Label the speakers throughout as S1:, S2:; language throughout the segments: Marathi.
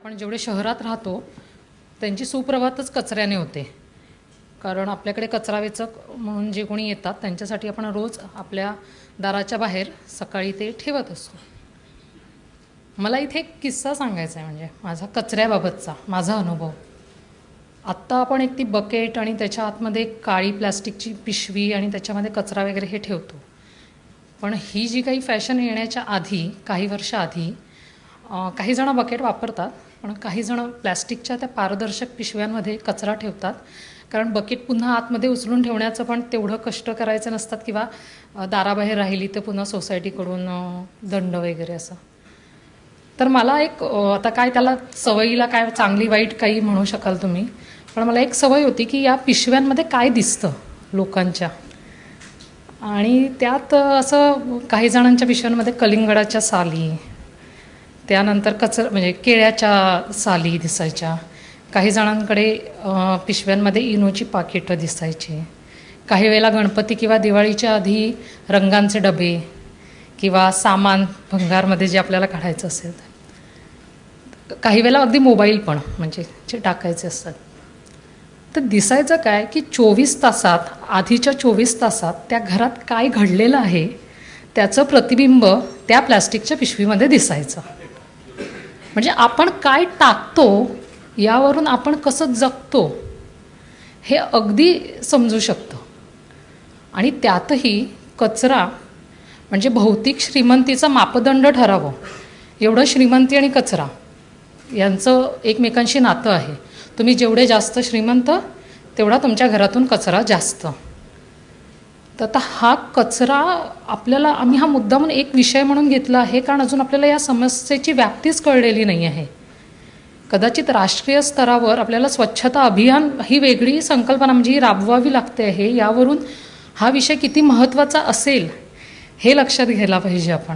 S1: आपण जेवढे शहरात राहतो त्यांची सुप्रभातच कचऱ्याने होते. कारण आपल्याकडे कचरा वेचक म्हणून जे कोणी येतात त्यांच्यासाठी आपण रोज आपल्या दाराच्या बाहेर सकाळी ते ठेवत असतो. मला इथे एक किस्सा सांगायचा आहे, म्हणजे माझा कचऱ्याबाबतचा माझा अनुभव. आत्ता आपण एक ती बकेट आणि त्याच्या आतमध्ये एक काळी प्लॅस्टिकची पिशवी आणि त्याच्यामध्ये कचरा वगैरे हे ठेवतो. पण ही जी काही फॅशन येण्याच्या आधी काही वर्ष आधी काही जण बकेट वापरतात, पण काही जण प्लॅस्टिकच्या त्या पारदर्शक पिशव्यांमध्ये कचरा ठेवतात. कारण बकेट पुन्हा आतमध्ये उचलून ठेवण्याचं पण तेवढं कष्ट करायचं नसतात, किंवा दाराबाहेर राहिली तर पुन्हा सोसायटीकडून दंड वगैरे असं. तर मला एक आता काय त्याला सवयीला काय चांगली वाईट काही म्हणू शकाल तुम्ही, पण मला एक सवय होती की या पिशव्यांमध्ये काय दिसतं लोकांच्या. आणि त्यात असं काही जणांच्या पिशव्यांमध्ये कलिंगडाच्या साली, त्यानंतर म्हणजे केळ्याच्या साली दिसायच्या. काही जणांकडे पिशव्यांमध्ये इनोची पाकिटं दिसायची. काही वेळेला गणपती किंवा दिवाळीच्या आधी रंगांचे डबे किंवा सामान भंगारमध्ये जे आपल्याला काढायचं असेल, काही वेळेला अगदी मोबाईल पण म्हणजे जे टाकायचे असतात. तर दिसायचं काय की 24 तासात, आधीच्या 24 तासात त्या घरात काय घडलेलं आहे त्याचं प्रतिबिंब त्या प्लॅस्टिकच्या पिशवीमध्ये दिसायचं. म्हणजे आपण काय टाकतो यावरून आपण कसं जगतो हे अगदी समजू शकतं. आणि त्यातही कचरा म्हणजे भौतिक श्रीमंतीचा मापदंड ठरावं एवढं श्रीमंती आणि कचरा यांचं एकमेकांशी नातं आहे. तुम्ही जेवढे जास्त श्रीमंत तेवढा तुमच्या घरातून कचरा जास्त. तर आता हा कचरा आपल्याला, आम्ही हा मुद्दा म्हणून एक विषय म्हणून घेतला आहे कारण अजून आपल्याला या समस्येची व्याप्तीच कळलेली नाही आहे. कदाचित राष्ट्रीय स्तरावर आपल्याला स्वच्छता अभियान ही वेगळी संकल्पना म्हणजे ही राबवावी लागते आहे. यावरून हा विषय किती महत्त्वाचा असेल हे लक्षात घ्यायला पाहिजे आपण.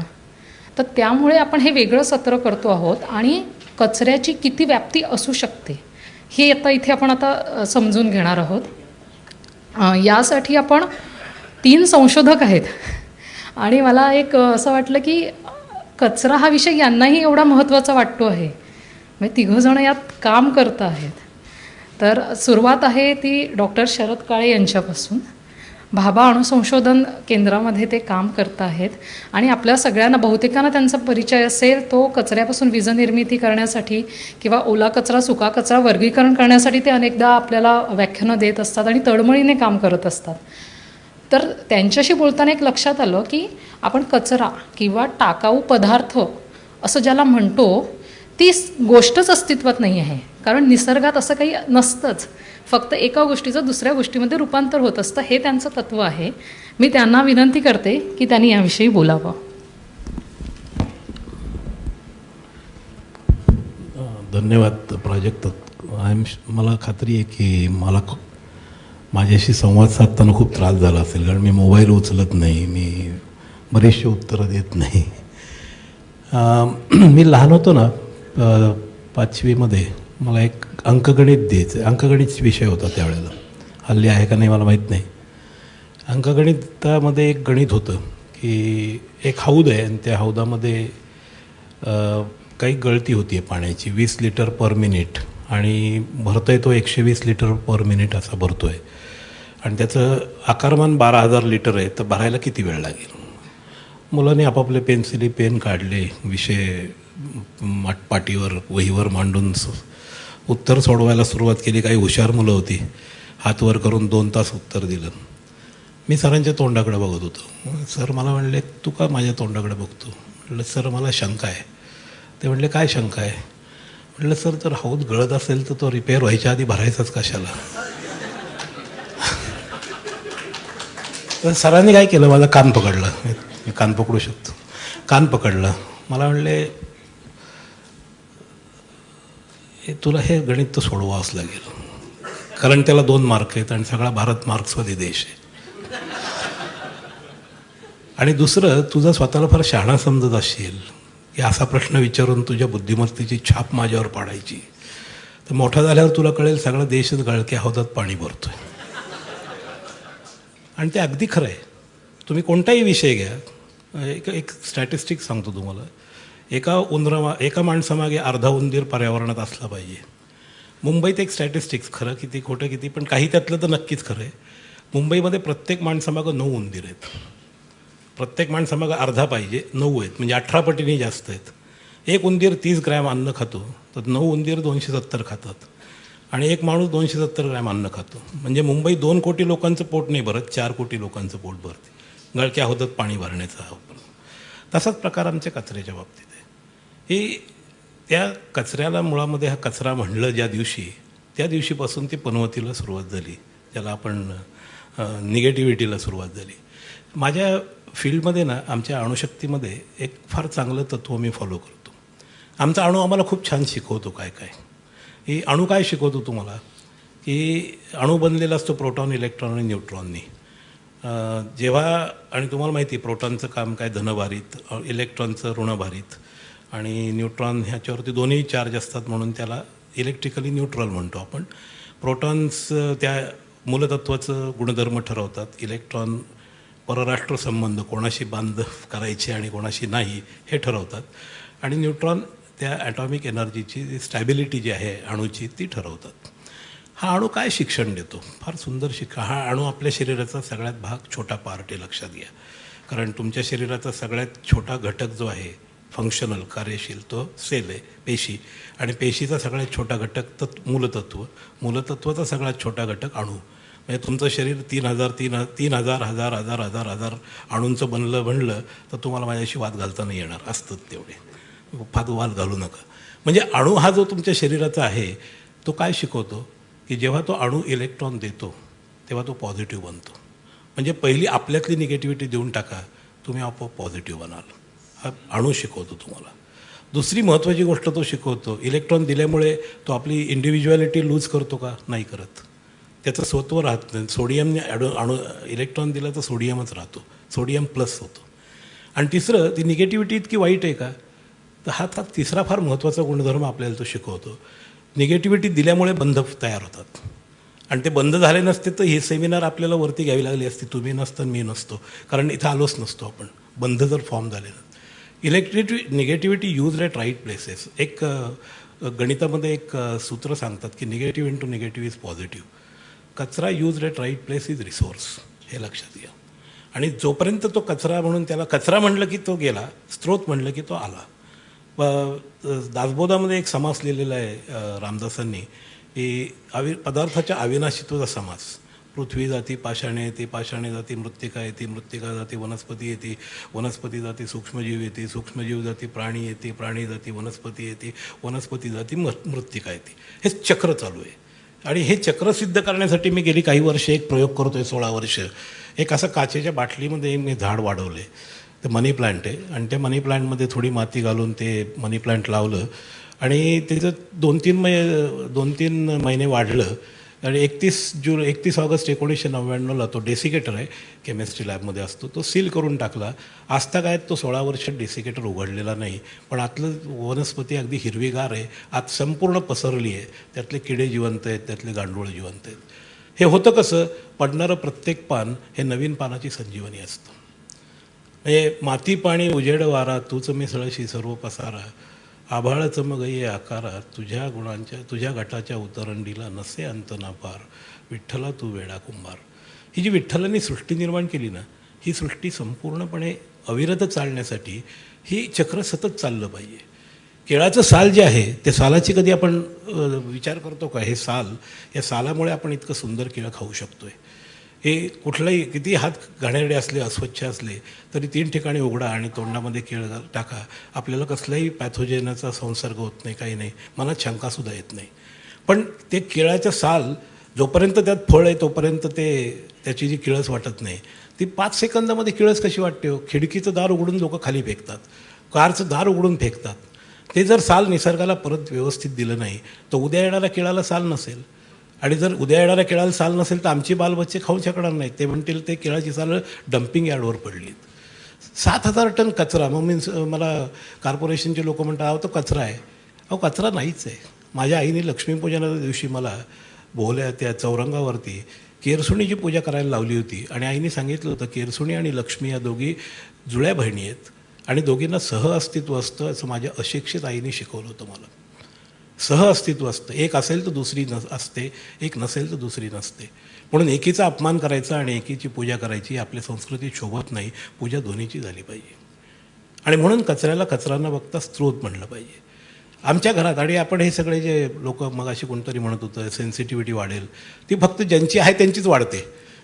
S1: तर त्यामुळे आपण हे वेगळं सत्र करतो आहोत आणि कचऱ्याची किती व्याप्ती असू शकते हे इथे आपण आता समजून घेणार आहोत. यासाठी आपण 3 संशोधक आहेत आणि मला एक असं वाटलं की कचरा हा विषय यांनाही एवढा महत्त्वाचा वाटतो आहे, म्हणजे 3 जण यात काम करत आहेत. तर सुरुवात आहे ती डॉक्टर शरद काळे यांच्यापासून. भाभा अणुसंशोधन केंद्रामध्ये ते काम करत आहेत आणि आपल्या सगळ्यांना, बहुतेकांना त्यांचा परिचय असेल, तो कचऱ्यापासून वीज निर्मिती करण्यासाठी किंवा ओला कचरा सुका कचरा वर्गीकरण करण्यासाठी ते अनेकदा आपल्याला व्याख्यानं देत असतात आणि तळमळीने काम करत असतात. तर त्यांच्याशी बोलताना एक लक्षात आलं की आपण कचरा किंवा टाकाऊ पदार्थ असं ज्याला म्हणतो ती गोष्टच अस्तित्वात नाही आहे. कारण निसर्गात असं काही नसतंच, फक्त एका गोष्टीचं दुसऱ्या गोष्टीमध्ये रूपांतर होत असतं, हे त्यांचं तत्त्व आहे. मी त्यांना विनंती करते की त्यांनी याविषयी बोलावं.
S2: धन्यवाद प्राजक्त. मला खात्री आहे की मला माझ्याशी संवाद साधताना खूप त्रास झाला असेल, कारण मी मोबाईल उचलत नाही, मी बरेचसे उत्तरं देत नाही. मी लहान होतो ना, 5वीमध्ये मला एक अंकगणित द्यायचं, अंकगणित विषय होता त्यावेळेला. हल्ली आहे का नाही मला माहीत नाही. अंकगणितामध्ये एक गणित होतं की एक हौद आहे आणि त्या हौदामध्ये काही गळती होती आहे पाण्याची, 20 लिटर पर मिनिट, आणि भरतोय तो 120 लिटर पर मिनिट असा भरतो आहे. आणि त्याचं आकारमान 12,000 लिटर आहे, तर भरायला किती वेळ लागेल. मुलांनी आपापले पेन्सिली पेन काढले, विषय पाटीवर वहीवर मांडून उत्तर सोडवायला सुरुवात केली. काही हुशार मुलं होती, हात वर करून 2 तास उत्तर दिलं. मी सरांच्या तोंडाकडे बघत होतो. सर मला म्हणले, तू का माझ्या तोंडाकडे बघतो? म्हटलं सर मला शंका आहे. ते म्हणले काय शंका आहे? म्हटलं सर जर हौद गळत असेल तर तो रिपेअर व्हायच्या आधी भरायचाच कशाला. तर सरांनी काय केलं, माझं कान पकडलं. मी कान पकडू शकतो. कान पकडलं. मला म्हणले तुला हे गणित तर सोडवावंच लागेल, कारण त्याला 2 मार्क आहेत आणि सगळा भारत मार्क्समध्ये देश आहे. आणि दुसरं, तुझा स्वतःला फार शहाणा समजत असशील की असा प्रश्न विचारून तुझ्या बुद्धिमत्तेची छाप माझ्यावर पाडायची, तर मोठा झाल्यावर तुला कळेल सगळा देशच गळक्या हौदात पाणी भरतोय. आणि ते अगदी खरं आहे. तुम्ही कोणताही विषय घ्या, एक स्टॅटिस्टिक सांगतो तुम्हाला. एका माणसामागे अर्धा उंदीर पर्यावरणात असला पाहिजे. मुंबईत एक स्टॅटिस्टिक्स, खरं किती खोटं किती, पण काही त्यातलं तर नक्कीच खरं आहे. मुंबईमध्ये प्रत्येक माणसामागं 9 उंदीर आहेत. प्रत्येक माणसामागं अर्धा पाहिजे, 9 आहेत, म्हणजे 18 पटीने जास्त आहेत. एक उंदीर 30 ग्रॅम अन्न खातो, तर 9 उंदीर 270 खातात, आणि एक माणूस 270 ग्रॅम अन्न खातो. म्हणजे मुंबई 2 कोटी लोकांचं पोट नाही भरत, 4 कोटी लोकांचं पोट भरते, गळक्या होतात पाणी भरण्याचा हा. तसाच प्रकार आमच्या कचऱ्याच्या बाबतीत आहे. ही त्या कचऱ्याला मुळामध्ये हा कचरा म्हणलं ज्या दिवशी, त्या दिवशीपासून ती पनवतीला सुरुवात झाली, त्याला आपण निगेटिव्हिटीला सुरुवात झाली. माझ्या फील्डमध्ये ना, आमच्या अणुशक्तीमध्ये एक फार चांगलं तत्त्व मी फॉलो करतो. आमचा अणू आम्हाला खूप छान शिकवतो काय काय. ही अणू काय शिकवतो तुम्हाला, की अणू बनलेला असतो प्रोटॉन, इलेक्ट्रॉन आणि न्यूट्रॉननी. जेव्हा, आणि तुम्हाला माहिती आहे प्रोटॉनचं काम काय, धनभारित, इलेक्ट्रॉनचं ऋणभारित, आणि न्यूट्रॉन ह्याच्यावरती दोन्ही चार्ज असतात म्हणून त्याला इलेक्ट्रिकली न्यूट्रल म्हणतो आपण. प्रोटॉन्स त्या मूलतत्वाचं गुणधर्म ठरवतात, इलेक्ट्रॉन परराष्ट्र संबंध, कोणाशी बांध करायचे आणि कोणाशी नाही हे ठरवतात, आणि न्यूट्रॉन त्या ॲटॉमिक एनर्जीची स्टॅबिलिटी जी आहे अणूची ती ठरवतात. हा अणू काय शिक्षण देतो, फार सुंदर हा अणू आपल्या शरीराचा सगळ्यात छोटा पार्ट आहे, लक्षात घ्या. कारण तुमच्या शरीराचा सगळ्यात छोटा घटक जो आहे फंक्शनल, कार्यशील, तो सेल आहे, पेशी. आणि पेशीचा सगळ्यात छोटा घटक मूलतत्वाचा सगळ्यात छोटा घटक अणू. म्हणजे तुमचं शरीर 3,000 हजार अणूंचं बनलं तर तुम्हाला माझ्याशी वाद घालता नाही येणार, असतात तेवढे, फार वाद घालू नका. म्हणजे अणू हा जो तुमच्या शरीराचा आहे तो काय शिकवतो, की जेव्हा तो अणू इलेक्ट्रॉन देतो तेव्हा तो पॉझिटिव्ह बनतो. म्हणजे पहिली आपल्यातली निगेटिव्हिटी देऊन टाका, तुम्ही आपोआप पॉझिटिव्ह बनाल. हा अणू शिकवतो तुम्हाला. दुसरी महत्त्वाची गोष्ट तो शिकवतो, इलेक्ट्रॉन दिल्यामुळे तो आपली इंडिव्हिज्युअलिटी लूज करतो का, नाही करत. त्याचं स्वत्व राहत नाही. सोडियमने इलेक्ट्रॉन दिला तर सोडियमच राहतो, सोडियम प्लस होतो. आणि तिसरं, ती निगेटिव्हिटी इतकी वाईट आहे का, तर हा तिसरा फार महत्त्वाचा गुणधर्म आपल्याला तो शिकवतो. निगेटिव्हिटी दिल्यामुळे बंध तयार होतात, आणि ते बंद झाले नसते तर हे सेमिनार आपल्याला वरती घ्यावी लागली असती, तुम्ही नसतं मी नसतो, कारण इथं आलोच नसतो आपण, बंध जर फॉर्म झाले ना. Negativity use at right places. एक गणितामध्ये एक सूत्र सांगतात की negative into negative is positive. कचरा use at right place is resource, हे लक्षात घ्या. आणि जोपर्यंत तो कचरा म्हणून, त्याला कचरा म्हणलं की तो गेला, स्त्रोत म्हणलं की तो आला. दासबोधामध्ये एक समास लिहिलेला आहे रामदासांनी, की पदार्थाच्या अविनाशित्वाचा समास. पृथ्वी जाती पाषाणे येते, पाषाणे जाती मृत्तिका येते, मृत्तिका जाती वनस्पती येते, वनस्पती जाती सूक्ष्मजीव येते, सूक्ष्मजीव जाती प्राणी येते, प्राणी जाती वनस्पती येते, वनस्पती जाती मृत्तिका येते. हे चक्र चालू आहे. आणि हे चक्र सिद्ध करण्यासाठी मी गेली काही वर्षे एक प्रयोग करतो आहे, 16 वर्ष. एक असं काचेच्या बाटलीमध्ये मी झाड वाढवलं आहे, ते मनी प्लांट आहे, आणि त्या मनी प्लांटमध्ये थोडी माती घालून ते मनी प्लांट लावलं, आणि त्याचं 2-3 महिने वाढलं. आणि 31 ऑगस्ट 1999ला तो डेसिकेटर आहे, केमिस्ट्री लॅबमध्ये असतो, तो सील करून टाकला. आजता काय तो 16 वर्षात डेसिकेटर उघडलेला नाही, पण आतलं वनस्पती अगदी हिरवीगार आहे, आत संपूर्ण पसरली आहे, त्यातले किडे जिवंत आहेत, त्यातले गांडूळ जिवंत आहेत. हे होतं कसं, पडणारं प्रत्येक पान हे नवीन पानाची संजीवनी असतं. म्हणजे माती पाणी उजेड वारा, तूच मिसळशी सर्व पसारा, आभाळ चमक ये आकारा, तुझ्या घटाच्या उतरंडीला नसे अंत ना पार, विठ्ठला तू वेडा कुंभार. ही जी विठ्ठलांनी सृष्टी निर्माण केली ना, ही सृष्टी संपूर्णपणे अविरत चालण्यासाठी ही चक्र सतत चाललं पाहिजे. केळाचं साल जे आहे, त्या सालाची कधी आपण विचार करतो का, हे साल, या सालामुळे आपण इतकं सुंदर केळं खाऊ शकतोय. हे कुठलाही किती हात घाणेरडे असले, अस्वच्छ असले तरी 3 ठिकाणी उघडा आणि तोंडामध्ये केळ टाका, आपल्याला कसलाही पॅथोजेनाचा संसर्ग होत नाही, काही नाही, मनात शंकासुद्धा येत नाही. पण ते केळाचं साल जोपर्यंत त्यात फळ आहे तोपर्यंत त्याची जी किळस वाटत नाही. ती 5 सेकंदामध्ये किळस कशी वाटते हो. खिडकीचं दार उघडून लोक खाली फेकतात, कारचं दार उघडून फेकतात. ते जर साल निसर्गाला परत व्यवस्थित दिलं नाही तर उद्या येणाऱ्या केळाला साल नसेल, आणि जर उद्या येणाऱ्या केळाला साल नसेल तर आमची बालबच्चे खाऊ शकणार नाहीत. ते म्हणतील ते केळाची साल डम्पिंग यार्डवर पडली. 7,000 टन कचरा. मग मला कॉर्पोरेशनचे लोक म्हणतात अहो तो कचरा आहे. अहो कचरा नाहीच आहे. माझ्या आईने लक्ष्मीपूजनाच्या दिवशी मला भोवल्या त्या चौरंगावरती केरसुणीची पूजा करायला लावली होती, आणि आईने सांगितलं होतं केरसुणी आणि लक्ष्मी या दोघी जुळ्या बहिणी आहेत, आणि दोघींना सहअस्तित्व असतं असं माझ्या अशिक्षित आईने शिकवलं होतं मला. सहअस्तित्व असतं, एक असेल तर दुसरी असते, एक नसेल तर दुसरी नसते. म्हणून एकीचा अपमान करायचा आणि एकीची पूजा करायची आपल्या संस्कृतीत शोभत नाही. पूजा दोन्हीची झाली पाहिजे. आणि म्हणून कचऱ्याला कचरा न बघता स्रोत म्हणलं पाहिजे. आमच्या घरात आणि आपण हे सगळे जे लोक मगाशी कोणतरी म्हणत होतं सेन्सिटिव्हिटी वाढेल, ती फक्त ज्यांची आहे त्यांचीच वाढते.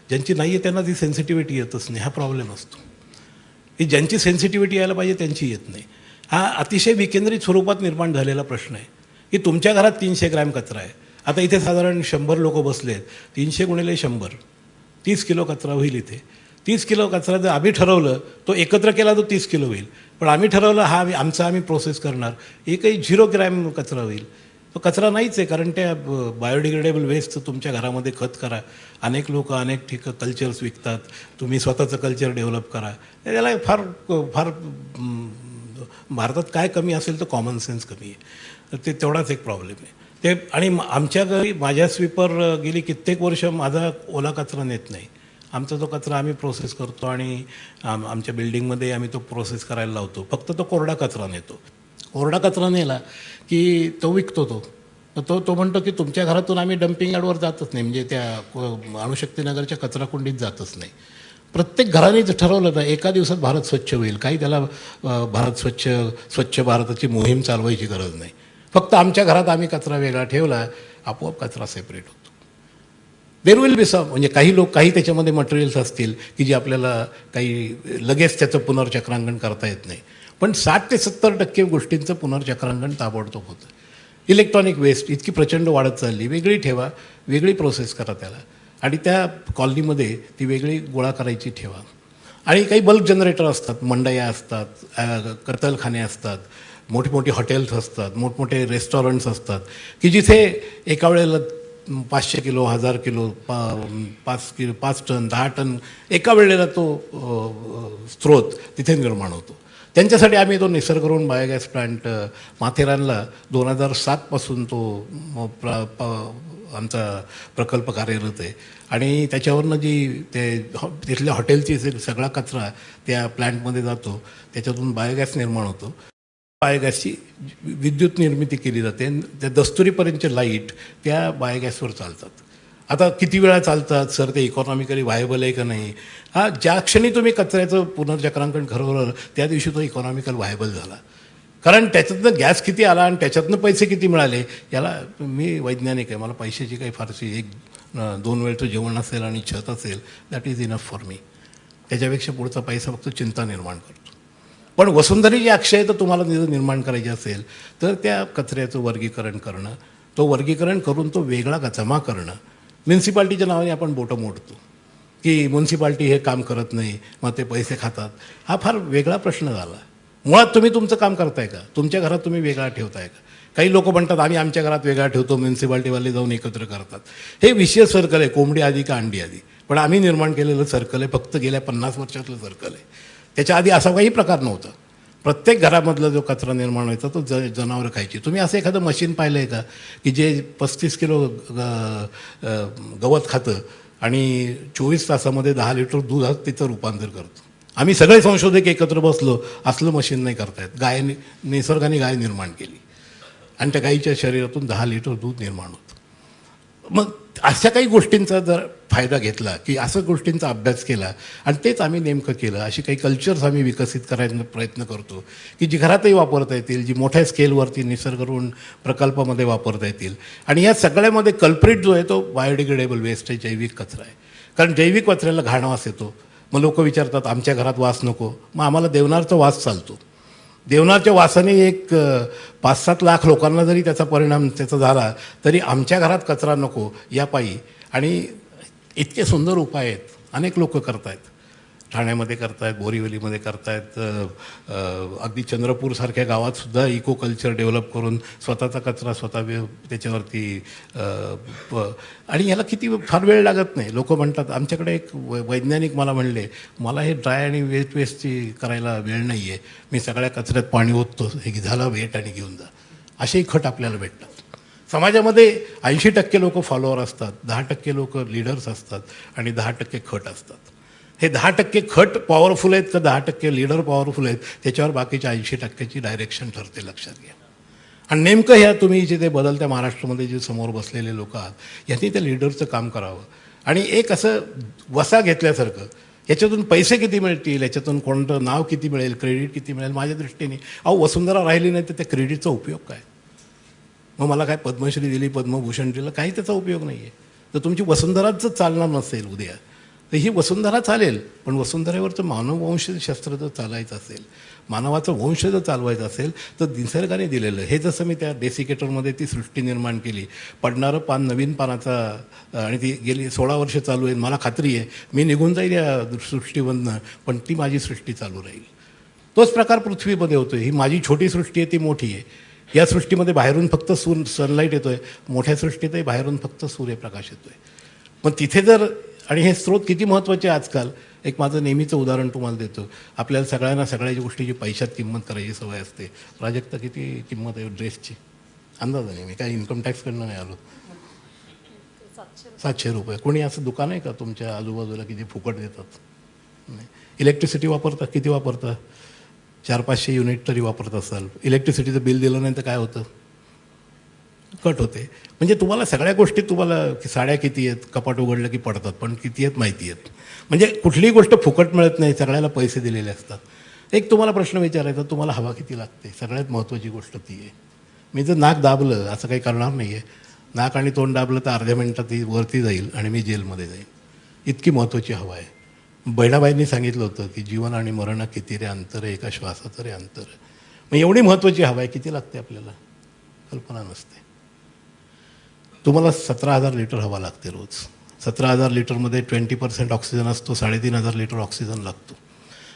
S2: ज्यांची नाही आहे त्यांना ती सेन्सिटिव्हिटी येतच नाही. हा प्रॉब्लेम असतो. की ज्यांची सेन्सिटिव्हिटी यायला पाहिजे त्यांची येत नाही. हा अतिशय विकेंद्रित स्वरूपात निर्माण झालेला प्रश्न आहे की तुमच्या घरात 300 ग्रॅम कचरा आहे. आता इथे साधारण 100 लोक बसले आहेत. 300 गुणिले 100 30 किलो कचरा होईल इथे. 30 किलो कचरा जर आम्ही ठरवलं तो एकत्र केला तो 30 किलो होईल. पण आम्ही ठरवलं आम्ही प्रोसेस करणार, एकही 0 ग्रॅम कचरा होईल. तो कचरा नाहीच आहे. कारण त्या बायोडिग्रेडेबल वेस्टचं तुमच्या घरामध्ये खत करा. अनेक लोक अनेक कल्चर्स विकतात. तुम्ही स्वतःचं कल्चर डेव्हलप करा. त्याला फार फार भारतात काय कमी असेल तर कॉमन सेन्स कमी आहे. ते तेवढाच एक प्रॉब्लेम आहे ते. आणि आमच्या घरी माझ्या स्वीपर गेली कित्येक वर्ष माझा ओला कचरा नेत नाही. आमचा तो कचरा आम्ही प्रोसेस करतो आणि आमच्या बिल्डिंगमध्ये आम्ही तो प्रोसेस करायला लावतो. फक्त तो कोरडा कचरा नेतो. कोरडा कचरा नेला की तो विकतो. तो म्हणतो की तुमच्या घरातून आम्ही डम्पिंग यार्डवर जातच नाही, म्हणजे त्या अणुशक्तीनगरच्या कचराकुंडीत जातच नाही. प्रत्येक घरानेच ठरवलं ना एका दिवसात भारत स्वच्छ होईल. काही त्याला भारत स्वच्छ भारताची मोहीम चालवायची गरज नाही. फक्त आमच्या घरात आम्ही कचरा वेगळा ठेवला, आपोआप कचरा सेपरेट होतो. देर विल बी सम, म्हणजे काही त्याच्यामध्ये मटेरियल्स असतील की जे आपल्याला काही लगेच त्याचं पुनर्चक्रांकन करता येत नाही. पण 60 ते 70% गोष्टींचं पुनर्चक्रांकन ताबडतोब होतं. इलेक्ट्रॉनिक वेस्ट इतकी प्रचंड वाढत चालली. वेगळी ठेवा, वेगळी प्रोसेस करा त्याला, आणि त्या कॉलनीमध्ये ती वेगळी गोळा करायची ठेवा. आणि काही बल्क जनरेटर असतात, मंडया असतात, कत्तलखाने असतात, मोठमोठी हॉटेल्स असतात, मोठमोठे रेस्टॉरंट्स असतात की जिथे एका वेळेला 500 किलो 1000 किलो 5 टन 10 टन एका वेळेला तो स्रोत तिथे निर्माण होतो. त्यांच्यासाठी आम्ही तो निसर्गवरून बायोगॅस प्लांट माथेरानला 2007पासून तो आमचा प्रकल्प कार्यरत आहे. आणि त्याच्यावरनं तिथल्या हॉटेलची सगळा कचरा त्या प्लॅन्टमध्ये जातो. त्याच्यातून बायोगॅस निर्माण होतो. बायोगॅसची विद्युत निर्मिती केली जाते. त्या दस्तुरीपर्यंतचे लाईट त्या बायोगॅसवर चालतात. आता किती वेळा चालतात सर, ते इकॉनॉमिकली व्हायबल आहे का नाही? ज्या क्षणी तुम्ही कचऱ्याचं पुनर्चक्रांकन ठरवलं त्या दिवशी तो इकॉनॉमिकल व्हायबल झाला. कारण त्याच्यातनं गॅस किती आला आणि त्याच्यातनं पैसे किती मिळाले, याला मी वैज्ञानिक आहे, मला पैशाची काही फारशी 1-2 वेळचं जेवण असेल आणि छत असेल, that is enough for me. त्याच्यापेक्षा पुढचा पैसा फक्त चिंता निर्माण करतो. पण वसुंधरी जी अक्षय तर तुम्हाला निर्माण करायची असेल तर त्या कचऱ्याचं वर्गीकरण करणं, तो वर्गीकरण करून तो वेगळा जमा करणं. म्युन्सिपाल्टीच्या नावाने आपण बोटं मोडतो की म्युन्सिपाल्टी हे काम करत नाही, मग ते पैसे खातात. हा फार वेगळा प्रश्न झाला. मुळात तुम्ही तुमचं काम करताय का? तुमच्या घरात तुम्ही वेगळा ठेवताय का? काही लोक म्हणतात आम्ही आमच्या घरात वेगळा ठेवतो, म्युन्सिपाल्टीवाले जाऊन एकत्र करतात. हे विशेष सर्कल आहे, कोंबडी आधी का अंडी आधी. पण आम्ही निर्माण केलेलं सर्कल आहे, फक्त गेल्या 50 वर्षातलं सर्कल आहे. त्याच्या आधी असा काही प्रकार नव्हता. प्रत्येक घरामधला जो कचरा निर्माण व्हायचा तो जनावरं खायची. तुम्ही असं एखादं मशीन पाहिलं आहे का की जे 35 किलो गवत खातं आणि 24 तासामध्ये 10 लिटर दुधात तिचं रूपांतर करतं? आम्ही सगळे संशोधक एकत्र बसलो, असलं मशीन नाही करतायत. निसर्गाने गाय निर्माण केली आणि त्या गायीच्या शरीरातून 10 लिटर दूध निर्माण होतं. मग अशा काही गोष्टींचा जर फायदा घेतला की असं गोष्टींचा अभ्यास केला आणि तेच आम्ही नेमकं केलं. अशी काही कल्चर्स आम्ही विकसित करायचा प्रयत्न करतो की जी घरातही वापरता येतील, जी मोठ्या स्केलवरती निसर्गवरून प्रकल्पामध्ये वापरता येतील. आणि या सगळ्यामध्ये कल्प्रिट जो आहे तो बायोडिग्रेडेबल वेस्ट आहे, जैविक कचरा आहे. कारण जैविक कचऱ्याला घाण वास येतो. मग लोक विचारतात आमच्या घरात वास नको, मग आम्हाला देवनारचा वास चालतो. देवनारच्या वासाने 5-7 लाख लोकांना जरी त्याचा परिणाम झाला तरी आमच्या घरात कचरा नको या पायी. आणि इतके सुंदर उपाय आहेत, अनेक लोक करत आहेत. ठाण्यामध्ये करतायत, बोरिवलीमध्ये करतायत, अगदी चंद्रपूरसारख्या गावातसुद्धा इको कल्चर डेव्हलप करून स्वतःचा कचरा स्वतः त्याच्यावरती आणि ह्याला किती फार वेळ लागत नाही. लोक म्हणतात आमच्याकडे एक वैज्ञानिक मला म्हणले मला हे ड्राय आणि वेस्टची करायला वेळ नाही आहे, मी सगळ्या कचऱ्यात पाणी ओततो, हे झालं वेट आणि घेऊन जा. असेही खट आपल्याला भेटतात. समाजामध्ये 80% लोक फॉलोअर असतात, 10% लोक लीडर्स असतात आणि 10% खट असतात. हे 10% खट पॉवरफुल आहेत का 10% लीडर पॉवरफुल आहेत त्याच्यावर बाकीच्या 80%ची डायरेक्शन ठरते, लक्षात घ्या. आणि नेमकं ह्या तुम्ही जिथे बदलत्या महाराष्ट्रामध्ये जे समोर बसलेले लोक आहात यांनी त्या लीडरचं काम करावं आणि एक असं वसा घेतल्यासारखं याच्यातून पैसे किती मिळतील, याच्यातून कोणतं नाव किती मिळेल, क्रेडिट किती मिळेल, माझ्या दृष्टीने वसुंधरा राहिली नाही तर त्या क्रेडिटचा उपयोग काय. मग मला काय पद्मश्री दिली, पद्मभूषण दिलं, काही त्याचा उपयोग नाही आहे. तर तुमची वसुंधराच चालणार नसेल उद्या तर ही वसुंधरा चालेल, पण वसुंधरेवरचं मानववंशशास्त्र जर चालायचं असेल, मानवाचं वंश जर चालवायचं असेल तर निसर्गाने दिलेलं. हे जसं मी त्या डेसिकेटरमध्ये ती सृष्टी निर्माण केली, पडणारं पान नवीन पानाचा, आणि ती गेली 16 वर्ष चालू आहे. मला खात्री आहे मी निघून जाईल या सृष्टीमधनं, पण ती माझी सृष्टी चालू राहील. तोच प्रकार पृथ्वीमध्ये होतो. ही माझी छोटी सृष्टी आहे, ती मोठी आहे. या सृष्टीमध्ये बाहेरून फक्त सनलाईट येतो आहे, मोठ्या सृष्टीतही बाहेरून फक्त सूर्यप्रकाश येतो आहे. पण तिथे जर, आणि हे स्रोत किती महत्त्वाचे आजकाल, एक माझं नेहमीचं उदाहरण तुम्हाला देतो. आपल्याला सगळ्यांना सगळ्या गोष्टीची पैशात किंमत करायची सवय असते. प्राजक्ता किती किंमत आहे ड्रेसची? अंदाजाने, मी काय इन्कम टॅक्सकडनं नाही आलो. 700 रुपये. कोणी असं दुकान आहे का तुमच्या आजूबाजूला किती फुकट देतात? नाही. इलेक्ट्रिसिटी वापरता, किती वापरता? 400-500 युनिट तरी वापरत असाल. इलेक्ट्रिसिटीचं बिल दिलं नाही तर काय होतं? कट होते. म्हणजे तुम्हाला सगळ्या गोष्टी, तुम्हाला साड्या किती आहेत, कपाट उघडलं की पडतात, पण किती आहेत माहिती आहेत. म्हणजे कुठलीही गोष्ट फुकट मिळत नाही, सगळ्याला पैसे दिलेले असतात. एक तुम्हाला प्रश्न विचारायचा, तुम्हाला हवा किती लागते? सगळ्यात महत्त्वाची गोष्ट ती आहे. मी जर नाक दाबलं, असं काही करणार नाही आहे, नाक आणि तोंड दाबलं तर अर्ध्या मिनिटात ती वरती जाईल आणि मी जेलमध्ये जाईल. इतकी महत्त्वाची हवा आहे. बहिणाबाईंनी सांगितलं होतं की जीवन आणि मरण किती रे अंतर आहे, एका श्वासाचं रे अंतर. मग एवढी महत्त्वाची हवा आहे, किती लागते आपल्याला कल्पना नसते. तुम्हाला 17,000 लिटर हवा लागते रोज. 17,000 लिटरमध्ये 20% ऑक्सिजन असतो, 3,500 लिटर ऑक्सिजन लागतो.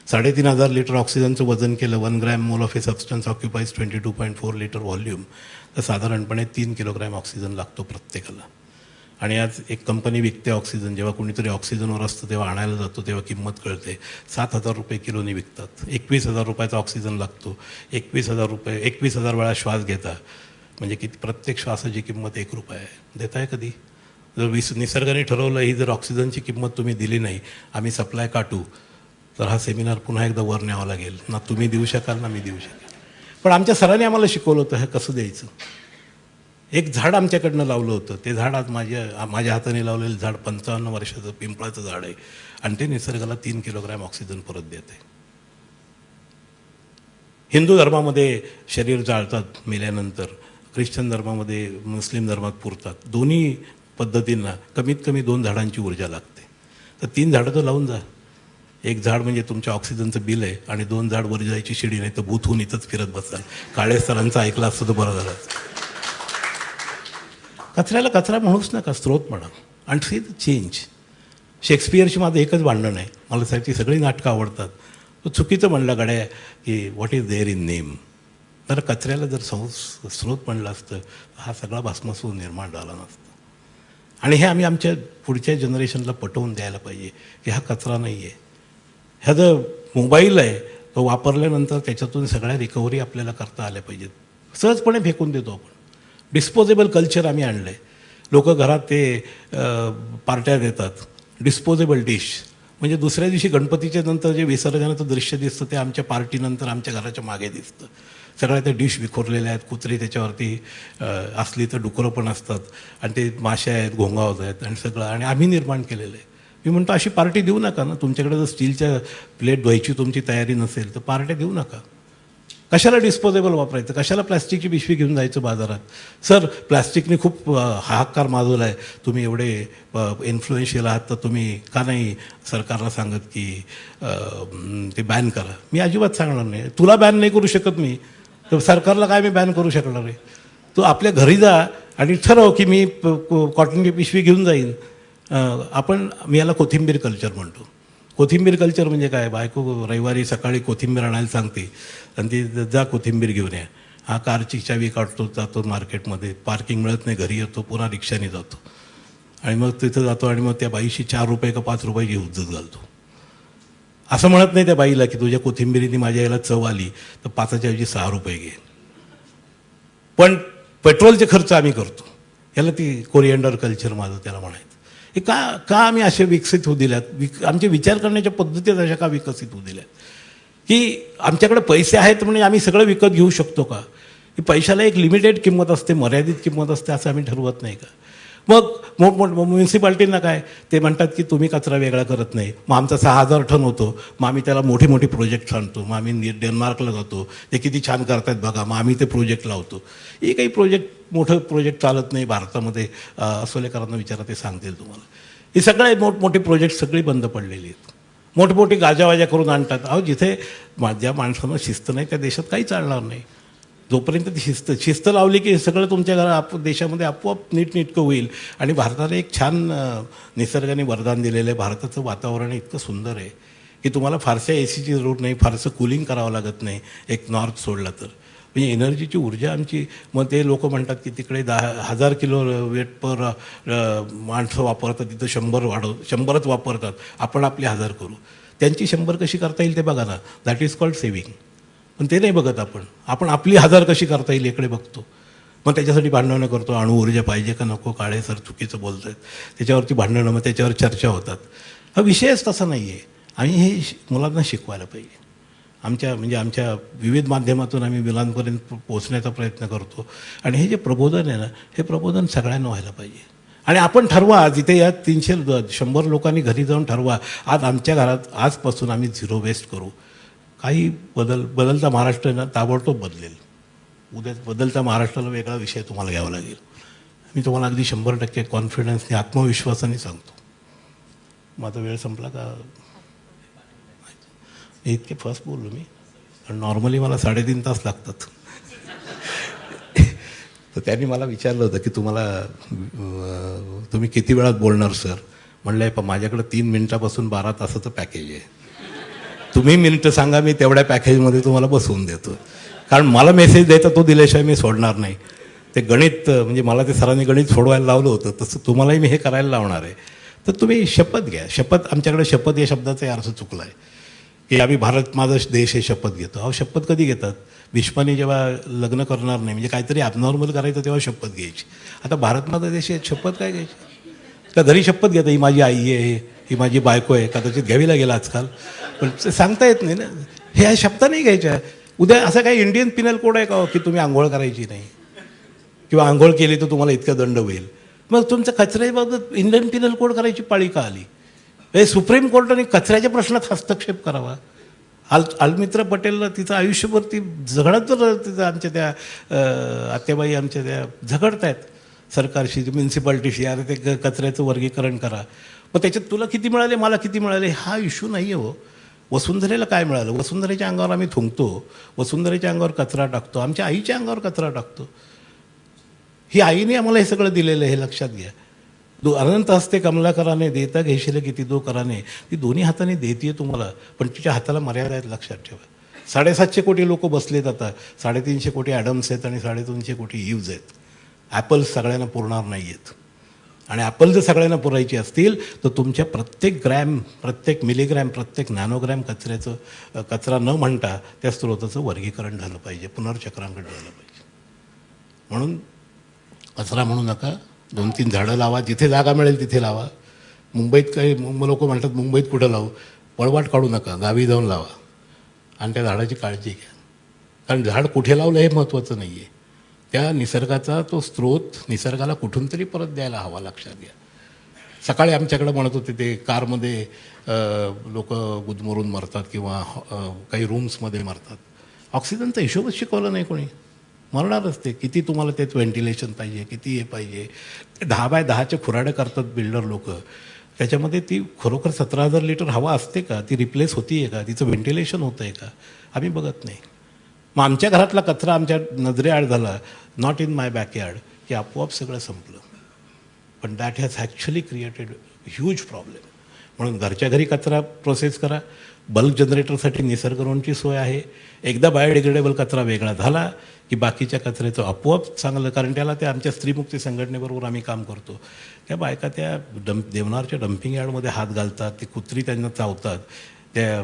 S2: 3,500 लिटर ऑक्सिजनचं वजन केलं, 1 gram mole of A substance occupies 22.4 litre volume, तर साधारणपणे 3 किलोग्रॅम ऑक्सिजन लागतो प्रत्येकाला. आणि आज एक कंपनी विकते ऑक्सिजन. जेव्हा कोणीतरी ऑक्सिजनवर असतं तेव्हा आणायला जातो तेव्हा किंमत कळते. 7,000 रुपये किलोनी विकतात. 21,000 रुपयाचा ऑक्सिजन लागतो. 21,000 रुपये, 21,000 वेळा श्वास घेता, म्हणजे किती, प्रत्येक श्वासाची किंमत 1 रुपया आहे. देताय कधी? जर निसर्गाने ठरवलं ही जर ऑक्सिजनची किंमत तुम्ही दिली नाही, आम्ही सप्लाय काटू, तर हा सेमिनार पुन्हा एकदा वर न्यावा लागेल. ना तुम्ही देऊ शकाल ना मी देऊ शकेल. पण आमच्या सरांनी आम्हाला शिकवलं होतं हे कसं द्यायचं. एक झाड आमच्याकडनं लावलं होतं. ते झाड आज माझ्या हाताने लावलेलं झाड 55 वर्षाचं पिंपळाचं झाड आहे आणि ते निसर्गाला 3 किलोग्रॅम ऑक्सिजन परत देत आहे. हिंदू धर्मामध्ये शरीर जाळतात मेल्यानंतर, ख्रिश्चन धर्मामध्ये, मुस्लिम धर्मात पुरतात. दोन्ही पद्धतींना कमीत कमी 2 झाडांची ऊर्जा लागते. तर 3 झाडं तर लावून जा. एक झाड म्हणजे तुमच्या ऑक्सिजनचं बिल आहे आणि 2 झाड वर जायची शिडी, नाही तर भूत होऊन इथंच फिरत बसाल. काळे सरांचं ऐकलं असतं तर बरं झालं. कचऱ्याला कचरा म्हणूच नका, स्रोत म्हणा. आणि सी द चेंज. शेक्सपियरची माझं एकच भांडण आहे, मला त्याची सगळी नाटकं आवडतात. तो चुकीचं म्हणलं गड्या की what is there in name. तर कचऱ्याला जर स्रोत म्हणलं असतं हा सगळा भस्मसूर निर्माण झाला नसता. आणि हे आम्ही आमच्या पुढच्या जनरेशनला पटवून द्यायला पाहिजे की हा कचरा नाही आहे. ह्या जो मोबाईल आहे तो वापरल्यानंतर त्याच्यातून सगळ्या रिकव्हरी आपल्याला करता आल्या पाहिजेत. सहजपणे फेकून देतो आपण. डिस्पोजेबल कल्चर आम्ही आणलं आहे. लोक घरात ते पार्ट्या देतात, डिस्पोजेबल डिश. म्हणजे दुसऱ्या दिवशी गणपतीच्या नंतर जे विसर्जनाचं दृश्य दिसतं ते आमच्या पार्टीनंतर आमच्या घराच्या मागे दिसतं. सगळ्या त्या डिश विखुरलेल्या आहेत, कुत्री त्याच्यावरती असली तर डुकरं पण असतात आणि ते माश्या आहेत, घोंगावत आहेत आणि सगळं, आणि आम्ही निर्माण केलेलं आहे. मी म्हणतो अशी पार्टी देऊ नका ना. तुमच्याकडे जर स्टीलच्या प्लेट धुवायची तुमची तयारी नसेल तर पार्ट्या देऊ नका. कशाला डिस्पोजेबल वापरायचं, कशाला प्लॅस्टिकची पिशवी घेऊन जायचं बाजारात. सर प्लॅस्टिकने खूप हाहाकार माजवला आहे, तुम्ही एवढे इन्फ्लुएन्शियल आहात तर तुम्ही का नाही सरकारला सांगत की ते बॅन करा. मी अजिबात सांगणार नाही. तुला बॅन नाही करू शकत मी, तर सरकारला काय मी बॅन करू शकणार आहे. तू आपल्या घरी जा आणि ठरव की मी कॉटनची पिशवी घेऊन जाईन. मी याला कोथिंबीर कल्चर म्हणतो. कोथिंबीर कल्चर म्हणजे काय, बायको रविवारी सकाळी कोथिंबीर आणायला सांगते आणि ती जा कोथिंबीर घेऊन या. हा कारची चावी काढतो, जातो मार्केटमध्ये, पार्किंग मिळत नाही, घरी येतो, पुन्हा रिक्षाने जातो आणि मग तिथं जातो आणि मग त्या बाईशी 4 रुपये का 5 रुपयाची हुज्जत घालतो. असं म्हणत नाही त्या बाईला की तुझ्या कोथिंबीरीने माझ्या याला चव आली तर 5च्या ऐवजी 6 रुपये घे. पण पेट्रोलचे खर्च आम्ही करतो. याला ती कोरिएंडर कल्चर माझं त्याला म्हणायचं. हे का आम्ही असे विकसित होऊ दिल्यात, आमचे विचार करण्याच्या पद्धती अशा का विकसित होऊ दिल्यात की आमच्याकडे पैसे आहेत म्हणजे आम्ही सगळं विकत घेऊ शकतो का? की पैशाला एक लिमिटेड किंमत असते, मर्यादित किंमत असते, असं आम्ही ठरवत नाही का? मग म्युन्सिपाल्टींना काय ते म्हणतात की तुम्ही कचरा वेगळा करत नाही, मग आमचा 6,000 टन होतो, मग आम्ही त्याला मोठे मोठे प्रोजेक्ट आणतो, मग आम्ही डेन्मार्कला जातो, ते किती छान करतात बघा, मग आम्ही ते प्रोजेक्ट लावतो. हे काही मोठं प्रोजेक्ट चालत नाही भारतामध्ये. असोलेकरांना विचारा, ते सांगतील तुम्हाला. हे सगळे मोठमोठे प्रोजेक्ट सगळी बंद पडलेली आहेत. मोठमोठी गाजावाजा करून आणतात. अहो, जिथे ज्या माणसांना शिस्त नाही त्या देशात काही चालणार नाही. जोपर्यंत ती शिस्त लावली की हे सगळं तुमच्या देशामध्ये आपोआप नीटनेटकं होईल. आणि भारताला एक छान निसर्गाने वरदान दिलेलं आहे. भारताचं वातावरण इतकं सुंदर आहे की तुम्हाला फारशा ACची जरूर नाही, फारसं कूलिंग करावं लागत नाही एक नॉर्थ सोडला तर. म्हणजे एनर्जीची ऊर्जा आमची. मग ते लोक म्हणतात की तिकडे 10,000 किलो वेट पर माणसं वापरतात, तिथं 100च वापरतात, आपण आपले 1000 करू. त्यांची 100 कशी करता येईल ते बघा ना. That is called saving. पण ते नाही बघत आपण आपली 1000 कशी करता येईल इकडे बघतो. मग त्याच्यासाठी भांडणं करतो, अणु ऊर्जा पाहिजे का नको, काळे सर चुकीचं बोलत आहेत, त्याच्यावरती भांडणं, मग त्याच्यावर चर्चा होतात. हा विषयच तसा नाही आहे. आम्ही हे मुलांना शिकवायला पाहिजे. आमच्या विविध माध्यमातून आम्ही मुलांपर्यंत पोहोचण्याचा प्रयत्न करतो. आणि हे जे प्रबोधन आहे ना, हे प्रबोधन सगळ्यांना व्हायला पाहिजे. आणि आपण ठरवा, जिथे या 100 लोकांनी घरी जाऊन ठरवा, आज आमच्या घरात आजपासून आम्ही 0 वेस्ट करू. काही बदलता महाराष्ट्र ना ताबडतोब बदलेल. उद्या बदलता महाराष्ट्राला वेगळा विषय तुम्हाला घ्यावा लागेल. मी तुम्हाला अगदी 100% कॉन्फिडन्सने, आत्मविश्वासाने सांगतो. माझा वेळ संपला का? इतके फास्ट बोललो मी, कारण नॉर्मली मला 3.5 तास लागतात. तर त्यांनी मला विचारलं होतं की तुम्ही किती वेळात बोलणार सर? म्हणलं पण माझ्याकडे 3 मिनिटापासून 12 तासाचं पॅकेज आहे. तुम्ही मिनिटं सांगा, मी तेवढ्या पॅकेजमध्ये तुम्हाला बसवून देतो. कारण मला मेसेज द्यायचा तो दिल्याशिवाय मी सोडणार नाही. ते गणित म्हणजे मला ते सरांनी गणित सोडवायला लावलं होतं, तसं तुम्हालाही मी हे करायला लावणार आहे. तर तुम्ही शपथ घ्या. आमच्याकडे शपथ या शब्दाचा अर्थ चुकला आहे की आम्ही भारत माझा देश हे शपथ घेतो. अहो, शपथ कधी घेतात? भीष्माने जेव्हा लग्न करणार नाही म्हणजे काहीतरी ॲबनॉर्मल करायचं तेव्हा शपथ घ्यायची. आता भारत माझा देश आहे, शपथ काय घ्यायची? का घरी शपथ घेता, ही माझी आई आहे, ही माझी बायको आहे, कदाचित घ्यावी लागेल आजकाल, पण ते सांगता येत नाही ना. ह्या शब्द नाही घ्यायच्या. उद्या असं काही इंडियन पिनल कोड आहे का की तुम्ही आंघोळ करायची नाही, किंवा आंघोळ केली तर तुम्हाला इतका दंड होईल? मग तुमच्या कचऱ्याबाबत इंडियन पिनल कोड करायची पाळी का आली? हे सुप्रीम कोर्टाने कचऱ्याच्या प्रश्नात हस्तक्षेप करावा. अलमित्रा पटेलला तिचं आयुष्यभर ती झगडत तिथं आमच्या त्या आत्याबाई आमच्या त्या झगडत आहेत सरकारशी, म्युन्सिपाल्टीशी. अरे ते कचऱ्याचं वर्गीकरण करा. मग त्याच्यात तुला किती मिळाले, मला किती मिळाले, हा इश्यू नाही आहे हो. वसुंधरेला काय मिळालं? वसुंधरेच्या अंगावर आम्ही थुंकतो, वसुंधरेच्या अंगावर कचरा टाकतो, आमच्या आईच्या अंगावर कचरा टाकतो. ही आईने आम्हाला हे सगळं दिलेलं आहे, हे लक्षात घ्या. अनंत हस्ते कमलाकराने देता घेशील किती दो कराने. ती दोन्ही हाताने देते तुम्हाला, पण तिच्या हाताला मर्यादा आहेत, लक्षात ठेवा. 750 कोटी लोक बसलेत आता. 350 कोटी ॲडम्स आहेत आणि 350 कोटी ईव्ज आहेत. ॲपल्स सगळ्यांना पुरणार नाही आहेत. आणि ॲपल जर सगळ्यांना पुरायची असतील तर तुमच्या प्रत्येक ग्रॅम, प्रत्येक मिलीग्रॅम, प्रत्येक नॅनोग्रॅम कचरा न म्हणता त्या स्रोताचं वर्गीकरण झालं पाहिजे, पुनर्चक्रांकन झालं पाहिजे. म्हणून कचरा म्हणू नका. 2-3 झाडं लावा, जिथे जागा मिळेल तिथे लावा. मुंबईत काही लोक म्हणतात मुंबईत कुठं लावू? पळवाट काढू नका, गावी जाऊन लावा आणि त्या झाडाची काळजी घ्या. कारण झाड कुठे लावलं हे महत्त्वाचं नाही आहे. त्या निसर्गाचा तो स्रोत निसर्गाला कुठून तरी परत द्यायला हवा, लक्षात घ्या. सकाळी आमच्याकडे म्हणत होते ते कारमध्ये लोक गुदमरून मरतात किंवा काही रूम्समध्ये मरतात. ऑक्सिजनचा हिशोबच शिकवला नाही कोणी. मरणारच ते. किती तुम्हाला त्यात व्हेंटिलेशन पाहिजे, किती हे पाहिजे. 10 बाय 10चे खुराडे करतात बिल्डर लोक. त्याच्यामध्ये ती खरोखर 17,000 लिटर हवा असते का? ती रिप्लेस होती आहे का? तिचं व्हेंटिलेशन होतं आहे का? आम्ही बघत नाही. मग आमच्या घरातला कचरा आमच्या नजरेआड झाला, नॉट इन माय बॅकयार्ड, की आपोआप सगळं संपलं. पण that has actually created huge problem. म्हणून घरच्या घरी कचरा प्रोसेस करा. बल्क जनरेटरसाठी निसर्गवनची सोय आहे. एकदा बायोडिग्रेडेबल कचरा वेगळा झाला की बाकीच्या कचऱ्याचं आपोआप चांगलं. कारण त्याला त्या आमच्या स्त्रीमुक्ती संघटनेबरोबर आम्ही काम करतो. त्या बायका त्या देवनारच्या डम्पिंग यार्डमध्ये हात घालतात, ती कुत्री त्यांना चावतात. त्या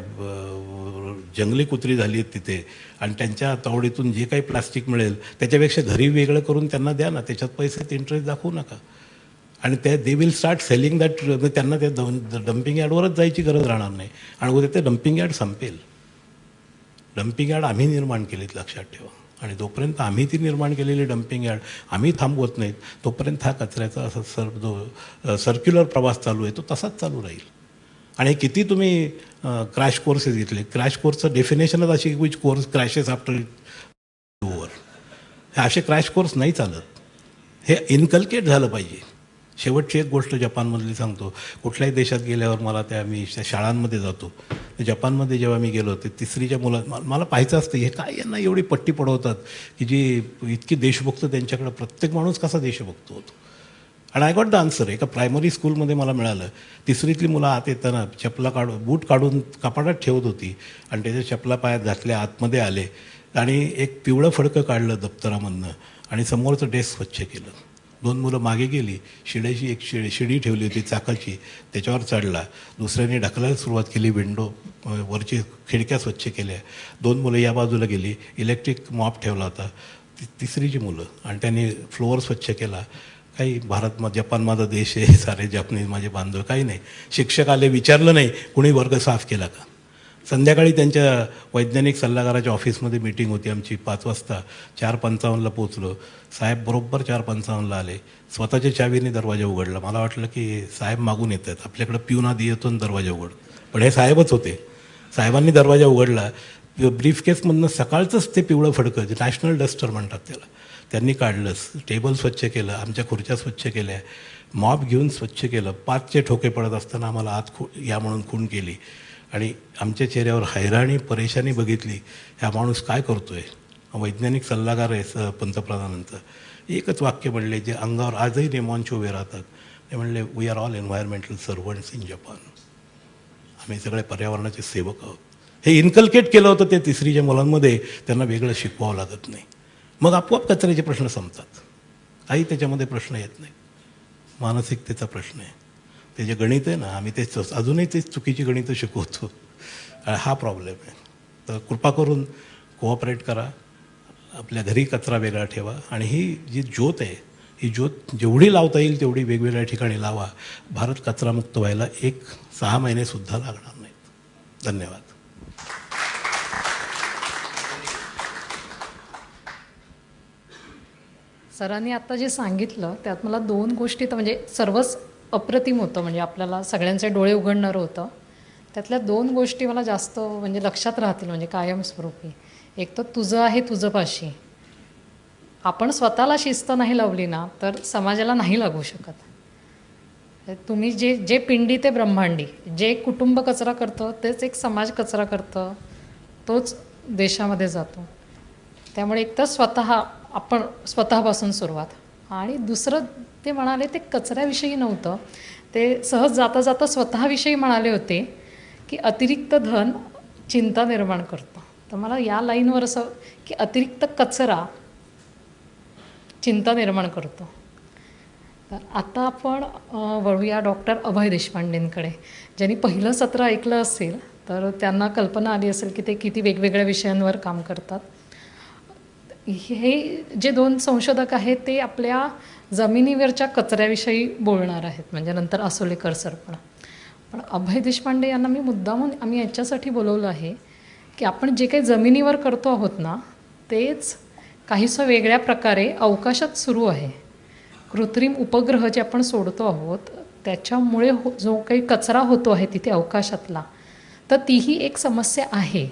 S2: जंगली कुत्री झाली आहेत तिथे, आणि त्यांच्या तावडीतून जे काही प्लास्टिक मिळेल त्याच्यापेक्षा घरी वेगळं करून त्यांना द्या ना. त्याच्यात पैसे इंटरेस्ट दाखवू नका. आणि they will start selling that. त्यांना त्या डम्पिंग यार्डवरच जायची गरज राहणार नाही आणि उद्या ते डम्पिंग यार्ड संपेल. डम्पिंग यार्ड आम्ही निर्माण केलीत, लक्षात ठेवा. आणि जोपर्यंत आम्ही ती निर्माण केलेली डम्पिंग यार्ड आम्ही थांबवत नाहीत तोपर्यंत हा कचऱ्याचा असा जो सर्क्युलर प्रवास चालू आहे तो तसाच चालू राहील. आणि किती तुम्ही क्रॅश कोर्सेस घेतले, क्रॅश कोर्सचं डेफिनेशनच अशी की which course crashes after over. हे असे क्रॅश कोर्स नाही चालत. हे इनकल्केट झालं पाहिजे. शेवटची एक गोष्ट जपानमधली सांगतो. कुठल्याही देशात गेल्यावर मला मी त्या शाळांमध्ये जातो. जपानमध्ये जेव्हा मी गेलो ते तिसरीच्या मला पाहायचं असतं हे काय यांना एवढी पट्टी पडवतात की जी इतकी देशभक्त त्यांच्याकडं, प्रत्येक माणूस कसा देशभक्त होतो. आणि आय गॉट द आन्सर. एका प्रायमरी स्कूलमध्ये मला मिळालं. तिसरीतली मुलं आत येताना बूट काढून कपाटात ठेवत होती आणि त्याच्या चपला पायात घातल्या, आतमध्ये आले आणि एक पिवळं फडकं काढलं दप्तरामधनं आणि समोरचं डेस्क स्वच्छ केलं. 2 मुलं मागे गेली, शिड्याची एक शिडी ठेवली होती चाकाची, त्याच्यावर चढला. दुसऱ्याने ढकलायला सुरुवात केली, विंडो वरची खिडक्या स्वच्छ केल्या. 2 मुलं या बाजूला गेली, इलेक्ट्रिक मॉप ठेवला होता. तिसरीची मुलं आणि त्यांनी फ्लोअर स्वच्छ केला. काही जपान माझा देश आहे, सारे जपनीज माझे बांधव, काही नाही. शिक्षक आले, विचारलं नाही कुणी वर्ग साफ केला का. संध्याकाळी त्यांच्या वैज्ञानिक सल्लागाराच्या ऑफिसमध्ये मीटिंग होती आमची 5 वाजता. 4:55ला पोचलो. साहेब बरोबर 4:55ला आले. स्वतःच्या चावीने दरवाजा उघडला. मला वाटलं की साहेब मागून येत आहेत, आपल्याकडं पिऊन आधी येतो आणि दरवाजा उघड. पण हे साहेबच होते. साहेबांनी दरवाजा उघडला. ब्रीफकेसमधनं सकाळचंच ते पिवळं फडकं, जे नॅशनल डस्टर म्हणतात त्याला, त्यांनी काढलं. टेबल स्वच्छ केलं, आमच्या खुर्च्या स्वच्छ केल्या, मॉप घेऊन स्वच्छ केलं. 5चे ठोके पडत असताना आम्हाला आत या म्हणून खूण केली. आणि आमच्या चेहऱ्यावर हैराणी, परेशानी बघितली. हा माणूस काय करतोय. वैज्ञानिक सल्लागार आहे पंतप्रधानांचं. एकच वाक्य म्हणले जे अंगावर आजही रेमॉन्च उभे राहतात. ते म्हणले, we are all environmental servants in Japan. आम्ही सगळे पर्यावरणाचे सेवक आहोत. हे इन्कल्केट केलं होतं ते तिसरीच्या मुलांमध्ये. त्यांना वेगळं शिकवावं लागत नाही. मग आपोआप कचऱ्याचे प्रश्न संपतात. काही त्याच्यामध्ये प्रश्न येत नाही. मानसिकतेचा प्रश्न आहे. ते जे गणित आहे ना, आम्ही ते अजूनही ते चुकीची गणितं शिकवतो. हा प्रॉब्लेम आहे. तर कृपा करून कोऑपरेट करा. आपल्या घरी कचरा वेगळा ठेवा आणि ही जी ज्योत आहे, ही ज्योत जेवढी लावता येईल तेवढी वेगवेगळ्या ठिकाणी लावा. भारत कचरामुक्त व्हायला 6 महिनेसुद्धा लागणार नाहीत. धन्यवाद.
S1: सरांनी आत्ता जे सांगितलं त्यात मला 2 गोष्टी तर म्हणजे सर्वच अप्रतिम होतं, म्हणजे आपल्याला सगळ्यांचे डोळे उघडणारं होतं. त्यातल्या 2 गोष्टी मला जास्त म्हणजे लक्षात राहतील, म्हणजे कायमस्वरूपी. एक तर तुझं आहे तुझं पाशी. आपण स्वतःला शिस्त नाही लावली ना तर समाजाला नाही लागू शकत. तुम्ही जे पिंडी ते ब्रह्मांडी, जे कुटुंब कचरा करतं तेच एक समाज कचरा करतं, तोच देशामध्ये जातो. त्यामुळे एक तर आपण स्वतःपासून सुरुवात. आणि दुसरं ते म्हणाले ते कचऱ्याविषयी नव्हतं, ते सहज जाता जाता स्वतःविषयी म्हणाले होते की अतिरिक्त धन चिंता निर्माण करतं. तर मला या लाईनवर असं की अतिरिक्त कचरा चिंता निर्माण करतो. तर आता आपण वळूया डॉक्टर अभय देशपांडेंकडे. ज्यांनी पहिलं सत्र ऐकलं असेल तर त्यांना कल्पना आली असेल की ते किती वेगवेगळ्या विषयांवर काम करतात. हे जे 2 संशोधक आहेत ते आपल्या जमिनीवरच्या कचऱ्याविषयी बोलणार आहेत, म्हणजे नंतर आसोलेकर सर पण अभय देशपांडे यांना मी मुद्दामून आम्ही याच्यासाठी बोलवलं आहे की आपण जे काही जमिनीवर करतो आहोत ना तेच काहीसं वेगळ्या प्रकारे अवकाशात सुरू आहे. कृत्रिम उपग्रह जे आपण सोडतो आहोत त्याच्यामुळे जो काही कचरा होतो आहे तिथे अवकाशातला, तर तीही एक समस्या आहे.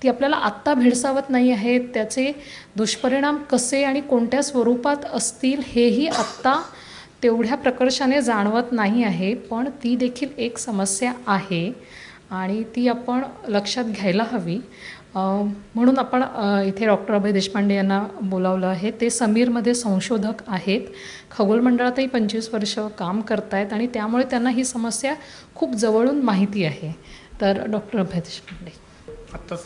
S1: ती आपल्याला आत्ता भेडसावत नाही आहे. त्याचे दुष्परिणाम कसे आणि कोणत्या स्वरूपात असतील हेही आत्ता तेवढ्या प्रकर्षाने जाणवत नाही आहे. पण ती देखील एक समस्या आहे आणि ती आपण लक्षात घ्यायला हवी. म्हणून आपण इथे डॉक्टर अभय देशपांडे यांना बोलावलं आहे. ते समीरमध्ये संशोधक आहेत. खगोल मंडळातही 25 वर्ष काम करत आहेत आणि त्यामुळे त्यांना ही समस्या खूप जवळून माहिती आहे. तर डॉक्टर अभय देशपांडे.
S3: आत्ताच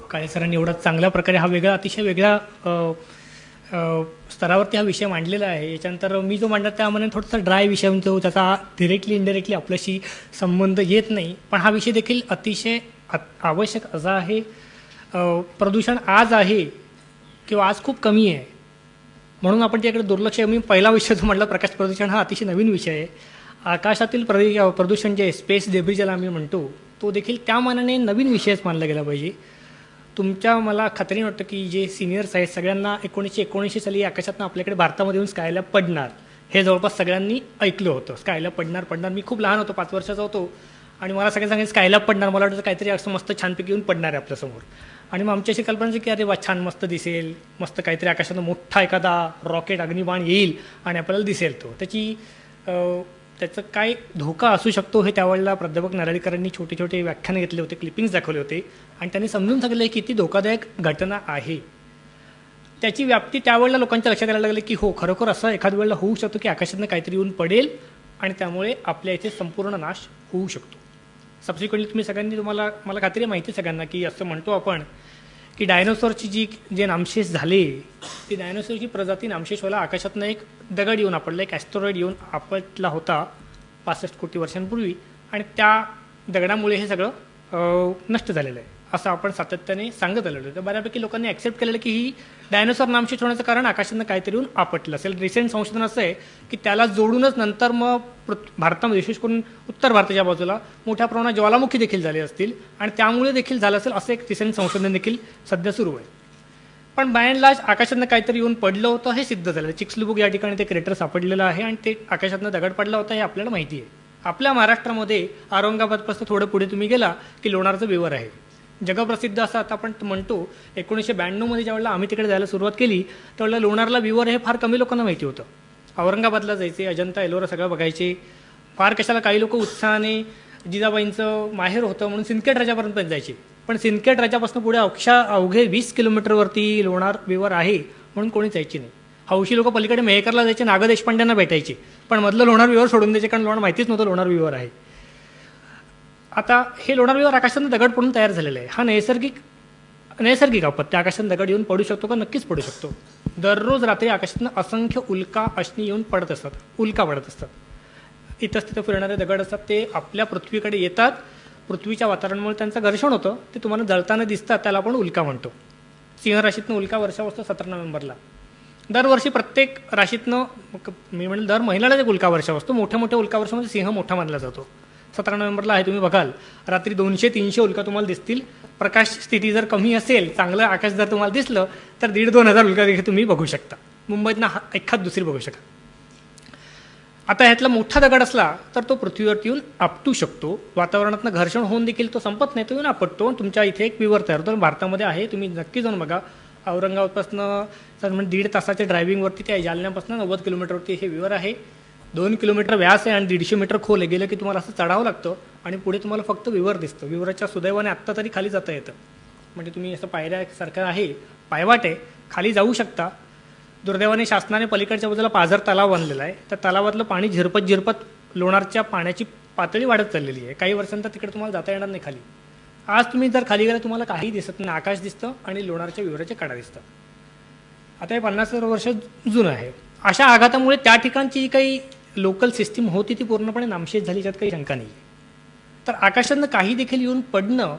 S3: काळे सरांनी एवढा चांगल्या प्रकारे हा अतिशय वेगळा स्तरावरती हा विषय मांडलेला आहे. याच्यानंतर मी जो मांडला त्यामध्ये थोडासा ड्राय विषय म्हणतो, त्याचा डिरेक्टली इनडायरेक्टली आपल्याशी संबंध येत नाही. पण हा विषय देखील अतिशय आवश्यक असा आहे. प्रदूषण आज आहे किंवा आज खूप कमी आहे, म्हणून आपण त्याकडे दुर्लक्ष मी पहिला विषय जो म्हटला प्रकाश प्रदूषण हा अतिशय नवीन विषय आहे. आकाशातील प्रदूषण जे स्पेस डेब्रिज ज्याला आम्ही म्हणतो तो देखील त्या मानाने नवीन विषयच मानला गेला पाहिजे. मला खात्रीने वाटतं की जे सिनियर्स आहेत सगळ्यांना 1979 साली आकाशातनं आपल्याकडे भारतामध्ये येऊन स्कायलॅब पडणार हे जवळपास सगळ्यांनी ऐकलं होतं. स्कायलॅब पडणार. मी खूप लहान होतो, 5 वर्षाचा होतो आणि मला सगळे सांगितलं स्कायलॅब पडणार. मला वाटतं काहीतरी असं मस्त छानपैकी येऊन पडणार आहे आपल्यासमोर. आणि मग आमची अशी कल्पना की अरे वा छान मस्त दिसेल, मस्त काहीतरी आकाशातून मोठा एखादा रॉकेट अग्निबाण येईल आणि आपल्याला दिसेल तो. त्याचं काय धोका असू शकतो हे त्यावेळेला प्राध्यापक नराळीकरांनी छोटे छोटे व्याख्यान घेतले होते, क्लिपिंग्स दाखवले होते आणि त्यांनी समजून सांगितलं की किती धोकादायक घटना आहे. त्याची व्याप्ती त्यावेळेला लोकांच्या लक्षात यायला लागले की हो खरोखर असं एखाद्या वेळेला होऊ शकतो की आकाशातनं काहीतरी येऊन पडेल आणि त्यामुळे आपल्या इथे संपूर्ण नाश होऊ शकतो. सबसिक्वेंटली तुम्ही सगळ्यांनी मला खात्री माहिती आहे सगळ्यांना की असं म्हणतो आपण की डायनोसॉरची जे नामशेष झाले ती डायनोसॉरची प्रजाती नामशेष व्हायला आकाशातनं एक दगड येऊन आपडला, एक ॲस्ट्रॉइड येऊन आपटला होता 65 कोटी वर्षांपूर्वी आणि त्या दगडामुळे हे सगळं नष्ट झालेलं आहे असं आपण सातत्याने सांगत आलेलो. तर बऱ्यापैकी लोकांनी ॲक्सेप्ट केलेलं की ही डायनोसॉर नामशेष होण्याचं कारण आकाशातनं काहीतरी येऊन आपटलं असेल. रिसेंट संशोधन असं आहे की त्याला जोडूनच नंतर मग भारतामध्ये विशेष करून उत्तर भारताच्या बाजूला मोठ्या प्रमाणात ज्वालामुखी देखील झाले असतील आणि त्यामुळे देखील झालं असेल असं एक रिसेंट संशोधन देखील सध्या सुरू आहे. पण बाय अँड लार्ज आकाशातनं काहीतरी येऊन पडलं होतं हे सिद्ध झालं. चिक्सलुबुक या ठिकाणी ते क्रेटर सापडलेलं आहे आणि ते आकाशातनं दगड पडला होता हे आपल्याला माहिती आहे. आपल्या महाराष्ट्रामध्ये औरंगाबादपासून थोडं पुढे तुम्ही गेला की लोणारचं विवर आहे जगप्रसिद्ध असं. आता आपण म्हणतो 1992 ज्यावेळेला आम्ही तिकडे जायला सुरुवात केली त्यावेळेला लोणारला विवर हे फार कमी लोकांना माहिती होतं. औरंगाबादला जायचे, अजंता एलोरा सगळं बघायचे. फार कशाला काही लोक उत्साहाने जिजाबाईंचं माहेर होतं म्हणून सिंदखेड राजापर्यंत जायचे. पण सिंदखेड राजापासून पुढे अवघे 20 किलोमीटरवरती लोणार विवर आहे म्हणून कोणी जायची नाही. हौशी लोक पलीकडे मेहकरला जायचे, नाग देशपांड्यांना भेटायचे, पण मधलं लोणार विवर सोडून द्यायचे कारण लोणार माहितीच नव्हतं लोणार विवर आहे. आता हे लोणार विवर आकाशातून दगड पडून तयार झालेलं आहे. हा नैसर्गिक आपत्ती आकाशातून दगड येऊन पडू शकतो का? नक्कीच पडू शकतो. दररोज रात्री आकाशातून असंख्य उल्का अश्नी येऊन पडत असतात. इथंच तिथं फिरणारे दगड असतात, ते आपल्या पृथ्वीकडे येतात. पृथ्वीच्या वातावरणामुळे त्यांचं घर्षण होतं, ते तुम्हाला जळताना दिसतात, त्याला आपण उल्का म्हणतो. सिंह राशीतनं उल्का वर्षा असतो 17 नोव्हेंबरला. दरवर्षी प्रत्येक राशीतनं मी म्हणेल दर महिन्यालाच एक उल्का वर्षा असतो. मोठ्या मोठ्या उल्का वर्षामध्ये सिंह मोठा मानला जातो. 17 नोव्हेंबरला आहे, तुम्ही बघाल रात्री 200-300 उल्का तुम्हाला दिसतील. प्रकाश स्थिती जर कमी असेल, चांगलं आकाश जर तुम्हाला दिसलं तर 1,500-2,000 उल्का देखील तुम्ही बघू शकता. मुंबईतनं एखाद दुसरी बघू शकता. आता ह्यातला मोठा दगड असला तर तो पृथ्वीवरती येऊन आपटू शकतो. वातावरणातनं घर्षण होऊन देखील तो संपत नाही, तो येऊन आपटतो. तुमच्या इथे एक विवर तयार होतो. भारतामध्ये आहे, तुम्ही नक्की जाऊन बघा. औरंगाबादपासून 1.5 तासाच्या ड्रायव्हिंगवरती ते जालन्यापासून 90 किलोमीटरवरती हे विवर आहे. 2 किलोमीटर व्यास आहे आणि 150 मीटर खोल आहे. गेलं की तुम्हाला असं चढावं लागतं आणि पुढे तुम्हाला फक्त विवर दिसतं. विवराच्या सुदैवाने आत्ता तरी खाली जाता येतं, म्हणजे तुम्ही असं पायऱ्यासारखं आहे, पायवाट आहे, खाली जाऊ शकता. दुर्दैवाने शासनाने पलीकडच्या बाजूला पाझर तलाव बांधलेला आहे. त्या तलावातलं पाणी झिरपत लोणारच्या पाण्याची पातळी वाढत चाललेली आहे. काही वर्षांतर तिकडे तुम्हाला जाता येणार नाही खाली. आज तुम्ही जर खाली गेला तुम्हाला काही दिसत नाही, आकाश दिसतं आणि लोणारच्या विवराचे कडा दिसतात. आता हे 50 वर्ष जुनं आहे. अशा आघातामुळे त्या ठिकाणची जी काही लोकल सिस्टीम होती ती पूर्णपणे नामशेष झाली, याच्यात काही शंका नाही. तर आकाशातनं काही देखील येऊन पडणं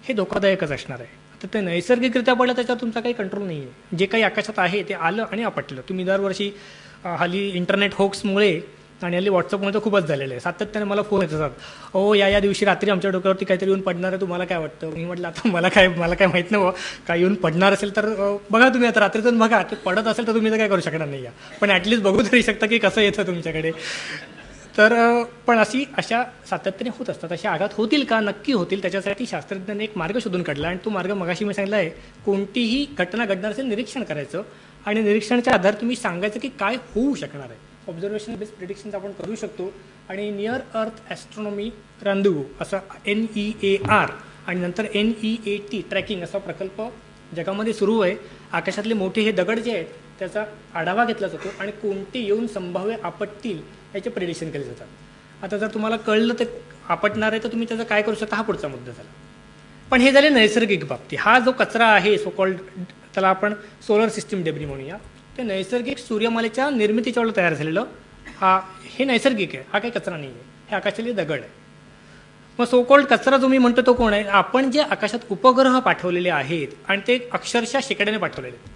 S3: हे धोकादायकच असणार आहे. तर ते नैसर्गिकरित्या पडलं त्याच्यावर तुमचा काही कंट्रोल नाही आहे. जे काही आकाशात आहे ते आलं आणि आपटलं. तुम्ही दरवर्षी हल्ली इंटरनेट होक्समुळे आणि हल्ली व्हॉट्सअपमुळे तर खूपच झालेलं आहे. सातत्याने मला फोन येत असतात, हो या दिवशी रात्री आमच्या डोक्यावरती काहीतरी येऊन पडणार आहे, तुम्हाला काय वाटतं? मी म्हटलं आता मला काय माहीत नाही, काय येऊन पडणार असेल तर बघा तुम्ही आता रात्रीतून बघा. ते पडत असेल तर तुम्ही तर काय करू शकणार नाही, पण ॲटलिस्ट बघू तरी शकता की कसं येतं तुमच्याकडे. तर पण अशा सातत्याने होत असतात. असे आघात होतील का? नक्की होतील. त्याच्यासाठी शास्त्रज्ञांनी एक मार्ग शोधून काढला आणि तो मार्ग मगाशी मी सांगितला आहे, कोणतीही घटना घडणार असेल निरीक्षण करायचं आणि निरीक्षणाच्या आधारे तुम्ही सांगायचं की काय होऊ शकणार आहे. ऑब्झर्वेशन बेस्ड प्रिडिक्शन्स आपण करू शकतो. आणि नियर अर्थ ॲस्ट्रॉनॉमी रांदुगू असा NEAR आणि नंतर NEAT ट्रॅकिंग असा प्रकल्प जगामध्ये सुरू आहे. आकाशातले मोठे हे दगड जे आहेत त्याचा आढावा घेतला जातो आणि कोणते येऊन संभाव्य आपटतील याचे प्रिडिक्शन केले जातात. आता जर तुम्हाला कळलं ते आपटणार आहे तर तुम्ही त्याचा काय करू शकता, हा पुढचा मुद्दा झाला. पण हे झाले नैसर्गिक बाबती. हा जो कचरा आहे सो कॉल्ड, त्याला आपण सोलर सिस्टीम डेब्री म्हणूया, ते नैसर्गिक सूर्यमालेच्या निर्मितीच्या वेळेला तयार झालेलं हे नैसर्गिक आहे. हा काही कचरा नाही आहे, हे आकाशातले दगड आहे. मग सो कॉल्ड कचरा जो मी म्हणतो तो कोण आहे? आपण जे आकाशात उपग्रह पाठवलेले आहेत आणि ते अक्षरशः शेकड्याने पाठवलेले आहेत.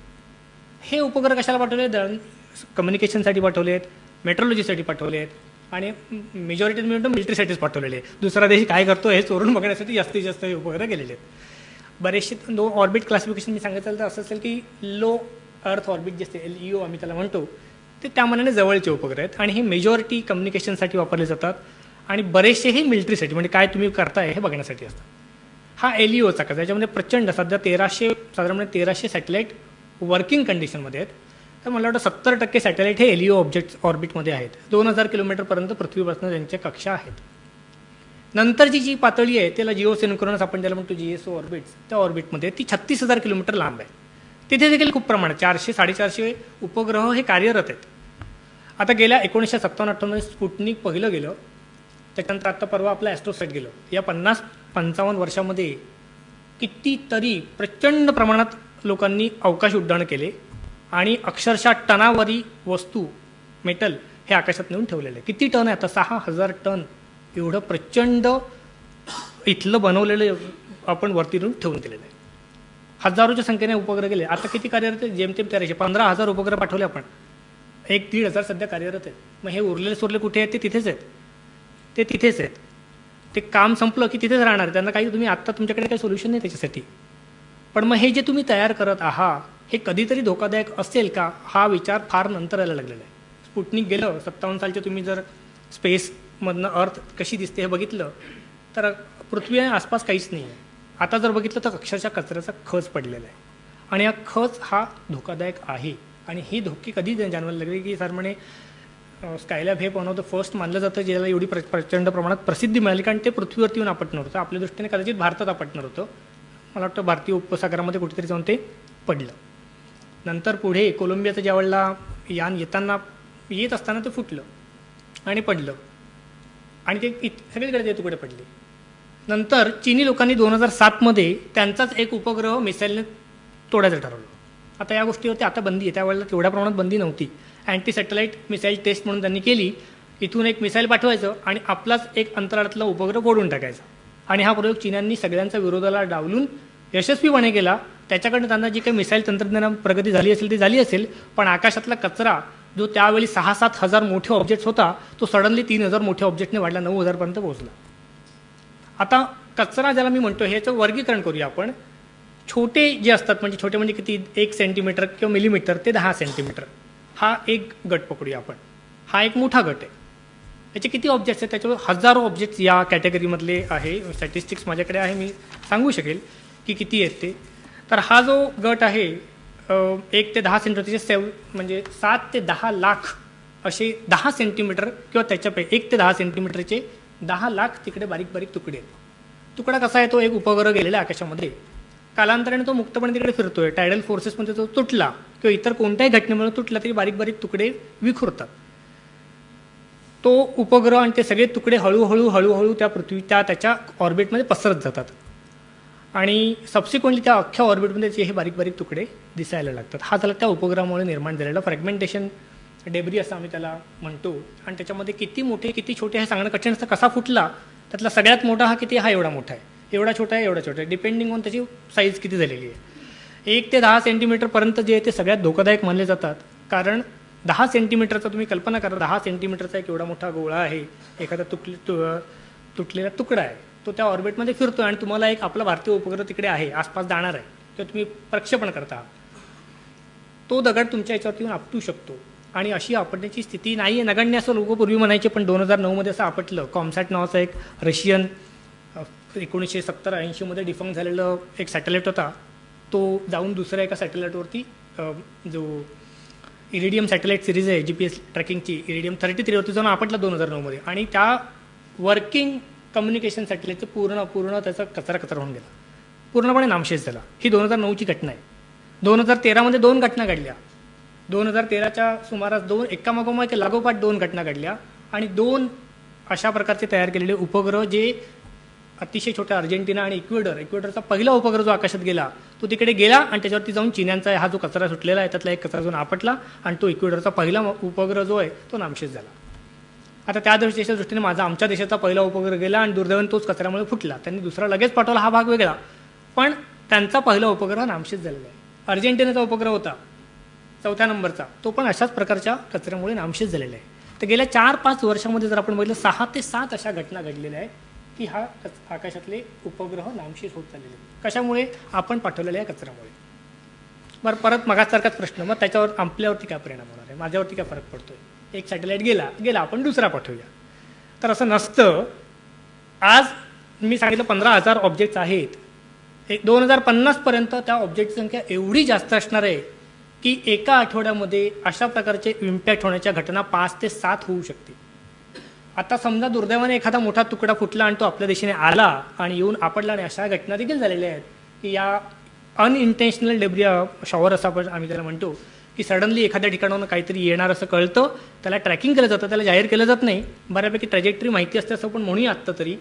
S3: हे उपग्रह कशाला पाठवले? दळण कम्युनिकेशनसाठी पाठवले आहेत, मेट्रोलॉजीसाठी पाठवले आहेत आणि मेजॉरिटी मी म्हणतो मिलिटरीसाठीच पाठवलेले आहे. दुसरा देश काय करतो हे चोरून बघण्यासाठी जास्तीत जास्त हे उपग्रह गेलेले आहेत. बरेचसे ऑर्बिट क्लासिफिकेशन मी सांगितलं तर असं असेल की लो अर्थ ऑर्बिट जे असते LEO आम्ही त्याला म्हणतो, ते त्या मनाने जवळचे उपग्रह आहेत आणि हे मेजॉरिटी कम्युनिकेशनसाठी वापरले जातात आणि बरेचसे हे मिलिटरीसाठी म्हणजे काय तुम्ही करताय हे बघण्यासाठी असतात. हा LEOचा कसा याच्यामध्ये प्रचंड सध्या साधारणपणे 1300 सॅटेलाईट वर्किंग कंडिशनमध्ये आहेत. तर मला वाटतं 70% सॅटेलाईट हे LEO ऑब्जेक्ट ऑर्बिटमध्ये आहेत. 2000 किलोमीटरपर्यंत पृथ्वीपासून त्यांच्या कक्षा आहेत. नंतरची जी पातळी आहे त्याला जिओ सिन्क्रोनस आपण ज्याला म्हणतो GSO ऑर्बिट्स, त्या ऑर्बिटमध्ये ती 36,000 किलोमीटर लांब आहे. तिथे देखील खूप प्रमाणात 400-450 उपग्रह हे कार्यरत आहेत. आता गेल्या 1957-58 स्पुटनिक पहिलं गेलं, त्याच्यानंतर आत्ता परवा आपलं ॲस्ट्रोसॅट गेलं. या 50-55 वर्षामध्ये कितीतरी प्रचंड प्रमाणात लोकांनी अवकाश उड्डाण केले आणि अक्षरशः टनावरी वस्तू मेटल हे आकाशात नेऊन ठेवलेलं आहे. किती टन आहे आता? 6,000 टन एवढं प्रचंड इथलं बनवलेलं आपण वरती नेऊन ठेवून दिलेलं आहे. हजारोच्या संख्येने उपग्रह गेले. आता किती कार्यरत आहे? जेमतेम 1300. 15,000 उपग्रह पाठवले आपण. 1-1.5 सध्या कार्यरत आहेत. मग हे उरलेले सोरले कुठे आहेत? ते तिथेच आहेत. ते तिथेच आहेत. ते काम संपलं की तिथेच राहणार. त्यांना काही तुम्ही आत्ता तुमच्याकडे काही सोल्युशन नाही त्याच्यासाठी. पण मग हे जे तुम्ही तयार करत आहात हे कधीतरी धोकादायक असेल का? हा विचार फार नंतर यायला लागलेला आहे. स्पुटनिक गेलं 57 सालचे, तुम्ही जर स्पेसमधनं अर्थ कशी दिसते हे बघितलं तर पृथ्वी आसपास काहीच नाही आहे. आता जर बघितलं तर अक्षरशः कचऱ्याचा खच पडलेला आहे आणि हा खच हा धोकादायक आहे. आणि ही धोके कधी जाणवायला लागले की सर म्हणे स्कायलॅब हे वन ऑफ द फर्स्ट मानलं जातं ज्याला एवढी प्रचंड प्रमाणात प्रसिद्धी मिळाली, कारण ते पृथ्वीवरती येऊन आपटणार होतं. आपल्या दृष्टीने कदाचित भारतात आपटणार होतं. मला वाटतं भारतीय उपसागरामध्ये कुठेतरी जाऊन ते पडलं. नंतर पुढे कोलंबियाचं ज्यावेळेला यान येत असताना ते फुटलं आणि पडलं आणि ते सगळीकडे ते तुकडे पडले. नंतर चीनी लोकांनी 2007 त्यांचाच एक उपग्रह मिसाईलने तोडायचं ठरवलं. आता या गोष्टीवरती आता बंदी आहे, त्यावेळेला तेवढ्या प्रमाणात बंदी नव्हती. अँटी सॅटेलाईट मिसाईल टेस्ट म्हणून त्यांनी केली. इथून एक मिसाईल पाठवायचं आणि आपलाच एक अंतराळातला उपग्रह फोडून टाकायचा. आणि हा प्रयोग चीनांनी सगळ्यांचा विरोधाला डावलून यशस्वीपणे केला. त्याच्याकडनं त्यांना जी काही मिसाईल तंत्रज्ञान प्रगती झाली असेल ती झाली असेल, पण आकाशातला कचरा जो त्यावेळी 6-7 हजार मोठे ऑब्जेक्ट्स होता तो सडनली 3,000 मोठ्या ऑब्जेक्टने वाढला, 9,000 पर्यंत पोहोचला. आता कचरा ज्याला मी म्हणतो ह्याचं वर्गीकरण करूया आपण. छोटे जे असतात म्हणजे छोटे म्हणजे किती? 1 सेंटीमीटर किंवा मिलीमीटर ते 10 सेंटीमीटर हा एक गट पकडूया आपण. हा एक मोठा गट आहे. याचे किती ऑब्जेक्ट्स आहेत? त्याच्यावर हजारो ऑब्जेक्ट्स या कॅटेगरीमधले आहे. स्टॅटिस्टिक्स माझ्याकडे आहे, मी सांगू शकेल की किती आहेत ते. तर हा जो गट आहे 1 ते 10 सेंटीमीटरचे म्हणजे 7 ते 10 लाख असे 10 सेंटीमीटर किंवा त्याच्यापैकी 1 ते 10 सेंटीमीटरचे 10 लाख तिकडे बारीक बारीक तुकडे आहेत. तुकडा कसा आहे? तो एक उपग्रह गेलेला आकाशामध्ये, कालांतराने तो मुक्तपणे तिकडे फिरतोय. टायडल फोर्सेसमध्ये तो तुटला किंवा इतर कोणत्याही घटनेमुळे तुटला तरी बारीक बारीक तुकडे विखुरतात. तो उपग्रह आणि ते सगळे तुकडे हळूहळू त्याच्या ऑर्बिटमध्ये पसरत जातात आणि सबसिक्वेंटली त्या अख्ख्या ऑर्बिटमध्ये हे बारीक बारीक तुकडे दिसायला लागतात. हा झाला त्या उपग्रहामुळे निर्माण झालेला फ्रॅगमेंटेशन डेब्री असं आम्ही त्याला म्हणतो. आणि त्याच्यामध्ये किती मोठे किती छोटे हे सांगणं कठीण असतं. कसा फुटला त्यातला सगळ्यात मोठा हा किती? हा एवढा मोठा आहे, एवढा छोटा आहे, एवढा छोटा आहे, डिपेंडिंग ऑन त्याची साईज किती झालेली आहे. 1 ते 10 सेंटीमीटरपर्यंत जे आहे ते सगळ्यात धोकादायक मानले जातात. कारण 10 सेंटीमीटरचा तुम्ही कल्पना करा, 10 सेंटीमीटरचा एक एवढा मोठा गोळा आहे, एखादा तुटलेला तुकडा आहे, तो त्या ऑर्बिटमध्ये फिरतो आणि तुम्हाला एक आपला भारतीय उपग्रह तिकडे आहे, आसपास जाणार आहे, किंवा तुम्ही प्रक्षेपण करता, तो दगड तुमच्या याच्यावरती येऊन आपटू शकतो. आणि अशी आपटण्याची स्थिती नाही आहे. नगण्य असं लोक पूर्वी म्हणायचे, पण 2009 असं आपटलं. कॉमसॅट नावाचा एक रशियन 1970-80 डिफंक्ट झालेलं एक सॅटेलाईट होता, तो जाऊन दुसऱ्या एका सॅटेलाईटवरती जो इरिडियम सॅटेलाईट सिरीज आहे GPS ट्रॅकिंगची, इरिडियम 33वरती जाऊन आपटला 2009 आणि त्या वर्किंग कम्युनिकेशन सॅटेलाईटचं पूर्ण त्याचा कचरा होऊन गेला, पूर्णपणे नामशेष झाला. ही 2009ची घटना आहे. 2013 2 घटना घडल्या. 2013च्या सुमारास एकामागोमाग लागोपाठ 2 घटना घडल्या आणि 2 अशा प्रकारचे तयार केलेले उपग्रह जे अतिशय छोट्या अर्जेंटिना आणि इक्वेडरचा पहिला उपग्रह जो आकाशात गेला तो तिकडे गेला आणि त्याच्यावरती जाऊन चीन्यांचा हा जो कचरा सुटलेला आहे त्यातला एक कचरा जाऊन आपटला आणि तो इक्वेडरचा पहिला उपग्रह जो आहे तो नामशेष झाला. आता त्या देशाच्या दृष्टीने आमच्या देशाचा पहिला उपग्रह गेला आणि दुर्दैवाने तोच कचऱ्यामुळे फुटला. त्यांनी दुसरा लगेच पाठवला, हा भाग वेगळा, पण त्यांचा पहिला उपग्रह नामशेष झालेला आहे. अर्जेंटिनाचा उपग्रह होता, चौथ्या नंबरचा तो पण अशाच प्रकारच्या कचऱ्यामुळे नामशेष झालेला आहे. तर गेल्या 4-5 वर्षामध्ये जर आपण बघितलं 6 ते 7 अशा घटना घडलेल्या आहेत की हा आकाशातले उपग्रह नामशेष होत चाललेले आहेत. कशामुळे? आपण पाठवलेल्या या कचऱ्यामुळे. बरं, परत मगासारखाच प्रश्न, मग त्याच्यावर आपल्यावरती काय परिणाम होणार आहे, माझ्यावरती काय फरक पडतोय? एक सॅटेलाईट गेला आपण दुसरा पाठवूया. तर असं नसतं. आज मी सांगितलं 15,000 ऑब्जेक्ट्स आहेत. 2050 पर्यंत त्या ऑब्जेक्टची संख्या एवढी जास्त असणार आहे की एका आठवड्यामध्ये अशा प्रकारचे इम्पॅक्ट होण्याच्या घटना 5 ते 7 होऊ शकते. आता समजा दुर्दैवाने एखादा मोठा तुकडा फुटला आणि तो आपल्या दिशेने आला आणि येऊन आपडला, आणि अशा घटना देखील झालेल्या आहेत की या अनइंटेन्शनल डेब्री शॉवर असं आपण आम्ही त्याला म्हणतो, की सडनली एखाद्या ठिकाणाहून काहीतरी येणार असं कळतं, त्याला ट्रॅकिंग केलं जातं, त्याला जाहीर केलं जात नाही, बऱ्यापैकी ट्रॅजेक्टरी माहिती असते असं पण म्हणूया आत्ता तरी,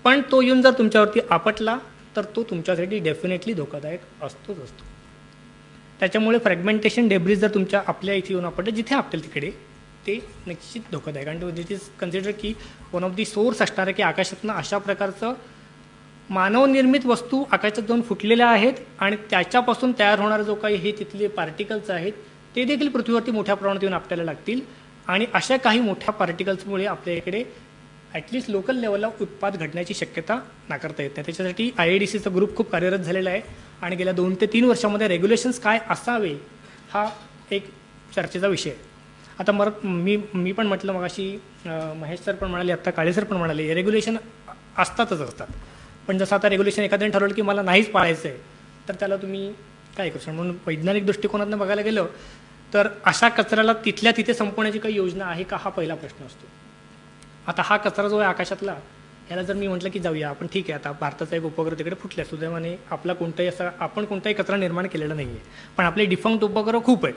S3: पण तो येऊन जर तुमच्यावरती आपटला तर तो तुमच्यासाठी डेफिनेटली धोकादायक असतोच असतो. त्याच्यामुळे फ्रॅगमेंटेशन डेब्रीज जर तुमच्या आपल्या इथे येऊन आपटलं, जिथे आपटेल तिकडे, ते निश्चित धोकादायक. आणि दिट इज कन्सिडर की वन ऑफ दी सोर्स असणार आहे की आकाशातनं अशा प्रकारचं मानवनिर्मित वस्तू आकाशात जाऊन फुटलेल्या आहेत आणि त्याच्यापासून तयार होणारे जो काही हे तिथले पार्टिकल्स आहेत ते देखील पृथ्वीवरती मोठ्या प्रमाणात येऊन आपल्याला लागतील. आणि अशा काही मोठ्या पार्टिकल्समुळे आपल्या इकडे ॲटलिस्ट लोकल लेवलला उत्पाद घडण्याची शक्यता नाकारता येत नाही. त्याच्यासाठी IIDCचा ग्रुप खूप कार्यरत झालेला आहे आणि गेल्या 2 ते 3 वर्षामध्ये रेग्युलेशन्स काय असावे हा एक चर्चेचा विषय आहे. आता मी पण म्हटलं मगाशी, महेश सर पण म्हणाले, आत्ता काळे सर पण म्हणाले, रेग्युलेशन असतात. पण जसं आता रेग्युलेशन एखाद्याने ठरवलं की मला नाहीच पाळायचं आहे, तर त्याला तुम्ही काय करू शकता? म्हणून वैज्ञानिक दृष्टिकोनातून बघायला गेलं तर अशा कचऱ्याला तिथल्या तिथे संपवण्याची काही योजना आहे का, हा पहिला प्रश्न असतो. आता हा कचरा जो आहे आकाशातला, याला जर मी म्हटलं की जाऊया आपण, ठीक आहे, आता भारताचा एक उपग्रह तिकडे फुटल्या, सुदैवाने आपण कोणताही कचरा निर्माण केलेला नाही आहे, पण आपले डिफंक्ट उपग्रह खूप आहेत,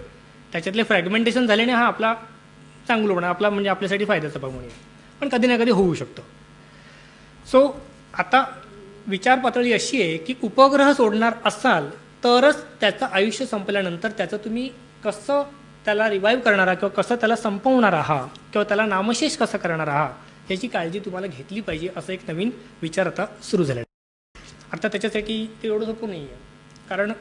S3: त्याच्यातले फ्रॅगमेंटेशन झाल्याने हा आपला चांगलं आपला म्हणजे आपल्यासाठी फायद्याचा भाग म्हणूया, पण कधी ना कधी होऊ शकतो. सो आता विचार पातळी अशी आहे की उपग्रह सोडणार असाल तरच त्याचं आयुष्य संपल्यानंतर त्याचं तुम्ही कसं त्याला रिवाईव्ह करणार आहात किंवा कसं त्याला संपवणार आहात किंवा त्याला नामशेष कसं करणार आहात याची काळजी तुम्हाला घेतली पाहिजे, असं एक नवीन विचार आता सुरू झाला आहे. आता त्याच्यासाठी ते एवढं सोपं नाही आहे, कारण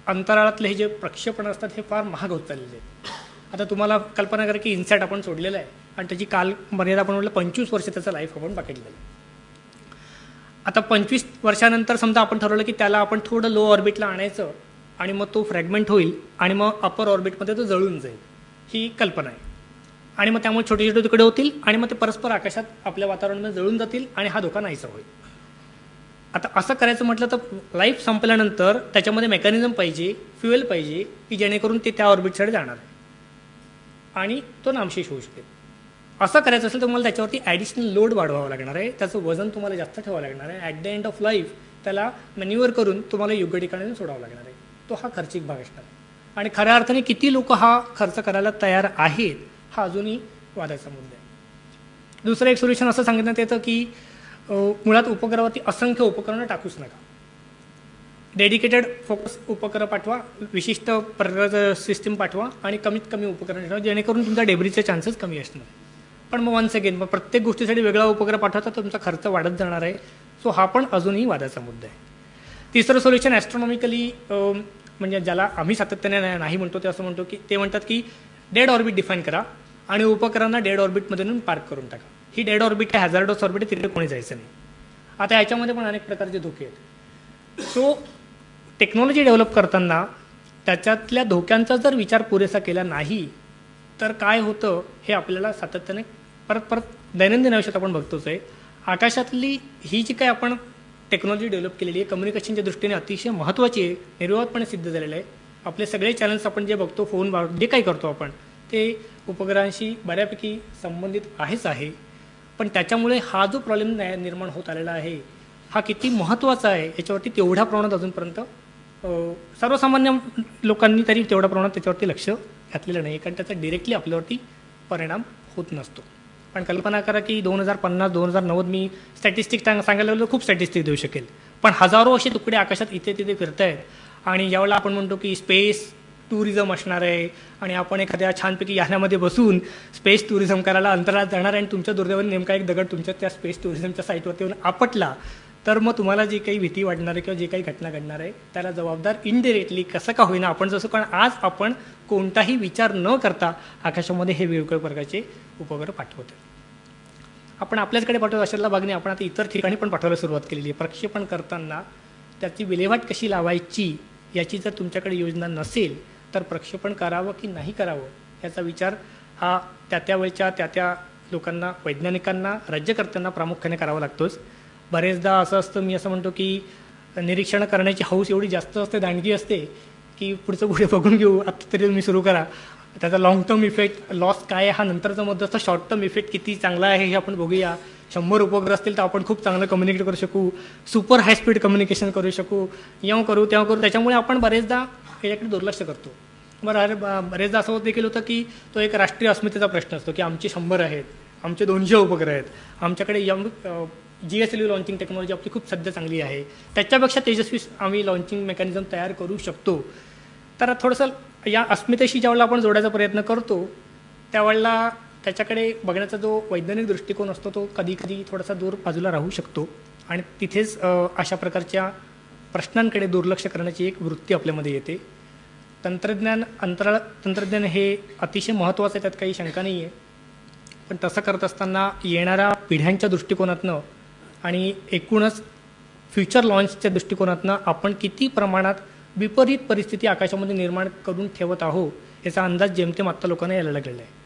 S3: अंतराळातले हे जे प्रक्षेपण असतात हे फार महाग होत चाललेले आहेत. आता तुम्हाला कल्पना करा की इन्सॅट आपण सोडलेलं आहे आणि त्याची काल मर्यादा आपण म्हटलं 25 वर्ष त्याचं लाईफ आपण बघितलेलं आहे. आता 25 वर्षानंतर समजा आपण ठरवलं की त्याला आपण थोडं लो ऑर्बिटला आणायचं आणि मग तो फ्रॅगमेंट होईल आणि मग अपर ऑर्बिटमध्ये तो जळून जाईल, ही कल्पना आहे. आणि मग त्यामुळे छोटे छोटे तुकडे होतील आणि मग ते परस्पर आकाशात आपल्या वातावरणामध्ये जळून जातील आणि हा धोका नाहीसा होईल. आता असं करायचं म्हटलं तर लाईफ संपल्यानंतर त्याच्यामध्ये मेकॅनिझम पाहिजे, फ्युएल पाहिजे की जेणेकरून ते त्या ऑर्बिटसाठी जाणार आहे आणि तो नामशेष होऊ शकेल. असं करायचं असेल तर तुम्हाला त्याच्यावरती ॲडिशनल लोड वाढवावं लागणार आहे, त्याचं वजन तुम्हाला जास्त ठेवावं लागणार आहे. At the end of life त्याला मॅन्युअर करून तुम्हाला योग्य ठिकाणी सोडावं लागणार आहे. तो हा खर्चिक भाग असणार आहे आणि खऱ्या अर्थाने किती लोक हा खर्च करायला तयार आहेत हा अजूनही वादाचा मुद्दा आहे. दुसरं एक सोल्युशन असं सांगितण्यात येतं की मुळात उपग्रहावरती असंख्य उपकरणं टाकूच नका, डेडिकेटेड फोकस उपग्रह पाठवा, विशिष्ट प्रकारचं सिस्टीम पाठवा आणि कमीत कमी उपकरण ठेवा, जेणेकरून तुमच्या डेब्रीचे चान्सेस कमी असणार. पण मग वन्स अगेन मग प्रत्येक गोष्टीसाठी वेगळा उपग्रह पाठवता तर तुमचा खर्च वाढत जाणार आहे. सो हा पण अजूनही वादाचा मुद्दा आहे. तिसरं सोल्युशन ॲस्ट्रॉनॉमिकली म्हणजे ज्याला आम्ही सातत्याने नाही म्हणतो ते असं म्हणतो की ते म्हणतात की डेड ऑर्बिट डिफाईन करा आणि उपकरणांना डेड ऑर्बिटमधून पार्क करून टाका. ही डेड ऑर्बिट आहे, हॅझार्डस ऑर्बिट आहे, तिकडे कोणी जायचं नाही. आता याच्यामध्ये पण अनेक प्रकारचे धोके आहेत. सो टेक्नॉलॉजी डेव्हलप करताना त्याच्यातल्या धोक्यांचा जर विचार पुरेसा केला नाही तर काय होतं हे आपल्याला सातत्याने परत दैनंदिन आयुष्यात आपण बघतोच आहे. आकाशातली ही जी काही आपण टेक्नॉलॉजी डेव्हलप केलेली आहे कम्युनिकेशनच्या दृष्टीने अतिशय महत्त्वाची आहे, निर्विवादपणे सिद्ध झालेलं आहे. आपले सगळे चॅनल्स आपण जे बघतो फोनवर जे काही करतो आपण ते उपग्रहांशी बऱ्यापैकी संबंधित आहे. पण त्याच्यामुळे हा जो प्रॉब्लेम निर्माण होत आलेला आहे हा किती महत्त्वाचा आहे याच्यावरती तेवढ्या प्रमाणात अजूनपर्यंत सर्वसामान्य लोकांनी तरी तेवढ्या प्रमाणात त्याच्यावरती लक्ष घातलेलं नाही, कारण त्याचा डिरेक्टली आपल्यावरती परिणाम होत नसतो. पण कल्पना करा की 2050-2090 मी स्टॅटिस्टिक सांगायला गेलो खूप स्टॅटिस्टिक देऊ शकेल, पण हजारो असे तुकडे आकाशात इथे तिथे फिरत आहेत आणि ज्यावेळेला आपण म्हणतो की स्पेस टुरिझम असणार आहे आणि आपण एखाद्या छानपैकी यानामध्ये बसून स्पेस टुरिझम करायला अंतराळात जाणार आहे आणि तुमच्या दुर्दैवाने नेमका एक दगड तुमच्या त्या स्पेस टुरिझमच्या साईटवरती येऊन आपटला तर मग तुम्हाला जी काही भीती वाटणार आहे किंवा जे काही घटना घडणार आहे त्याला जबाबदार इनडिरेक्टली कसं का होईना आपण जसं, कारण आज आपण कोणताही विचार न करता आकाशामध्ये हे वेगवेगळ्या प्रकारचे उपग्रह पाठवतो. आपण आपल्याचकडे पाठवत अशाला भागणे आपण आता इतर ठिकाणी पण पाठवायला सुरुवात केलेली आहे. प्रक्षेपण करताना त्याची विल्हेवाट कशी लावायची याची जर तुमच्याकडे योजना नसेल तर प्रक्षेपण करावं की नाही करावं याचा विचार हा त्या वेळच्या त्या लोकांना, वैज्ञानिकांना, राज्यकर्त्यांना प्रामुख्याने करावा लागतोच. बरेचदा असं असतं, मी असं म्हणतो की निरीक्षण करण्याची हौस एवढी जास्त असते, दांडगी असते की पुढचं पुढे बघून घेऊ, आत्ता तरी तुम्ही सुरू करा. त्याचा लाँग टर्म इफेक्ट, लॉस काय आहे हा नंतरचा मुद्दा असतो. शॉर्ट टर्म इफेक्ट किती चांगला आहे हे आपण बघूया. 100 उपग्रह असतील तर आपण खूप चांगलं कम्युनिकेट करू शकू, सुपर हाय स्पीड कम्युनिकेशन करू शकू, येऊ करू तेव्हा करू. त्याच्यामुळे आपण बरेचदा याच्याकडे दुर्लक्ष करतो. बरेचदा असं देखील होतं की तो एक राष्ट्रीय अस्मितेचा प्रश्न असतो की आमचे 100 आहेत, आमचे 200 उपग्रह आहेत, आमच्याकडे GSLV लॉन्चिंग टेक्नॉलॉजी आपली खूप सध्या चांगली आहे, त्याच्यापेक्षा तेजस्वी आम्ही लॉन्चिंग मेकॅनिझम तयार करू शकतो. तर थोडंसं या अस्मितेशी ज्यावेळेला आपण जोडायचा प्रयत्न करतो त्यावेळेला त्याच्याकडे बघण्याचा जो वैज्ञानिक दृष्टिकोन असतो तो कधी कधी थोडासा दूर बाजूला राहू शकतो आणि तिथेच अशा प्रकारच्या प्रश्नांकडे दुर्लक्ष करण्याची एक वृत्ती आपल्यामध्ये येते. अंतराळ तंत्रज्ञान हे अतिशय महत्त्वाचं आहे, त्यात काही शंका नाही आहे. पण तसं करत असताना येणाऱ्या पिढ्यांच्या दृष्टिकोनातनं आणि एकूणच फ्युचर लॉन्चच्या दृष्टिकोनातनं आपण किती प्रमाणात विपरीत परिस्थिती आकाशामध्ये निर्माण करून ठेवत आहोत याचा अंदाज जेमतेम आत्ता लोकांना यायला लागलेला आहे.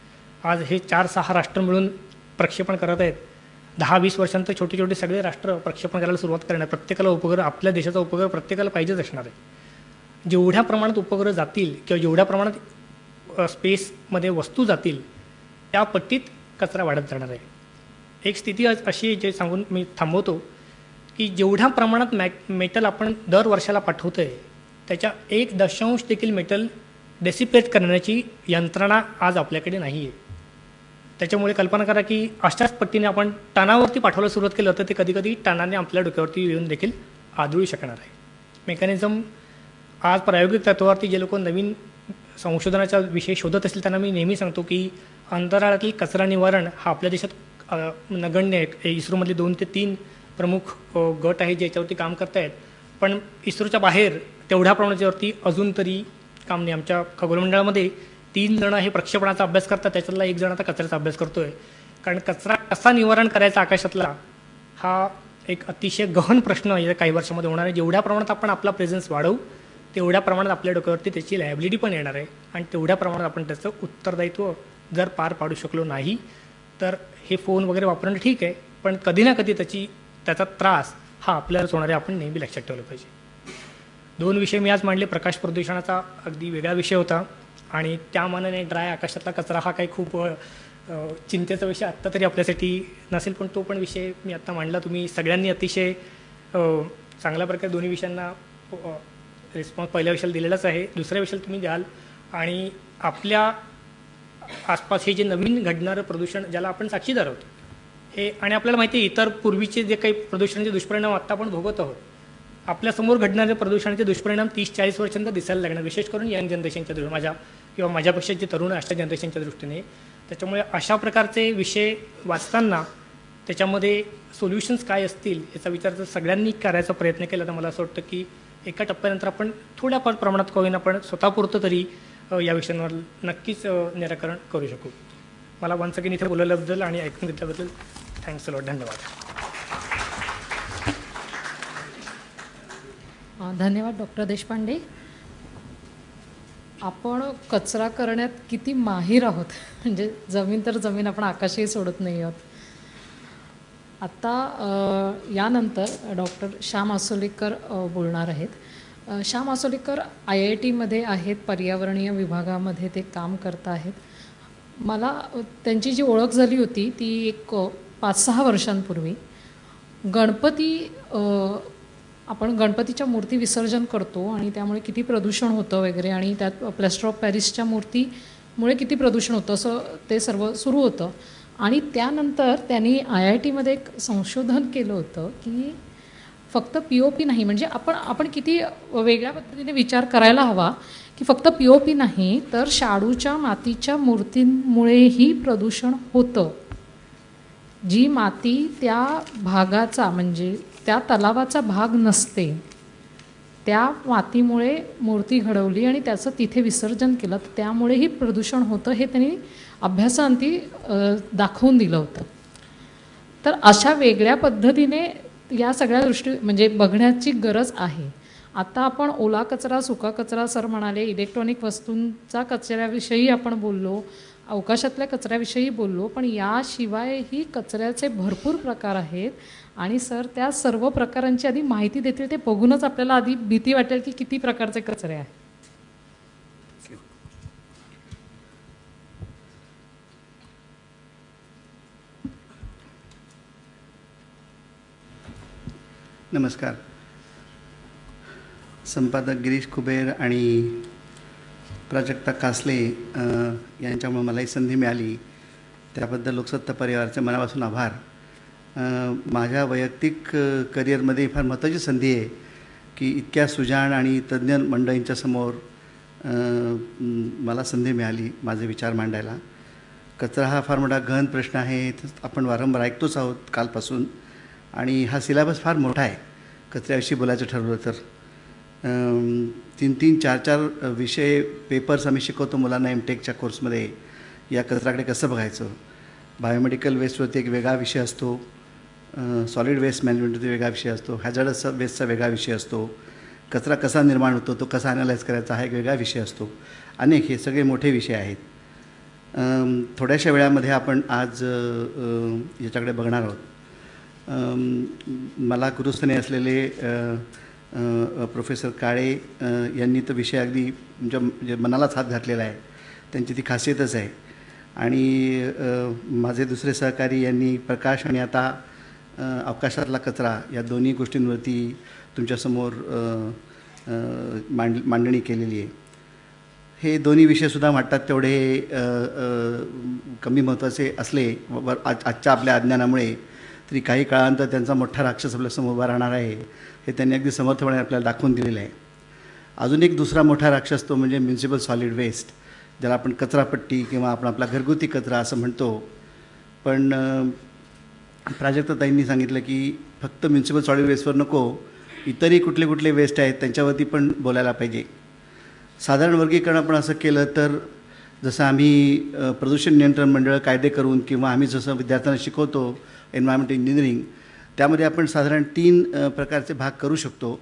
S3: आज हे 4-6 राष्ट्र मिळून प्रक्षेपण करत आहेत. 10-20 वर्षांतर छोटे छोटे सगळे राष्ट्र प्रक्षेपण करायला सुरुवात करणार. प्रत्येकाला उपग्रह, आपल्या देशाचा उपग्रह प्रत्येकाला पाहिजेच असणार आहे. जेवढ्या प्रमाणात उपग्रह जातील किंवा जेवढ्या प्रमाणात स्पेसमध्ये वस्तू जातील त्या पट्टीत कचरा वाढत जाणार आहे. एक स्थिती अशी जे सांगून मी थांबवतो की जेवढ्या प्रमाणात मेटल आपण दर वर्षाला पाठवतो आहे त्याच्या 1 देखील मेटल डेसिपेट करण्याची यंत्रणा आज आपल्याकडे नाही आहे. त्याच्यामुळे कल्पना करा की अशाच पट्टीने आपण टनावरती पाठवायला सुरुवात केलं तर ते कधीकधी टनाने आपल्या डोक्यावरती येऊन देखील आदळू शकणार आहे. मेकॅनिझम आज प्रायोगिक तत्वावरती जे लोक नवीन संशोधनाचा विषय शोधत असतील त्यांना मी नेहमी सांगतो की अंतराळातील कचरा निवारण हा आपल्या देशात नगण्य आहे. इस्रोमधले 2 ते 3 प्रमुख गट आहे जे याच्यावरती काम करत आहेत. पण इस्रोच्या बाहेर तेवढ्या प्रमाणाच्यावरती अजून तरी काम नाही. आमच्या खगोलमंडळामध्ये 3 जण हे प्रक्षेपणाचा अभ्यास करतात, त्याच्यातला 1 जण आता कचऱ्याचा अभ्यास करतोय. कारण कचरा कसा निवारण करायचा आकाशातला हा एक अतिशय गहन प्रश्न या काही वर्षामध्ये होणार आहे. जेवढ्या प्रमाणात आपण आपला प्रेझेन्स वाढवू तेवढ्या प्रमाणात आपल्या डोक्यावरती त्याची लायबिलिटी पण येणार आहे आणि तेवढ्या प्रमाणात आपण त्याचं उत्तरदायित्व जर पार पाडू शकलो नाही तर हे फोन वगैरे वापरणं ठीक आहे, पण कधी ना कधी त्याचा त्रास हा आपल्यालाच होणार आहे. आपण नेहमी लक्षात ठेवलं पाहिजे. 2 विषय मी आज मांडले. प्रकाश प्रदूषणाचा अगदी वेगळा विषय होता आणि त्या मानाने ड्राय आकाशातला कचरा हा काही खूप चिंतेचा विषय आत्ता तरी आपल्यासाठी नसेल, पण तो पण विषय मी आत्ता मांडला. तुम्ही सगळ्यांनी अतिशय चांगल्या प्रकारे दोन्ही विषयांना रिस्पॉन्स पहिल्या विषयाला दिलेलाच आहे, दुसऱ्या विषयाला तुम्ही द्याल. आणि आपल्या आसपास हे जे नवीन घडणारं प्रदूषण ज्याला आपण साक्षीदार आहोत हे, आणि आपल्याला माहिती आहे इतर पूर्वीचे जे काही प्रदूषणाचे दुष्परिणाम आत्ता आपण भोगत आहोत. आपल्यासमोर घडणारे प्रदूषणाचे दुष्परिणाम 30-40 वर्षांचा दिसायला लागणार, विशेष करून यंग जनरेशनच्या दृष्टीने, माझ्यापेक्षा जे तरुण अशा जनरेशनच्या दृष्टीने. त्याच्यामुळे अशा प्रकारचे विषय वाचताना त्याच्यामध्ये सोल्युशन्स काय असतील याचा विचार जर सगळ्यांनी करायचा प्रयत्न केला तर मला असं वाटतं की एका टप्प्यानंतर आपण थोड्या प्रमाणात का होईना आपण स्वतःपुरतं तरी या विषयांवर नक्कीच निराकरण करू शकू. मला वन्स अगेन इथे बोलवल्याबद्दल आणि ऐकून घेतल्याबद्दल थँक्स अलॉट. धन्यवाद.
S1: धन्यवाद डॉक्टर देशपांडे. आपण कचरा करण्यात किती माहीर आहोत, म्हणजे जमीन तर जमीन, आपण आकाशही सोडत नाही आहोत. आता यानंतर डॉक्टर श्याम आसोलीकर बोलणार आहेत. श्याम आसोलीकर IITमध्ये आहेत, पर्यावरणीय विभागामध्ये ते काम करत आहेत. मला त्यांची जी ओळख झाली होती ती एक 5-6 वर्षांपूर्वी. आपण गणपतीच्या मूर्ती विसर्जन करतो आणि त्यामुळे किती प्रदूषण होतं वगैरे, आणि त्यात प्लॅस्टर ऑफ पॅरिसच्या मूर्तीमुळे किती प्रदूषण होतं असं ते सर्व सुरू होतं. आणि त्यानंतर त्यांनी IITमध्ये एक संशोधन केलं होतं की फक्त POP नाही, म्हणजे आपण किती वेगळ्या पद्धतीने विचार करायला हवा की फक्त POP नाही तर शाडूच्या मातीच्या मूर्तींमुळेही प्रदूषण होतं. जी माती त्या भागाचा, म्हणजे त्या तलावाचा भाग नसते, त्या मातीमुळे मूर्ती घडवली आणि त्याचं तिथे विसर्जन केलं, तर त्यामुळेही प्रदूषण होतं हे त्यांनी अभ्यासाअंती दाखवून दिलं होतं. तर अशा वेगळ्या पद्धतीने या सगळ्या म्हणजे बघण्याची गरज आहे. आता आपण ओला कचरा, सुका कचरा, सर म्हणाले इलेक्ट्रॉनिक वस्तूंचा कचऱ्याविषयी आपण बोललो, अवकाशातल्या कचऱ्याविषयी बोललो, पण याशिवायही कचऱ्याचे भरपूर प्रकार आहेत आणि सर त्या सर्व प्रकारांची आधी माहिती देतील. ते बघूनच आपल्याला आधी भीती वाटेल की किती प्रकारचे कचरे आहेत.
S4: नमस्कार. संपादक गिरीश कुबेर आणि प्राजक्ता कासले यांच्यामुळे मला ही संधी मिळाली, त्याबद्दल लोकसत्ता परिवाराचे मनापासून आभार. माझ्या वैयक्तिक करिअरमध्ये फार महत्त्वाची संधी आहे की इतक्या सुजाण आणि तज्ज्ञ मंडळींच्या समोर मला संधी मिळाली माझे विचार मांडायला. कचरा हा फार मोठा गहन प्रश्न आहे, आपण वारंवार ऐकतोच आहोत कालपासून, आणि हा सिलेबस फार मोठा आहे कचऱ्याविषयी बोलायचं ठरवलं तर. 3-3, 4-4 विषय पेपर्स आम्ही शिकवतो मुलांना एमटेकच्या कोर्समध्ये. या कचऱ्याकडे कसं बघायचं, बायोमेडिकल वेस्टवरती एक वेगळा विषय असतो, सॉलिड वेस्ट मॅनेजमेंटवरती वेगळा विषय असतो, हॅझार्डस वेस्टचा वेगळा विषय असतो, कचरा कसा निर्माण होतो तो कसा ॲनालाइज करायचा हा एक वेगळा विषय असतो. अनेक हे सगळे मोठे विषय आहेत. थोड्याशा वेळामध्ये आपण आज याच्याकडे बघणार आहोत. मला गुरुस्थानी असलेले प्रोफेसर काळे यांनी तो विषय अगदी म्हणजे मनालाच हात घातलेला आहे. त्यांची ती खासियतच आहे. आणि माझे दुसरे सहकारी यांनी प्रकाश आणि आता अवकाशातला कचरा या दोन्ही गोष्टींवरती तुमच्यासमोर मांडणी केलेली आहे. हे दोन्ही विषयसुद्धा वाटतात तेवढे कमी महत्त्वाचे असले आजच्या आपल्या अज्ञानामुळे, तरी काही काळानंतर त्यांचा मोठा राक्षस आपल्यासमोर उभा राहणार आहे हे त्यांनी अगदी समर्थपणे आपल्याला दाखवून दिलेलं आहे. अजून एक दुसरा मोठा राक्षस तो म्हणजे म्युनिसिपल सॉलिड वेस्ट, ज्याला आपण कचरापट्टी किंवा आपण आपला घरगुती कचरा असं म्हणतो. पण प्राजक्ताताईंनी सांगितलं की फक्त म्युनिसिपल सॉलिड वेस्टवर नको, इतरही कुठले कुठले वेस्ट आहेत त्यांच्यावरती पण बोलायला पाहिजे. साधारण वर्गीकरण आपण असं केलं तर जसं आम्ही प्रदूषण नियंत्रण मंडळ कायदे करून किंवा आम्ही जसं विद्यार्थ्यांना शिकवतो एन्व्हायरमेंट इंजिनिअरिंग, त्यामध्ये आपण साधारण 3 प्रकारचे भाग करू शकतो.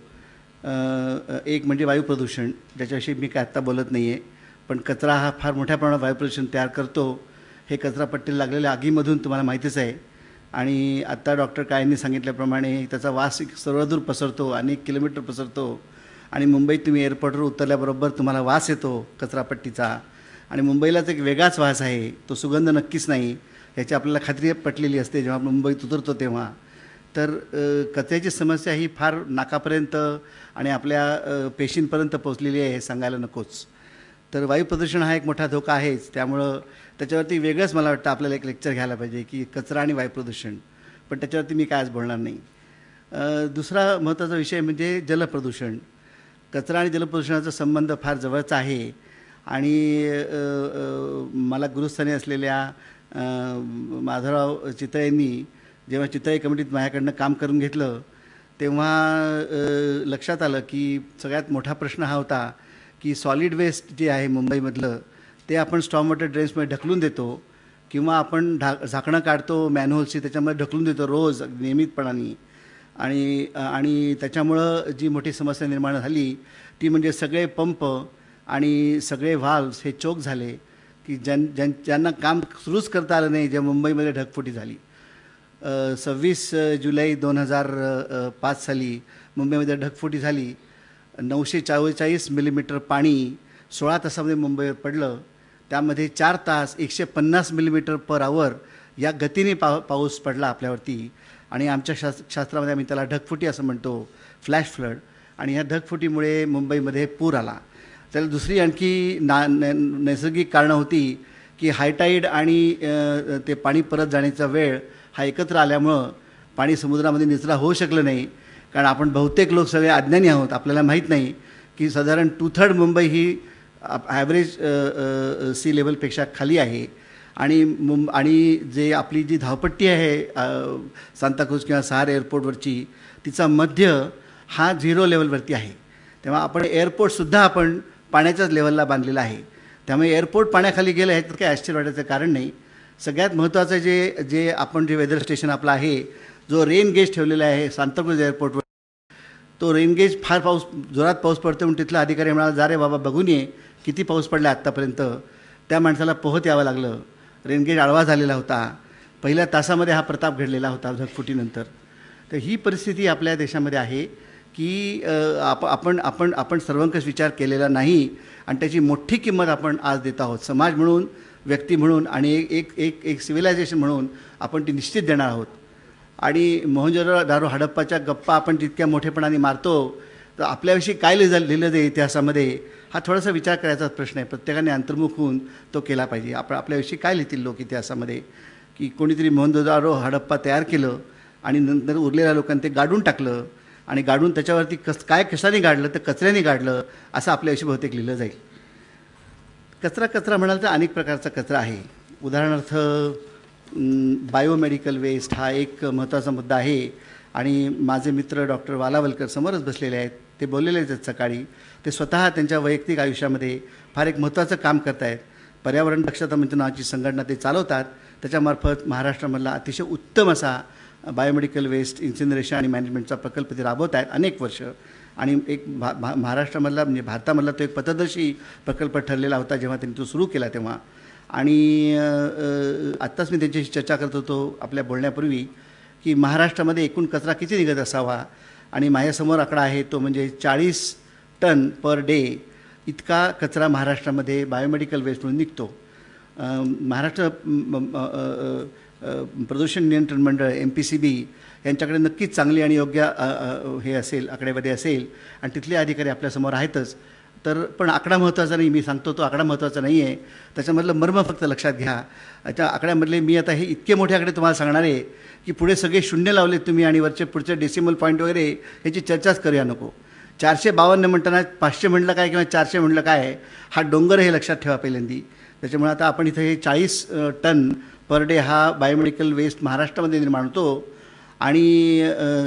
S4: एक म्हणजे वायू प्रदूषण, ज्याच्याविषयी मी काय आत्ता बोलत नाही आहे, पण कचरा हा फार मोठ्या प्रमाणात वायू प्रदूषण तयार करतो. हे कचरापट्टीला लागलेल्या आगीमधून तुम्हाला माहितीच आहे. आणि आत्ता डॉक्टर काळेंनी सांगितल्याप्रमाणे त्याचा वास सर्वदूर पसरतो, अनेक किलोमीटर पसरतो. आणि मुंबईत तुम्ही एअरपोर्टवर उतरल्याबरोबर तुम्हाला वास येतो कचरापट्टीचा. आणि मुंबईलाच एक वेगळाच वास आहे, तो सुगंध नक्कीच नाही याची आपल्याला खात्री पटलेली असते जेव्हा आपण मुंबईत उतरतो तेव्हा. तर कचऱ्याची समस्या ही फार नाकापर्यंत आणि आपल्या पेशींपर्यंत पोचलेली आहे हे सांगायला नकोच. तर वायू प्रदूषण हा एक मोठा धोका आहेच, त्यामुळं त्याच्यावरती वेगळंच मला वाटतं आपल्याला एक लेक्चर घ्यायला पाहिजे की कचरा आणि वायू प्रदूषण, पण त्याच्यावरती मी काय आज बोलणार नाही. दुसरा महत्त्वाचा विषय म्हणजे जलप्रदूषण. कचरा आणि जलप्रदूषणाचा संबंध फार जवळचा आहे. आणि मला गुरुस्थानी असलेल्या माधवराव चितळेंनी जेव्हा चितळे कमिटीत माझ्याकडनं काम करून घेतलं तेव्हा लक्षात आलं की सगळ्यात मोठा प्रश्न हा होता की सॉलिड वेस्ट जे आहे मुंबईमधलं ते आपण स्टॉर्म वॉटर ड्रेन्समध्ये ढकलून देतो किंवा आपण झाकणं काढतो मॅनहोल्सची, त्याच्यामध्ये ढकलून देतो रोज नियमितपणाने. आणि त्याच्यामुळं जी मोठी समस्या निर्माण झाली ती म्हणजे सगळे पंप आणि सगळे व्हाल्व्स हे चोक झाले की ज्यांना काम सुरूच करता आलं नाही, ज्या मुंबईमध्ये ढगफुटी झाली. 26 जुलै 2005 साली मुंबईमध्ये ढगफुटी झाली. 944 मिलीमीटर पाणी 16 तासामध्ये मुंबईवर पडलं. त्यामध्ये 4 तास 150 मिलीमीटर पर आवर या गतीने पाऊस पडला आपल्यावरती. आणि आमच्या शास्त्रामध्ये आम्ही त्याला ढगफुटी असं म्हणतो, फ्लॅश फ्लड. आणि ह्या ढगफुटीमुळे मुंबईमध्ये पूर आला. त्याला दुसरी आणखी नैसर्गिक कारणं होती की हायटाईड आणि ते पाणी परत जाण्याचा वेळ हा एकत्र आल्यामुळं पाणी समुद्रामध्ये निचरा होऊ शकलं नाही. कारण आपण बहुतेक लोक सगळे अज्ञानी आहोत, आपल्याला माहीत नाही की साधारण 2/3 मुंबई ही ॲव्हरेज सी लेवलपेक्षा खाली आहे. आणि जे आपली जी धावपट्टी आहे सांताक्रूज किंवा सहार एअरपोर्टवरची, तिचा मध्य हा 0 लेवलवरती आहे. तेव्हा आपण एअरपोर्टसुद्धा आपण पाण्याच्याच लेवलला बांधलेला आहे. त्यामुळे एअरपोर्ट पाण्याखाली गेलं आहे तर काही आश्चर्य वाटायचं कारण नाही. सगळ्यात महत्त्वाचं जे आपण जे वेदर स्टेशन आपलं आहे, जो रेन गेज ठेवलेला आहे सांताक्रूज एअरपोर्टवर, तो रेन गेज फार जोरात पाऊस पडतो म्हणून तिथला अधिकारी म्हणाला, जा रे बाबा बघून ये किती पाऊस पडला आत्तापर्यंत. त्या माणसाला पोहत यावं लागलं. रेनगेज आडवा झालेला होता. पहिल्या तासामध्ये हा प्रताप घडलेला होता ढगफुटीनंतर. तर ही परिस्थिती आपल्या देशामध्ये आहे की आपण सर्वंकष विचार केलेला नाही आणि त्याची मोठी किंमत आपण आज देत आहोत. समाज म्हणून, व्यक्ती म्हणून आणि एक सिव्हिलायझेशन म्हणून आपण ती निश्चित देणार आहोत. आणि मोहनजोदडो हडप्पाच्या गप्पा आपण जितक्या मोठेपणाने मारतो, तर आपल्याविषयी काय लिहिलं जाईल इतिहासामध्ये, हा थोडासा विचार करायचा प्रश्न आहे. प्रत्येकाने अंतर्मुख होऊन तो केला पाहिजे. आपल्याविषयी काय लिहितील लोक इतिहासामध्ये, की कोणीतरी मोहनजोदडो हडप्पा तयार केलं आणि नंतर उरलेल्या लोकांनी ते गाडून टाकलं आणि गाडून त्याच्यावरती कशाने गाडलं, तर कचऱ्याने गाडलं, असं आपल्याविषयी बहुतेक लिहिलं जाईल. कचरा म्हणाल तर अनेक प्रकारचा कचरा आहे. उदाहरणार्थ बायोमेडिकल वेस्ट हा एक महत्त्वाचा मुद्दा आहे. आणि माझे मित्र डॉक्टर वालावलकर समोरच बसलेले आहेत, ते बोललेले आहेत सकाळी. ते स्वतः त्यांच्या वैयक्तिक आयुष्यामध्ये फार एक महत्त्वाचं काम करत आहेत. पर्यावरण दक्षता मंच नावाची संघटना ते चालवतात. त्याच्यामार्फत महाराष्ट्रामधला अतिशय उत्तम असा बायोमेडिकल वेस्ट इन्सिनरेशन आणि मॅनेजमेंटचा प्रकल्प ते राबवत आहेत अनेक वर्ष. आणि एक महाराष्ट्रामधला म्हणजे भारतामधला तो एक पथदर्शी प्रकल्प ठरलेला होता जेव्हा त्यांनी तो सुरू केला तेव्हा. आणि आत्ताच मी त्यांच्याशी चर्चा करत होतो आपल्या बोलण्यापूर्वी की महाराष्ट्रामध्ये एकूण कचरा किती निघत असावा. आणि माझ्यासमोर आकडा आहे तो म्हणजे 40 टन पर डे इतका कचरा महाराष्ट्रामध्ये बायोमेडिकल वेस्ट म्हणून निघतो. महाराष्ट्र प्रदूषण नियंत्रण मंडळ MPCB यांच्याकडे नक्कीच चांगली आणि योग्य हे असेल, आकडेवारी असेल आणि तिथले अधिकारी आपल्यासमोर आहेतच. तर पण आकडा महत्त्वाचा नाही, मी सांगतो तो आकडा महत्त्वाचा नाही आहे, त्याच्यामधलं मर्म फक्त लक्षात घ्या. त्या आकड्यामधले मी आता हे इतके मोठे आकडे तुम्हाला सांगणार आहे की पुढे सगळे शून्य लावले तुम्ही आणि पुढचे डेसिमल पॉईंट वगैरे ह्याची चर्चाच करूया नको. 452 म्हणताना 500 म्हटलं काय किंवा 400 म्हटलं काय, हा डोंगर हे लक्षात ठेवा पहिल्यांदी. त्याच्यामुळे आता आपण इथं हे 40 टन पर डे हा बायोमेडिकल वेस्ट महाराष्ट्रामध्ये निर्माण होतो. आणि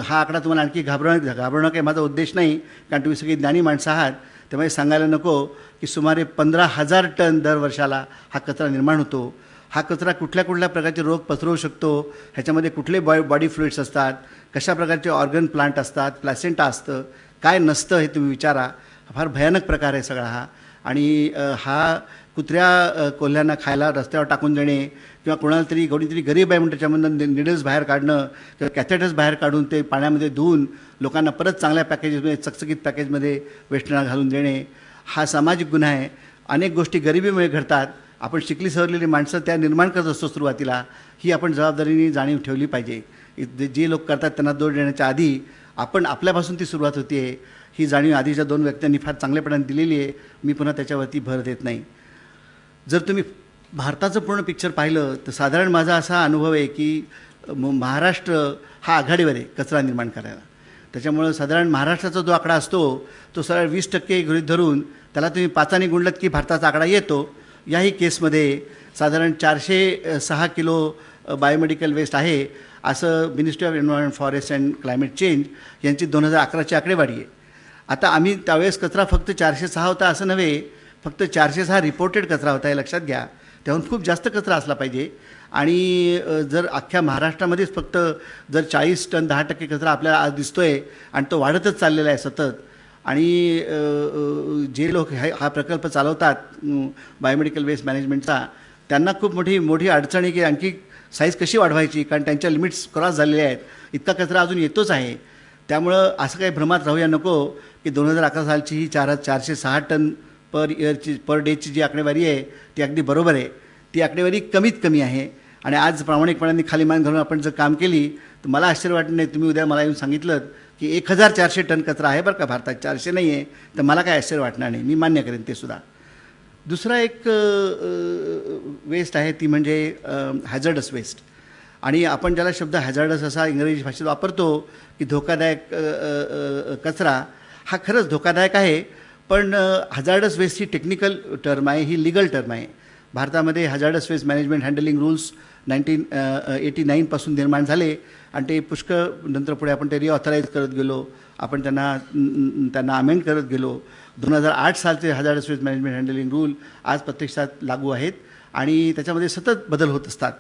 S4: हा आकडा तुम्हाला आणखी घाबरणं काही माझा उद्देश नाही, कारण तुम्ही सगळी ज्ञानी माणसं आहात. त्यामुळे सांगायला नको की सुमारे 15,000 टन दर वर्षाला हा कचरा निर्माण होतो. हा कचरा कुठल्या प्रकारचे रोग पसरवू शकतो, ह्याच्यामध्ये कुठले बॉडी फ्लुइड्स असतात, कशा प्रकारचे ऑर्गन प्लांट असतात, प्लॅसेंटा असतं, काय नसतं हे तुम्ही विचारा. फार भयानक प्रकार आहे सगळा हा. आणि हा कुत्र्या कोल्ह्यांना खायला रस्त्यावर टाकून देणे किंवा कोणीतरी गरीब आहे म्हणून त्याच्यामधून निडल्स बाहेर काढणं किंवा कॅथेटर्स बाहेर काढून ते पाण्यामध्ये धुवून लोकांना परत चांगल्या पॅकेजेसमध्ये चकचकीत पॅकेजमध्ये वेस्टर्नला घालून देणे हा सामाजिक गुन्हा आहे. अनेक गोष्टी गरिबीमुळे घडतात. आपण शिकली सवरलेली माणसं त्या निर्माण करत असतो सुरुवातीला. ही आपण जबाबदारीने जाणीव ठेवली पाहिजे. जे लोक करतात त्यांना दोष देण्याच्या आधी आपण आपल्यापासून ती सुरुवात होती आहे, ही जाणीव आधीच्या 2 व्यक्तींनी फार चांगल्यापणाने दिलेली आहे. मी पुन्हा त्याच्यावरती भर देत नाही. जर तुम्ही भारताचं पूर्ण पिक्चर पाहिलं तर साधारण माझा असा अनुभव आहे की महाराष्ट्र हा आघाडीवर आहे कचरा निर्माण करायला. त्याच्यामुळं साधारण महाराष्ट्राचा जो आकडा असतो तो सरळ 20% गृहीत धरून त्याला तुम्ही 5ने गुणलत की भारताचा आकडा येतो. याही केसमध्ये साधारण 406 किलो बायोमेडिकल वेस्ट आहे असं ministry of environment, forest and climate change यांची 2011ची आकडेवारी आहे. आता आम्ही त्यावेळेस कचरा फक्त 406 होता असं नव्हे, फक्त 406 रिपोर्टेड कचरा होता हे लक्षात घ्या. त्याहून खूप जास्त कचरा असला पाहिजे. आणि जर अख्ख्या महाराष्ट्रामध्येच फक्त जर 40 टन 10% कचरा आपल्याला आज दिसतोय आणि तो वाढतच चाललेला आहे सतत. आणि जे लोक हा प्रकल्प चालवतात बायोमेडिकल वेस्ट मॅनेजमेंटचा, त्यांना खूप मोठी अडचण आहे की आणखी साईज कशी वाढवायची, कारण त्यांच्या लिमिट्स क्रॉस झालेले आहेत. इतका कचरा अजून येतोच आहे. त्यामुळं असं काही भ्रमात राहूया नको की 2011 सालची ही 406 टन पर डेची जी आकडेवारी आहे ती अगदी बरोबर आहे. ती आकडेवारी कमीत कमी आहे. आणि आज प्रामाणिकपणाने खाली मान घालून आपण जर काम केली तर मला आश्चर्य वाटत नाही. तुम्ही उद्या मला येऊन सांगितलं की 1400 टन कचरा आहे बरं का भारतात, 400 नाही आहे, तर मला काय आश्चर्य वाटणार नाही, मी मान्य करेन ते सुद्धा. दुसरा एक वेस्ट आहे ती म्हणजे हॅझर्डस वेस्ट. आणि आपण ज्याला शब्द हॅझर्डस असा इंग्रजी भाषेत वापरतो की धोकादायक कचरा, हा खरंच धोकादायक आहे. पण हॅझार्डस वेस्ट ही टेक्निकल टर्म आहे, ही लीगल टर्म आहे. भारतामध्ये hazardous waste management handling rules 1989पासून निर्माण झाले आणि ते पुष्कळ नंतर पुढे आपण ते रिऑथराईज करत गेलो, आपण त्यांना अमेंड करत गेलो. 2008 सालचे hazardous waste management handling rule आज प्रत्यक्षात लागू आहेत आणि त्याच्यामध्ये सतत बदल होत असतात.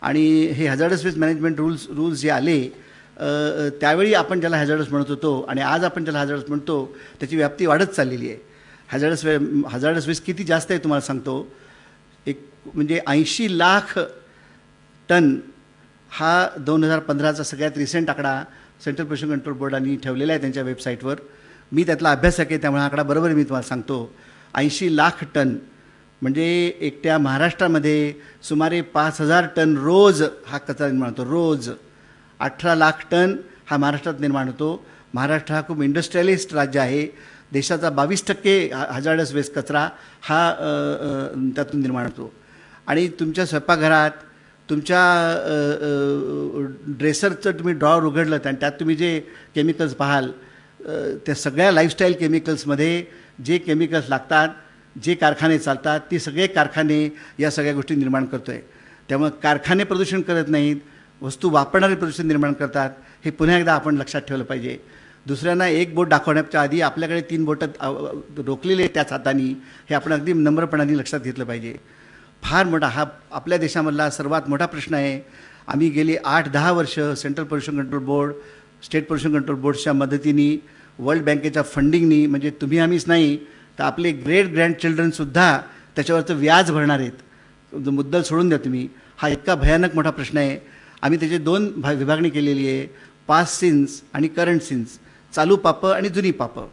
S4: आणि हे हजार्डस वेस्ट मॅनेजमेंट रूल्स जे आले त्यावेळी आपण ज्याला हॅझार्डस म्हणत होतो आणि आज आपण ज्याला हॅझार्डस म्हणतो त्याची व्याप्ती वाढत चाललेली आहे. हॅझार्डस वेस्ट किती जास्त आहे तुम्हाला सांगतो. म्हणजे 80 लाख टन हा 2015चा सगळ्यात रिसेंट आकडा सेंट्रल पोल्युशन कंट्रोल बोर्डाने ठेवलेला आहे त्यांच्या वेबसाईटवर. मी त्यातला अभ्यासक आहे त्यामुळे हा आकडा बरोबर मी तुम्हाला सांगतो. 80 लाख टन म्हणजे एकट्या महाराष्ट्रामध्ये सुमारे 5000 टन रोज हा कचरा निर्माण होतो. रोज 18 लाख टन हा महाराष्ट्रात निर्माण होतो. महाराष्ट्र हा खूप इंडस्ट्रियलिस्ट राज्य आहे. देशाचा 22% हजार्डस वेस्ट कचरा हा त्यातून निर्माण होतो. आणि तुमच्या स्वयंपाकघरात तुमच्या ड्रेसरचं तुम्ही ड्रॉवर उघडलं आणि त्यात तुम्ही जे केमिकल्स पाहाल त्या सगळ्या लाईफस्टाईल केमिकल्समध्ये जे केमिकल्स लागतात, जे कारखाने चालतात, ती सगळे कारखाने या सगळ्या गोष्टी निर्माण करतो आहे. त्यामुळे कारखाने प्रदूषण करत नाहीत, वस्तू वापरणारे प्रदूषण निर्माण करतात. हे पुन्हा एकदा आपण लक्षात ठेवलं पाहिजे. दुसऱ्यांना एक बोट दाखवण्याच्या आधी आपल्याकडे 3 बोटं रोखलेले त्याच हाताने हे आपण अगदी नम्रपणाने लक्षात घेतलं पाहिजे. फार मोठा हा आपल्या देशामधला सर्वात मोठा प्रश्न आहे. आम्ही गेली 8-10 वर्ष central pollution control board, state pollution control बोर्डच्या मदतीने, वर्ल्ड बँकेच्या फंडिंगनी, म्हणजे तुम्ही आम्हीच नाही तर आपले ग्रेट ग्रँड चिल्ड्रनसुद्धा त्याच्यावरचं व्याज भरणार आहेत. मुद्दल सोडून द्या तुम्ही. हा इतका भयानक मोठा प्रश्न आहे. आम्ही त्याचे 2 विभागणी केलेली आहे, पास्ट सिन्स आणि करंट सिन्स, चालू पापं आणि जुनी पापं.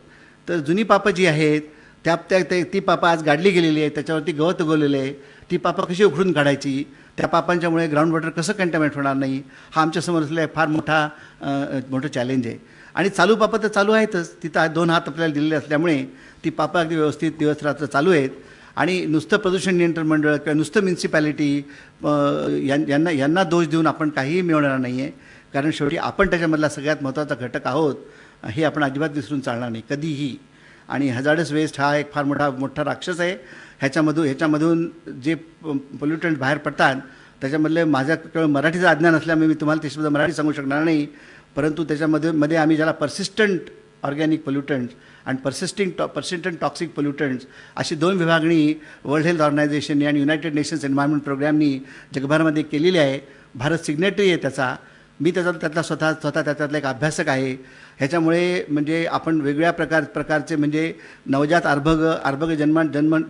S4: तर जुनी पापं जी आहेत ती पापं आज गाडली गेलेली आहे, त्याच्यावरती गवत उगवलेलं आहे. ती पापं कशी उघडून काढायची, त्या पापांच्यामुळे ग्राउंड वॉटर कसं कंटॅमिनेट होणार नाही, हा आमच्यासमोर असलेला फार मोठं चॅलेंज आहे. आणि चालू पापं तर चालू आहेतच. तिथं 2 हात आपल्याला दिलेले असल्यामुळे ती पापं अगदी व्यवस्थित दिवस रात्र चालू आहेत. आणि नुसतं प्रदूषण नियंत्रण मंडळ किंवा नुसतं म्युन्सिपॅलिटी यांना दोष देऊन आपण काहीही मिळवणार नाही आहे. कारण शेवटी आपण त्याच्यामधला सगळ्यात महत्त्वाचा घटक आहोत हे आपण अजिबात विसरून चालणार नाही कधीही. आणि हजार्डस वेस्ट हा एक फार मोठा राक्षस आहे. ह्याच्यामधून जे पोल्युटंट बाहेर पडतात त्याच्यामधले माझ्याकडे मराठीचं अज्ञान असल्यामुळे मी तुम्हाला त्याच्याबद्दल मराठी सांगू शकणार नाही. परंतु त्याच्यामध्ये आम्ही ज्याला पर्सिस्टंट ऑर्गॅनिक पोल्युटंट्स आणि पर्सिस्टंट टॉक्सिक पोल्युटंट्स अशी 2 विभागणी वर्ल्ड हेल्थ ऑर्गनायझेशनने आणि युनायटेड नेशन्स एन्व्हायरमेंट प्रोग्रॅमनी जगभरामध्ये केलेली आहे. भारत सिग्नेटरी आहे त्याचा. मी त्यातला स्वतः त्याच्यातला एक अभ्यासक आहे. ह्याच्यामुळे म्हणजे आपण वेगळ्या प्रकारचे म्हणजे नवजात अर्भक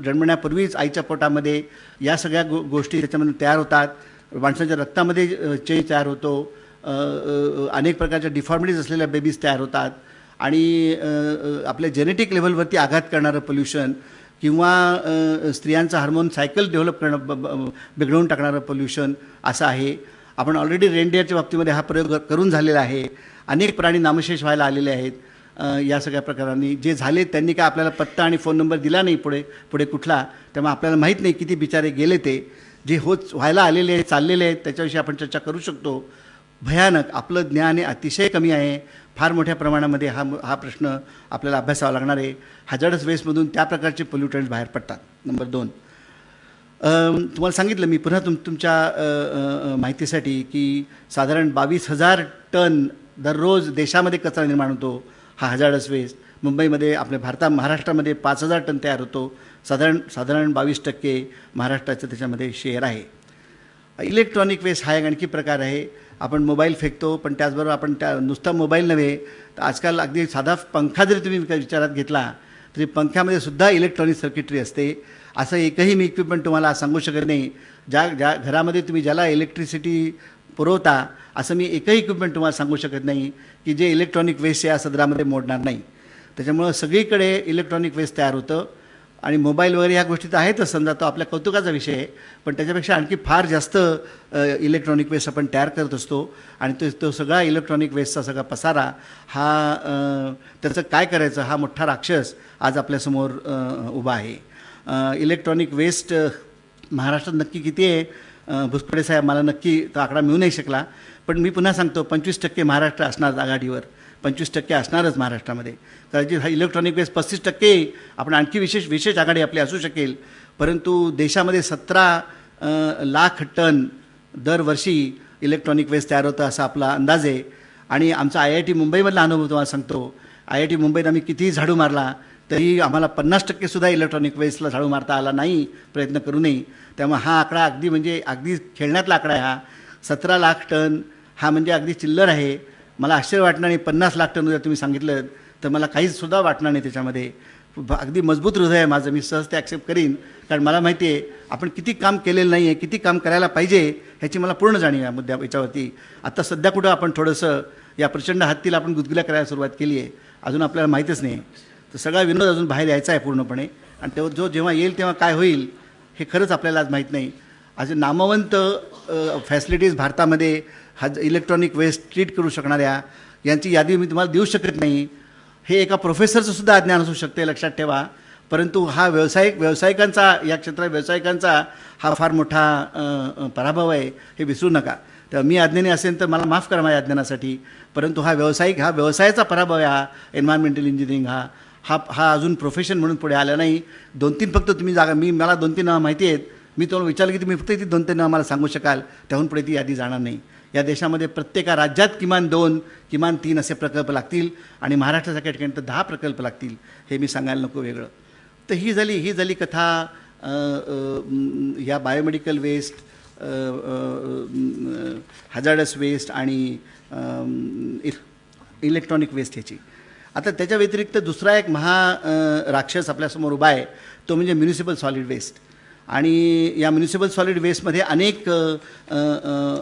S4: जन्मण्यापूर्वीच आईच्या पोटामध्ये या सगळ्या गोष्टी त्याच्यामध्ये तयार होतात. माणसाच्या रक्तामध्ये चेंज तयार होतो. अनेक प्रकारच्या डिफॉर्मिटीज असलेल्या बेबीज तयार होतात. आणि आपल्या जेनेटिक लेव्हलवरती आघात करणारं पोल्युशन किंवा स्त्रियांचं हार्मोन सायकल डेव्हलप करणं बिघडवून टाकणारं पोल्युशन असं आहे. आपण ऑलरेडी रेनडिअरच्या बाबतीमध्ये हा प्रयोग करून झालेला आहे. अनेक प्राणी नामशेष व्हायला आलेले आहेत. या सगळ्या प्रकारांनी जे झाले त्यांनी काय आपल्याला पत्ता आणि फोन नंबर दिला नाही पुढे कुठला. त्यामुळे आपल्याला माहीत नाही किती बिचारे गेले. ते जे व्हायला आलेले आहेत, चाललेले आहेत, त्याच्याविषयी आपण चर्चा करू शकतो. भयानक आपलं ज्ञान हे अतिशय कमी आहे. फार मोठ्या प्रमाणामध्ये हा प्रश्न आपल्याला अभ्यासावा लागणार आहे. हजार्डस वेस्टमधून त्या प्रकारचे पोल्युटंट्स बाहेर पडतात. नंबर 2, तुम्हाला सांगितलं मी पुन्हा तुमच्या माहितीसाठी की साधारण 22,000 टन दररोज देशामध्ये कचरा निर्माण होतो. हा हजार्डस वेस्ट मुंबईमध्ये आपल्या महाराष्ट्रामध्ये 5,000 टन तयार होतो. साधारण 22% महाराष्ट्राचं त्याच्यामध्ये शेअर आहे. इलेक्ट्रॉनिक वेस्ट हा एक आणखी प्रकार आहे. आपण मोबाईल फेकतो, पण त्याचबरोबर आपण नुसता मोबाईल नव्हे तर आजकाल अगदी साधा पंखा जरी तुम्ही विचारात घेतला तरी पंख्यामध्ये सुद्धा इलेक्ट्रॉनिक सर्किटरी असते. असं एकही मी इक्विपमेंट तुम्हाला सांगू शकत नाही ज्या घरामध्ये तुम्ही ज्याला इलेक्ट्रिसिटी पुरवता असं मी एकही इक्विपमेंट तुम्हाला सांगू शकत नाही की जे इलेक्ट्रॉनिक वेस्ट या सदरामध्ये मोडणार नाही. त्याच्यामुळं सगळीकडे इलेक्ट्रॉनिक वेस्ट तयार होतं. आणि मोबाईल वगैरे ह्या गोष्टी तर आहेतच, समजा तो आपल्या कौतुकाचा विषय आहे. पण त्याच्यापेक्षा आणखी फार जास्त इलेक्ट्रॉनिक वेस्ट आपण तयार करत असतो. आणि तो सगळा इलेक्ट्रॉनिक वेस्टचा सगळा पसारा हा त्याचं काय करायचं हा मोठा राक्षस आज आपल्यासमोर उभा आहे. इलेक्ट्रॉनिक वेस्ट महाराष्ट्रात नक्की किती आहे भुसपडे साहेब मला नक्की तो आकडा मिळू नाही शकला. पण मी पुन्हा सांगतो 25% महाराष्ट्र असणार आघाडीवर. 25% असणारच महाराष्ट्रामध्ये. कदाचित हा इलेक्ट्रॉनिक वेस्ट 35% आपण आणखी विशेष आघाडी आपली असू शकेल. परंतु देशामध्ये 17 लाख टन दरवर्षी इलेक्ट्रॉनिक वेस्ट तयार होतं असा आपला अंदाज आहे. आणि आमचा IIT मुंबईमधला अनुभव तुम्हाला सांगतो. IIT मुंबईत आम्ही कितीही झाडू मारला तरी आम्हाला 50% सुद्धा इलेक्ट्रॉनिक वेस्टला झाडू मारता आला नाही प्रयत्न करूनही. त्यामुळे हा आकडा अगदी खेळण्यातला आकडा आहे. हा 17 लाख टन हा म्हणजे अगदी चिल्लर आहे. मला आश्चर्य वाटणार नाही 50 लाख टन जर तुम्ही सांगितलं तर मला काहीच सुद्धा वाटणार नाही त्याच्यामध्ये. अगदी मजबूत हृदय आहे माझं, मी सहज ते ॲक्सेप्ट करीन. कारण मला माहिती आहे आपण किती काम केलेलं नाही आहे, किती काम करायला पाहिजे ह्याची मला पूर्ण जाणीव आहे याच्यावरती. आता सध्या कुठं आपण थोडंसं या प्रचंड हत्तीला आपण गुदगुल्या करायला सुरुवात केली आहे, अजून आपल्याला माहीतच नाही. तर सगळा विनोद अजून बाहेर यायचा आहे पूर्णपणे. आणि तेव्हा जेव्हा येईल तेव्हा काय होईल हे खरंच आपल्याला आज माहीत नाही. आज नामवंत फॅसिलिटीज भारतामध्ये इलेक्ट्रॉनिक वेस्ट ट्रीट करू शकणाऱ्या यांची यादी मी तुम्हाला देऊ शकत नाही. हे एका प्रोफेसरचं सुद्धा अज्ञान असू शकते, लक्षात ठेवा. परंतु हा व्यावसायिकांचा या क्षेत्रात व्यावसायिकांचा हा फार मोठा पराभव आहे, हे विसरू नका. तर मी अज्ञानी असेल तर मला माफ करा माझ्या अज्ञानासाठी. परंतु हा व्यवसायाचा पराभव आहे. हा एन्व्हायरमेंटल इंजिनिअरिंग हा अजून प्रोफेशन म्हणून पुढे आला नाही. 2-3 फक्त तुम्ही मला 2-3 नावं माहिती आहेत. मी तुम्हाला विचारलं की तुम्ही फक्त ती 2-3 नावं मला सांगू शकाल, त्याहून पुढे ती यादी जाणार नाही. या देशामध्ये प्रत्येक राज्यात किमान 2 किमान 3 असे प्रकल्प लागतील आणि महाराष्ट्रासारख्या ठिकाणी तर 10 प्रकल्प लागतील. हे मी सांगायला नको वेगळं. तर ही झाली कथा या बायोमेडिकल वेस्ट, हजार्डस वेस्ट आणि इलेक्ट्रॉनिक वेस्ट ह्याची. आता त्याच्या व्यतिरिक्त दुसरा एक राक्षस आपल्यासमोर उभा आहे, तो म्हणजे म्युनिसिपल सॉलिड वेस्ट. आणि या म्युनिसिपल सॉलिड वेस्टमध्ये अनेक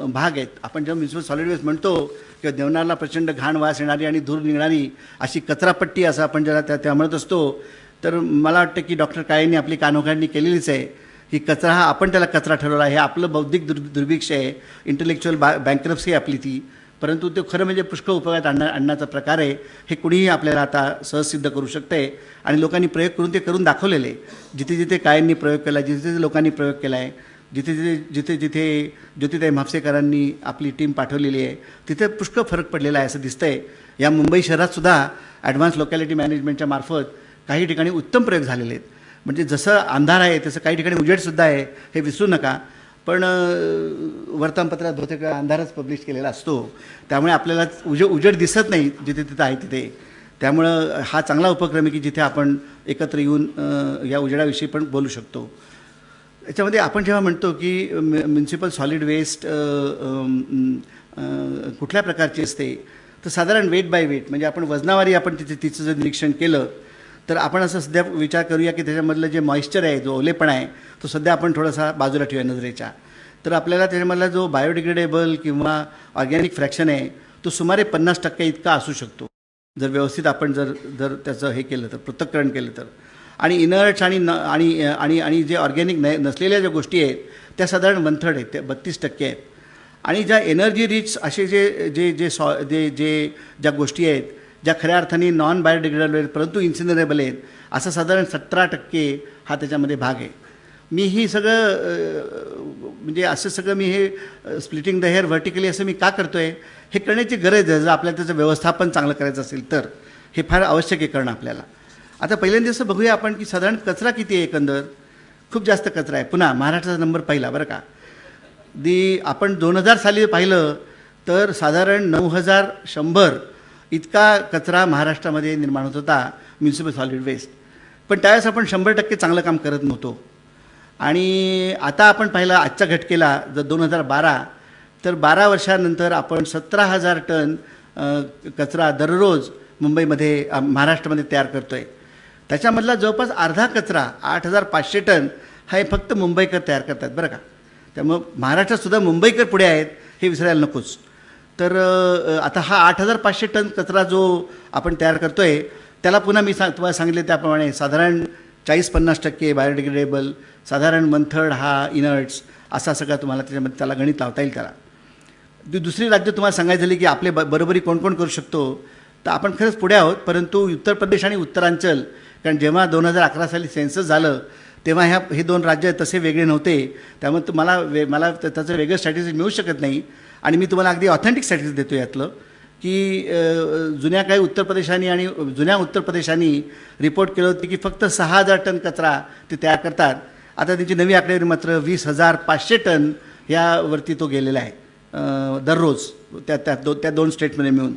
S4: भाग आहेत. आपण जेव्हा म्युनिसिपल सॉलिड वेस्ट म्हणतो किंवा देवनारला प्रचंड घाण वास येणारी आणि धूर निघणारी अशी कचरापट्टी असं आपण ज्याला त्या म्हणत असतो, तर मला वाटतं की डॉक्टर काळेंनी आपली कानोखाडणी केलेलीच आहे. ही कचरा हा आपण त्याला कचरा ठरवला, हे आपलं बौद्धिक दुर्भिक्ष आहे, इंटेलेक्च्युअल बँक्रप्सी आहे आपली ती. परंतु ते खरं म्हणजे पुष्कळ उपयोगात आणण्याचा प्रकार आहे. हे कुणीही आपल्याला आता सहज सिद्ध करू शकते आणि लोकांनी प्रयोग करून ते करून दाखवलेले. जिथे जिथे कायंनी प्रयोग केला, जिथे जिथे लोकांनी प्रयोग केला आहे, जिथे ज्योतिताई म्हापसेकरांनी आपली टीम पाठवलेली आहे, तिथे पुष्कळ फरक पडलेला आहे असं दिसतंय. या मुंबई शहरातसुद्धा ॲडव्हान्स लोकॅलिटी मॅनेजमेंटच्या मार्फत काही ठिकाणी उत्तम प्रयोग झालेले आहेत. म्हणजे जसं अंधार आहे तसं काही ठिकाणी उजेडसुद्धा आहे, हे विसरू नका. पण वर्तमानपत्रात बहुतेक अंधारच पब्लिश केलेला असतो, त्यामुळे आपल्याला उजेड दिसत नाही जिथे तिथं आहे तिथे. त्यामुळं हा चांगला उपक्रम आहे की जिथे आपण एकत्र येऊन या उजेडाविषयी पण बोलू शकतो. याच्यामध्ये आपण जेव्हा म्हणतो की म्युनिसिपल सॉलिड वेस्ट कुठल्या प्रकारची असते, तर साधारण वेट बाय वेट म्हणजे आपण वजनावारी आपण तिचं जर निरीक्षण केलं तर आपण असं सध्या विचार करूया की त्याच्यामधलं जे मॉइश्चर आहे, जो ओलेपणा आहे, तो सध्या आपण थोडासा बाजूला ठेवूया नजरेच्या. तर आपल्याला त्याच्यामधला जो बायोडिग्रेडेबल किंवा ऑर्गॅनिक फ्रॅक्शन आहे तो सुमारे 50% इतका असू शकतो जर व्यवस्थित आपण जर त्याचं हे केलं तर, पृथक्करण केलं तर. आणि इनर्ट्स आणि जे ऑर्गॅनिक नसलेल्या ज्या गोष्टी आहेत त्या साधारण 1/3 आहेत, त्या 32% आहेत. आणि ज्या एनर्जी रिच असे ज्या गोष्टी आहेत ज्या खऱ्या अर्थाने नॉन बायोडिग्रेडेबल आहेत परंतु इन्सिनरेबल आहेत, असं साधारण 17% हा त्याच्यामध्ये भाग आहे. मी ही मी हे स्प्लिटिंग द हेअर व्हर्टिकली असं मी का करतो आहे, हे करण्याची गरज आहे. जर आपल्याला त्याचं व्यवस्थापन चांगलं करायचं असेल तर हे फार आवश्यक आहे करणं आपल्याला. आता पहिल्यांदा असं बघूया आपण की साधारण कचरा किती आहे एकंदर. खूप जास्त कचरा आहे. पुन्हा महाराष्ट्राचा नंबर पहिला बरं का. आपण 2000 साली पाहिलं तर साधारण 9100 इतका कचरा महाराष्ट्रामध्ये निर्माण होत होता, म्युनिसिपल सॉलिड वेस्ट. पण त्यावेळेस आपण 100% चांगलं काम करत नव्हतो. आणि आता आपण पाहिला आजच्या घटकेला जर 2012 तर 12 वर्षानंतर आपण 17,000 टन कचरा दररोज मुंबईमध्ये महाराष्ट्रामध्ये तयार करतो आहे. त्याच्यामधला जवळपास अर्धा कचरा 8,500 टन हा हे फक्त मुंबईकर तयार करतात बरं का. त्यामुळं महाराष्ट्रातसुद्धा मुंबईकर पुढे आहेत हे विसरायला नकोच. तर आता हा 8,500 टन कचरा जो आपण तयार करतो आहे त्याला पुन्हा मी तुम्हाला सांगितले त्याप्रमाणे साधारण 40-50% बायोडिग्रेडेबल, साधारण 1/3 हा इनर्ट्स, असा सगळा तुम्हाला त्याच्यामध्ये त्याला गणित लावता येईल त्याला. दुसरी राज्य तुम्हाला सांगायचं झाली की आपले बरोबरी कोण कोण करू शकतो, तर आपण खरंच पुढे आहोत. परंतु उत्तर प्रदेश आणि उत्तरांचल, कारण जेव्हा 2011 साली सेन्सस झालं तेव्हा हे 2 राज्य तसे वेगळे नव्हते. त्यामुळे मला त्याचं वेगळं स्ट्रॅटेजी मिळू शकत नाही. आणि मी तुम्हाला अगदी ऑथेंटिक स्ट्रॅटेजी देतो यातलं की जुन्या काही उत्तर प्रदेशांनी रिपोर्ट केलं होतं की फक्त 6,000 टन कचरा ते तयार करतात. आता त्यांची नवी आकडेवारी मात्र 20,500 टन यावरती तो गेलेला आहे दररोज त्या दोन स्टेटमध्ये मिळून.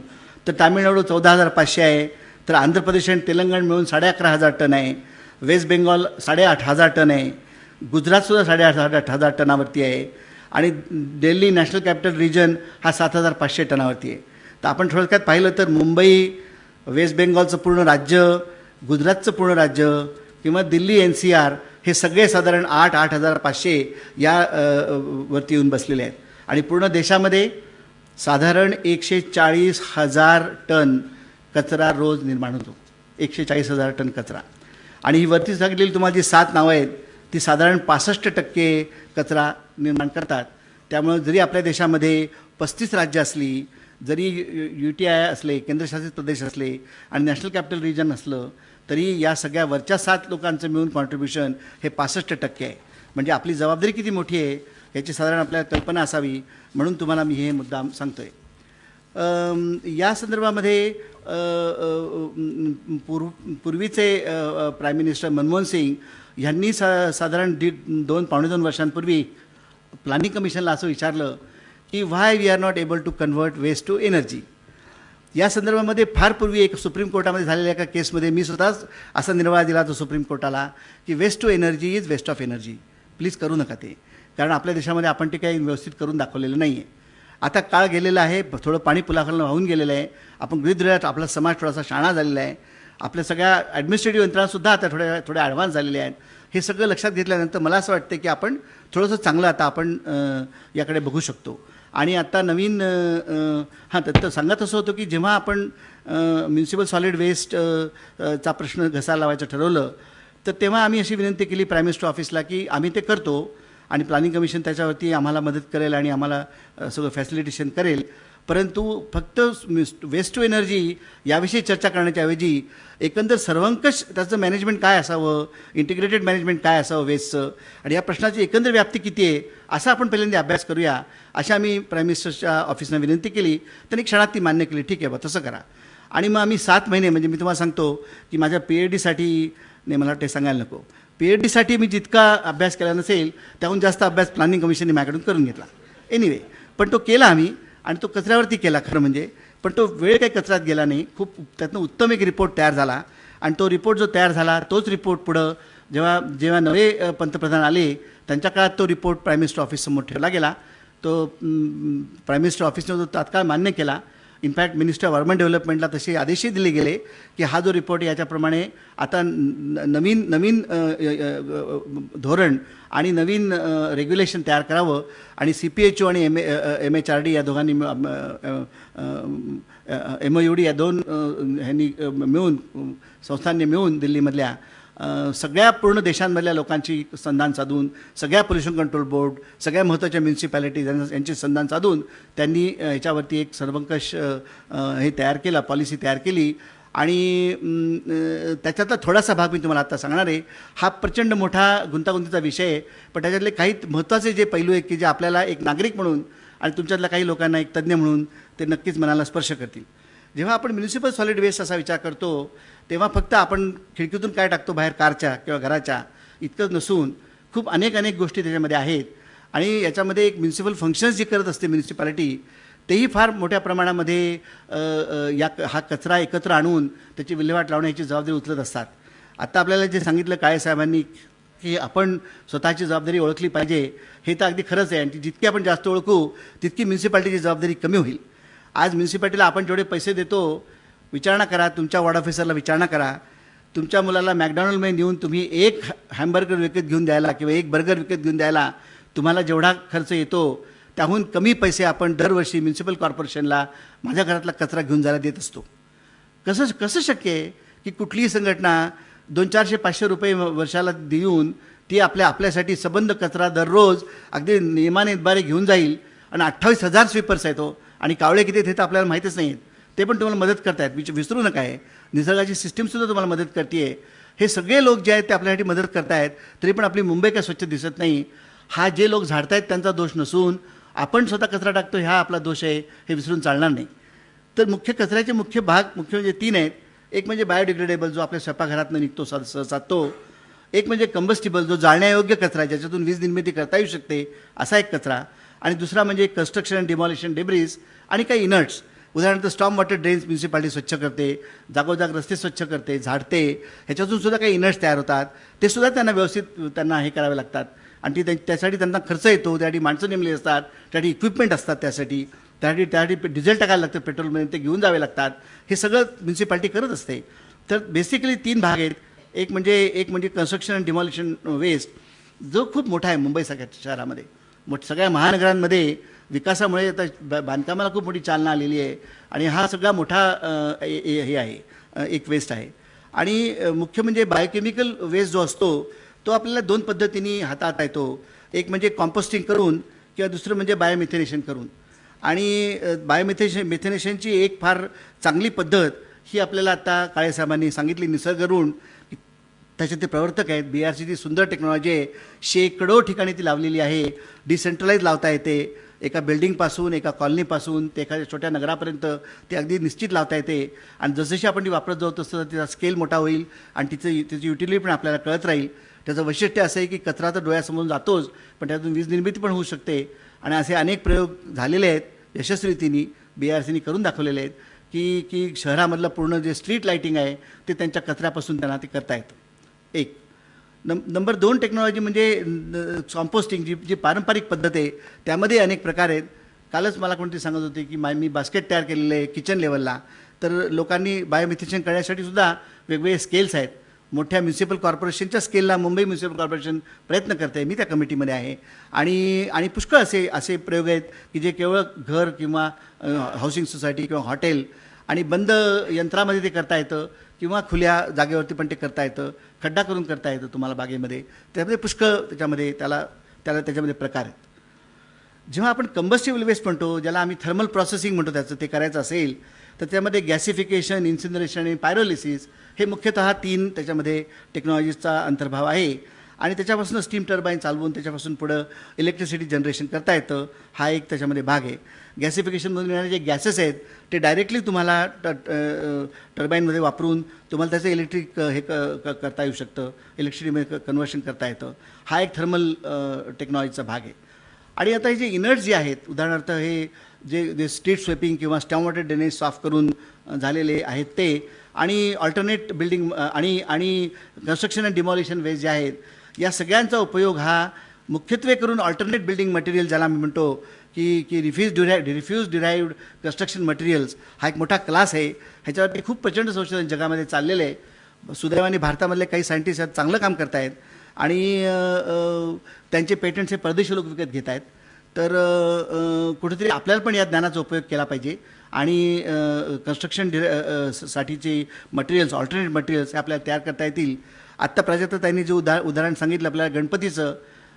S4: तर तामिळनाडू 14,500 आहे, तर आंध्र प्रदेश आणि तेलंगण मिळून 11,500 टन आहे, वेस्ट बेंगॉल 8,500 टन आहे, गुजरातसुद्धा 8,500 टनावरती आहे आणि दिल्ली नॅशनल कॅपिटल रिजन हा 7,500 टनावरती आहे. तर आपण थोडक्यात पाहिलं तर मुंबई, वेस्ट बेंगॉलचं पूर्ण राज्य, गुजरातचं पूर्ण राज्य किंवा दिल्ली NCR हे सगळे साधारण 8,500 या वरती येऊन बसलेले आहेत. आणि पूर्ण देशामध्ये साधारण 140,000 टन कचरा रोज निर्माण होतो. 140,000 टन कचरा. आणि ही वरती सांगितलेली तुम्हाला जी 7 नावं आहेत ती साधारण 65% कचरा निर्माण करतात. त्यामुळे जरी आपल्या देशामध्ये 35 राज्य असली, जरी UTI असले, केंद्रशासित प्रदेश असले आणि नॅशनल कॅपिटल रिजन असलं, तरी या सगळ्या वरच्या 7 लोकांचं मिळून कॉन्ट्रीब्युशन हे 65% आहे. म्हणजे आपली जबाबदारी किती मोठी आहे याची साधारण आपल्याला कल्पना असावी, म्हणून तुम्हाला मी हे मुद्दा सांगतो आहे. या संदर्भामध्ये पूर्वीचे प्राईम मिनिस्टर मनमोहन सिंग यांनी साधारण 2-2.5 वर्षांपूर्वी प्लॅनिंग कमिशनला असं विचारलं की why we are not able to convert waste to energy. या संदर्भामध्ये फार पूर्वी एक सुप्रीम कोर्टामध्ये झालेल्या एका केसमध्ये मी स्वतःच असा निर्णय दिला तो सुप्रीम कोर्टाला की waste to energy is waste of energy. Please करू नका ते, कारण आपल्या देशामध्ये आपण ते काही व्यवस्थित करून दाखवलेलं नाही आहे. आता काळ गेलेला आहे, थोडं पाणी पुलाखालनं वाहून गेलेलं आहे. आपण गृहीत धरूयात आपला समाज थोडासा शाणा झालेला आहे. आपल्या सगळ्या ॲडमिनिस्ट्रेटिव्ह यंत्रणासुद्धा आता थोड्या ॲडव्हान्स झालेले आहेत. हे सगळं लक्षात घेतल्यानंतर मला असं वाटतं की आपण थोडंसं चांगलं आता आपण याकडे बघू शकतो. आणि आता नवीन तर सांगत असं होतं की जेव्हा आपण म्युन्सिपल सॉलिड वेस्ट चा प्रश्न घसायला लावायचं ठरवलं, तर तेव्हा आम्ही अशी विनंती केली प्राईम मिनिस्टर ऑफिसला की आम्ही ते करतो आणि प्लॅनिंग कमिशन त्याच्यावरती आम्हाला मदत करेल आणि आम्हाला सगळं फॅसिलिटेशन करेल. परंतु फक्त वेस्ट टू एनर्जी याविषयी चर्चा करण्याच्या ऐवजी एकंदर सर्वंकष त्याचं मॅनेजमेंट काय असावं, इंटिग्रेटेड मॅनेजमेंट काय असावं वेस्टचं, आणि या प्रश्नाची एकंदर व्याप्ती किती आहे असा आपण पहिल्यांदा अभ्यास करूया, अशा आम्ही प्राईम मिनिस्टरच्या ऑफिसनं विनंती केली. त्यांनी क्षणात ती मान्य केली, ठीक आहे बा तसं करा. आणि मग आम्ही 7 महिने, म्हणजे मी तुम्हाला सांगतो की माझ्या PhDसाठी नाही, मला ते सांगायला नको, PhDसाठी मी जितका अभ्यास केला नसेल त्याहून जास्त अभ्यास प्लॅनिंग कमिशनने माझ्याकडून करून घेतला. एनिवे, पण तो केला आम्ही आणि तो कचऱ्यावरती केला खरं म्हणजे, पण तो वेळ काही कचऱ्यात गेला नाही. खूप त्यातनं उत्तम एक रिपोर्ट तयार झाला आणि तो रिपोर्ट जो तयार झाला तोच रिपोर्ट पुढं जेव्हा नवे पंतप्रधान आले त्यांच्या काळात तो रिपोर्ट प्राईम मिनिस्टर ऑफिससमोर ठेवला गेला. तो प्राईम मिनिस्टर ऑफिसने जो तात्काळ मान्य केला. इनफॅक्ट मिनिस्टर ऑफ अर्बन डेव्हलपमेंटला तसे आदेशही दिले गेले की हा जो रिपोर्ट याच्याप्रमाणे आता नवीन धोरण आणि नवीन रेग्युलेशन तयार करावं आणि CPHO आणि MHRD या दोघांनी MOUD या दोन ह्यांनी मिळून संस्थांनी मिळून दिल्लीमधल्या सगळ्या पूर्ण देशांमधल्या लोकांची संधान साधून, सगळ्या पोल्युशन कंट्रोल बोर्ड, सगळ्या महत्त्वाच्या म्युन्सिपॅलिटीज यांची संधान साधून त्यांनी ह्याच्यावरती एक सर्वंकष हे तयार केला, पॉलिसी तयार केली. आणि त्याच्यातला थोडासा भाग मी तुम्हाला आता सांगणार आहे. हा प्रचंड मोठा गुंतागुंतीचा विषय आहे, पण त्याच्यातले काही महत्त्वाचे जे पैलू आहेत की जे आपल्याला एक नागरिक म्हणून आणि तुमच्यातल्या काही लोकांना एक तज्ज्ञ म्हणून ते नक्कीच मनाला स्पर्श करतील. जेव्हा आपण म्युन्सिपल सॉलिड वेस्ट असा विचार करतो तेव्हा फक्त आपण खिडकीतून काय टाकतो बाहेर कारच्या किंवा घराच्या इतकंच नसून खूप अनेक गोष्टी त्याच्यामध्ये आहेत. आणि याच्यामध्ये एक म्युन्सिपल फंक्शन्स जी करत असते म्युन्सिपॅलिटी तेही फार मोठ्या प्रमाणामध्ये हा कचरा एकत्र आणून त्याची विल्हेवाट लावण्याची जबाबदारी उचलत असतात. आत्ता आपल्याला जे सांगितलं काळे साहेबांनी की आपण स्वतःची जबाबदारी ओळखली पाहिजे, हे तर अगदी खरंच आहे. आणि जितकी आपण जास्त ओळखू तितकी म्युन्सिपॅलिटीची जबाबदारी कमी होईल. आज म्युन्सिपॅलिटीला आपण जेवढे पैसे देतो, विचारणा करा, तुमच्या वॉर्ड ऑफिसरला विचारणा करा, तुमच्या मुलाला मॅकडॉनल्डमध्ये नेऊन तुम्ही एक हॅमबर्गर विकत घेऊन द्यायला किंवा एक बर्गर विकत घेऊन द्यायला तुम्हाला जेवढा खर्च येतो त्याहून कमी पैसे आपण दरवर्षी म्युन्सिपल कॉर्पोरेशनला माझ्या घरातला कचरा घेऊन जायला देत असतो. कसं शक्य आहे की कुठलीही संघटना 200-400-500 रुपये वर्षाला देऊन ती आपल्यासाठी संबंध कचरा दररोज अगदी नियमाने घेऊन जाईल आणि 28,000 स्वीपर्स आहेत तो, आणि कावळे किती आहेत तर आपल्याला माहीतच नाही आहेत, ते पण तुम्हाला मदत करतायत. विसरू नका आहे, निसर्गाची सिस्टीमसुद्धा तुम्हाला मदत करते आहे. हे सगळे लोक जे आहेत ते आपल्यासाठी मदत करतायत, तरी पण आपली मुंबई काय स्वच्छ दिसत नाही. हा जे लोक झाडतायत त्यांचा दोष नसून आपण स्वतः कचरा टाकतो ह्या आपला दोष आहे, हे विसरून चालणार नाही. तर मुख्य कचऱ्याचे मुख्य म्हणजे 3 आहेत. एक म्हणजे बायोडिग्रेडेबल जो आपल्या स्वयंपाकघरातनं निघतो सहसा तो. एक म्हणजे कंबस्टिबल जो जाळण्यायोग्य कचरा ज्याच्यातून वीज निर्मिती करता येऊ शकते असा एक कचरा. आणि दुसरा म्हणजे कन्स्ट्रक्शन अँड डिमॉलिशन डेब्रिज आणि काही इनर्ट्स. उदाहरणार्थ स्टॉर्म वॉटर ड्रेन्स म्युन्सिपालिटी स्वच्छ करते, जागोजाग रस्ते स्वच्छ करते, झाडते, ह्याच्यातून सुद्धा काही इनर्ट्स तयार होतात. ते सुद्धा त्यांना व्यवस्थित त्यांना हे करावे लागतात आणि त्यासाठी त्यांना खर्च येतो. त्यासाठी माणसं नेमली असतात, त्यासाठी इक्विपमेंट असतात, त्यासाठी डिझेल टाकायला लागतं, पेट्रोलमध्ये ते घेऊन जावे लागतात. हे सगळं म्युन्सिपालिटी करत असते. तर बेसिकली 3 भाग आहेत. एक म्हणजे कन्स्ट्रक्शन अँड डिमॉलिशन वेस्ट जो खूप मोठा आहे मुंबईसारख्या शहरामध्ये. सगळ्या महानगरांमध्ये विकासामुळे आता बांधकामाला खूप मोठी चालना आलेली आहे आणि हा सगळा मोठा हे आहे एक वेस्ट आहे. आणि मुख्य म्हणजे बायोकेमिकल वेस्ट जो असतो तो आपल्याला 2 पद्धतीने हाताळता येतो. एक म्हणजे कॉम्पोस्टिंग करून किंवा दुसरं म्हणजे बायोमिथेनेशन करून. आणि मिथेनेशनची एक फार चांगली पद्धत ही आपल्याला आता काळेसाहेबांनी सांगितली, निसर्ग ऋण. त्याचे ते प्रवर्तक आहेत. BRCची सुंदर टेक्नॉलॉजी आहे, शेकडो ठिकाणी ती लावलेली आहे. डिसेंट्रलाइज लावता येते, एका बिल्डिंगपासून, एका कॉलनीपासून ते एखाद्या छोट्या नगरापर्यंत ते अगदी निश्चित लावता येते. आणि जसजशी आपण ती वापरत जाऊ तसं तिचा स्केल मोठा होईल आणि तिची युटिलिटी पण आपल्याला कळत राहील. त्याचं वैशिष्ट्य असं आहे की कचरा तर डोळ्यासमोरून जातोच, पण त्यातून वीज निर्मिती पण होऊ शकते. आणि असे अनेक प्रयोग झालेले आहेत यशस्वीरीतीने, BRCने करून दाखवलेले आहेत की शहरामधलं पूर्ण जे स्ट्रीट लाईटिंग आहे ते त्यांच्या कचऱ्यापासून त्यांना ते करता येतं. एक नंबर 2 टेक्नॉलॉजी म्हणजे कॉम्पोस्टिंग जी पारंपरिक पद्धत आहे त्यामध्ये अनेक प्रकार आहेत. कालच मला कोणतरी सांगत होते की मी बास्केट तयार केलेलं आहे किचन लेवलला. तर लोकांनी बायोमिथेशन करण्यासाठी सुद्धा वेगवेगळे स्केल्स आहेत. मोठ्या म्युन्सिपल कॉर्पोरेशनच्या स्केलला मुंबई म्युन्सिपल कॉर्पोरेशन प्रयत्न करते आहे, मी त्या कमिटीमध्ये आहे. आणि पुष्कळ असे प्रयोग आहेत की जे केवळ घर किंवा हाऊसिंग सोसायटी किंवा हॉटेल आणि बंद यंत्रामध्ये ते करता येतं किंवा खुल्या जागेवरती पण ते करता येतं. खड्डा करून करता येतं तुम्हाला बागेमध्ये. त्यामध्ये पुष्कळ त्याच्यामध्ये प्रकार आहेत. जेव्हा आपण कंबस्टिबल वेस्ट म्हणतो, ज्याला आम्ही थर्मल प्रोसेसिंग म्हणतो, त्याचं ते करायचं असेल तर त्यामध्ये गॅसिफिकेशन, इन्सिनरेशन आणि पायरोलिसिस हे मुख्यतः 3 त्याच्यामध्ये टेक्नॉलॉजीजचा अंतर्भाव आहे. आणि त्याच्यापासून स्टीम टर्बाईन चालवून त्याच्यापासून पुढं इलेक्ट्रिसिटी जनरेशन करता येतं. हा एक त्याच्यामध्ये भाग आहे. गॅसिफिकेशनमधून येणारे जे गॅसेस आहेत ते डायरेक्टली तुम्हाला टर्बाईनमध्ये वापरून तुम्हाला त्याचं इलेक्ट्रिक करता येऊ शकतं, इलेक्ट्रिसिटीमध्ये कन्व्हर्शन करता येतं. हा एक थर्मल टेक्नॉलॉजीचा भाग आहे. आणि आता हे जे इनर्ट्स जे आहेत, उदाहरणार्थ हे जे स्ट्रीट स्वेपिंग किंवा स्टॉर्म वॉटर ड्रेनेज साफ करून झालेले आहेत ते, आणि ऑल्टरनेट बिल्डिंग आणि कन्स्ट्रक्शन अँड डिमॉलिशन वेस्ट जे आहेत, या सगळ्यांचा उपयोग हा मुख्यत्वे करून ऑल्टरनेट बिल्डिंग मटेरियल ज्याला आम्ही म्हणतो की रिफ्यूज डिराईव्ड कन्स्ट्रक्शन मटेरियल्स, हा एक मोठा क्लास आहे. ह्याच्यावरती खूप प्रचंड संशोधन जगामध्ये चाललेलं आहे. सुदैवाने भारतामधले काही सायंटिस्ट यात चांगलं काम करत आहेत आणि त्यांचे पेटंट्स हे परदेशी लोक विकत घेत आहेत. तर कुठेतरी आपल्याला पण या ज्ञानाचा उपयोग केला पाहिजे आणि कन्स्ट्रक्शन साठीचे मटेरियल्स, ऑल्टरनेट मटेरियल्स हे आपल्याला तयार करता येतील. आत्ता प्राजक्ताताईंनी जे उदाहरण सांगितलं आपल्याला गणपतीचं,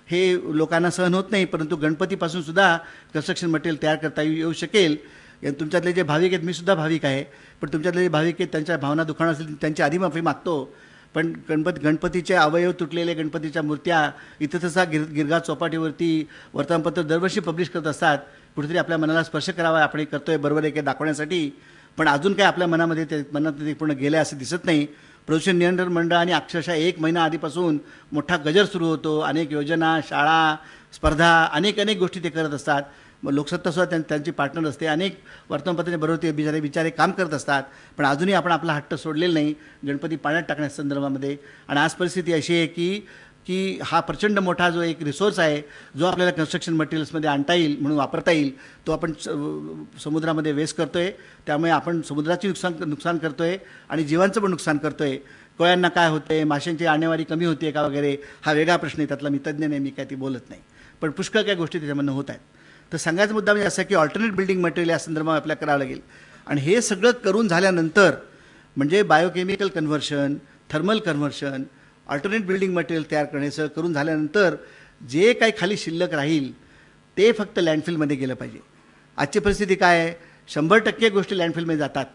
S4: हे लोकांना सहन होत नाही, परंतु गणपतीपासून सुद्धा कन्स्ट्रक्शन मटेरियल तयार करता येऊ शकेल. तुमच्यातले जे भाविक आहेत, मी सुद्धा भाविक आहे, पण तुमच्यातले जे भाविक आहेत त्यांच्या भावना दुखाणं असेल त्यांची आधी माफी मागतो. पण गणपतीचे अवयव तुटलेले गणपतीच्या मूर्त्या इथं तसा गिरगाव चौपाटीवरती वर्तमानपत्र दरवर्षी पब्लिश करत असतात. कुठेतरी आपल्या मनाला स्पर्श करावा, आपण हे करतोय बरोबर आहे, दाखवण्यासाठी. पण अजून काय आपल्या मनात ते पूर्ण गेलं असं दिसत नाही. प्रदूषण नियंत्रण मंडळ आणि अक्षरशः 1 महिना आधीपासून मोठा गजर सुरू होतो. अनेक योजना, शाळा, स्पर्धा, अनेक गोष्टी ते करत असतात. मग लोकसत्तासुद्धा त्यांची पार्टनर असते. अनेक वर्तमानपत्राच्या बरोबर ते बिचारे काम करत असतात. पण अजूनही आपण आपला हट्ट सोडलेला नाही गणपती पाण्यात टाकण्याच्या संदर्भामध्ये. आणि आज परिस्थिती अशी आहे की हा प्रचंड मोठा जो एक रिसोर्स आहे, जो आपल्याला कन्स्ट्रक्शन मटेरियल्समध्ये आणता येईल, म्हणून वापरता येईल, तो आपण समुद्रामध्ये वेस्ट करतो आहे. त्यामुळे आपण समुद्राची नुकसान करतो आहे आणि जीवांचं पण नुकसान करतो आहे. कोळ्यांना काय होतं आहे, माशांची आणेवारी कमी होते का वगैरे, हा वेगळा प्रश्न आहे. त्यातला मी तज्ज्ञ नाही, मी काय ती बोलत नाही. पण पुष्कळ काही गोष्टी त्याच्यामधनं होत आहेत. तर सांगायचा मुद्दा म्हणजे असा की ऑल्टरनेट बिल्डिंग मटेरियल या संदर्भात आपल्याला करावं लागेल. आणि हे सगळं करून झाल्यानंतर म्हणजे biochemical conversion, thermal conversion, alternate building material तयार करण्याचं करून झाल्यानंतर जे काही खाली शिल्लक राहील ते फक्त लँडफिलमध्ये गेलं पाहिजे. आजची परिस्थिती काय आहे, 100% गोष्टी लँडफिलमध्ये जातात.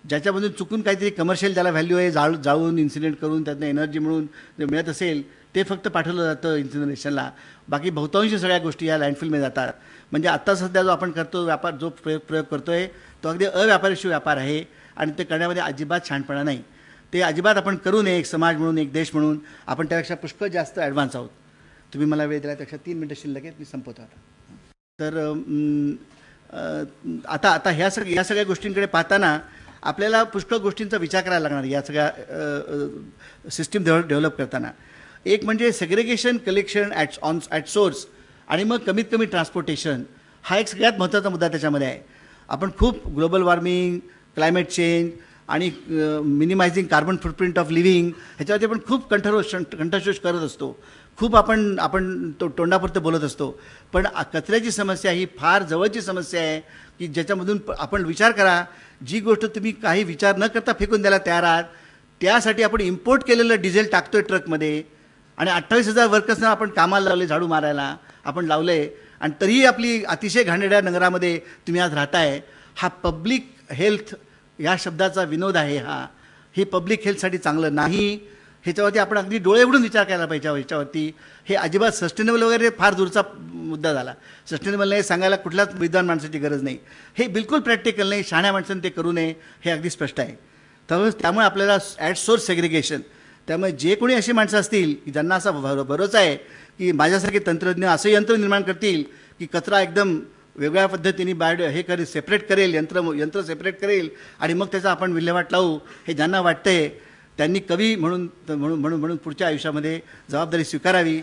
S4: ज्याच्यामधून चुकून काहीतरी कमर्शियल ज्याला व्हॅल्यू आहे, जाळून इन्सिडेंट करून त्यातनं एनर्जी म्हणून जे मिळत असेल ते फक्त पाठवलं जातं इन्सिनरेशनला. बाकी बहुतांश सगळ्या गोष्टी या लँडफिलमध्ये जातात. म्हणजे आत्ता सध्या जो आपण करतो व्यापार, जो प्रयोग करतो आहे तो अगदी अव्यापारीशी व्यापार आहे आणि ते करण्यामध्ये अजिबात शहाणपणा नाही. ते अजिबात आपण करू नये. एक समाज म्हणून, एक देश म्हणून आपण त्यापेक्षा पुष्कळ जास्त ॲडव्हान्स आहोत. तुम्ही मला वेळ दिला त्यापेक्षा 3 मिनिटं शिल्लक आहेत, मी संपवतो आता. तर आता या सगळ्या गोष्टींकडे पाहताना आपल्याला पुष्कळ गोष्टींचा विचार करायला लागणार या सगळ्या सिस्टीम डेव्हलप करताना. एक म्हणजे सेग्रिगेशन, कलेक्शन ॲट सोर्स आणि मग कमीत कमी ट्रान्सपोर्टेशन हा एक सगळ्यात महत्त्वाचा मुद्दा त्याच्यामध्ये आहे. आपण खूप ग्लोबल वॉर्मिंग, क्लायमेट चेंज आणि minimising carbon footprint of living ह्याच्यावरती आपण खूप कंठशोष करत असतो. खूप आपण तोंडापुरतं बोलत असतो. पण कचऱ्याची समस्या ही फार जवळची समस्या आहे की ज्याच्यामधून आपण विचार करा, जी गोष्ट तुम्ही काही विचार न करता फेकून द्यायला तयार आहात त्यासाठी आपण इम्पोर्ट केलेलं डिझेल टाकतोय ट्रकमध्ये आणि 28,000 वर्कर्सना आपण कामाला लावले, झाडू मारायला आपण लावलं आहे आणि तरीही आपली अतिशय घाणेरड्या नगरामध्ये तुम्ही आज राहताय. हा पब्लिक हेल्थ या शब्दाचा विनोद आहे. हे पब्लिक हेल्थसाठी चांगलं नाही. ह्याच्यावरती आपण अगदी डोळे उघडून विचार करायला पाहिजे. ह्याच्यावरती हे अजिबात सस्टेनेबल वगैरे फार दूरचा मुद्दा झाला. सस्टेनेबल नाही सांगायला कुठल्याच विद्वान माणसाची गरज नाही. हे बिलकुल प्रॅक्टिकल नाही. शहाण्या माणसाने ते करू नये हे अगदी स्पष्ट आहे. त्यामुळे आपल्याला ॲट सोर्स सेग्रिगेशन, त्यामुळे जे कोणी अशी माणसं असतील की ज्यांना असा भरोसा आहे की माझ्यासारखे तंत्रज्ञ असं यंत्र निर्माण करतील की कचरा एकदम वेगळ्या पद्धतीने सेपरेट करेल, यंत्र सेपरेट करेल आणि मग त्याचा आपण विल्हेवाट लावू, हे ज्यांना वाटतंय त्यांनी कवी म्हणून पुढच्या आयुष्यामध्ये जबाबदारी स्वीकारावी.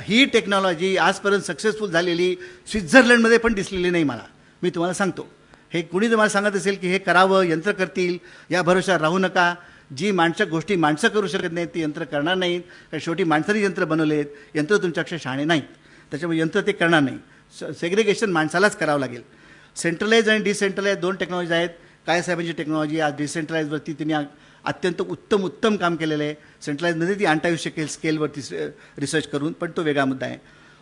S4: ही टेक्नॉलॉजी आजपर्यंत सक्सेसफुल झालेली स्वित्झर्लंडमध्ये पण दिसलेली नाही मला. मी तुम्हाला सांगतो, हे कुणी तुम्हाला सांगत असेल की हे करावं, यंत्र करतील, या भरोशावर राहू नका. जी गोष्टी माणसं करू शकत नाहीत ती यंत्र करणार नाहीत. कारण शेवटी माणसाने यंत्र बनवलेत, यंत्र तुमच्यापेक्षा शहाणे नाहीत, त्याच्यामुळे यंत्र ते करणार नाही. सेग्रिगेशन माणसालाच करावं लागेल. सेंट्रलाइज आणि डिसेंट्रलाइज 2 टेक्नॉलॉजी आहेत. काळेसाहेबांची टेक्नॉलॉजी आज डिसेंट्रलाइजवरती त्यांनी अत्यंत उत्तम काम केलेलं आहे. सेंट्रलाइजमध्ये ती आणता स्केलवरती रिसर्च करून, पण तो वेगळा मुद्दा आहे.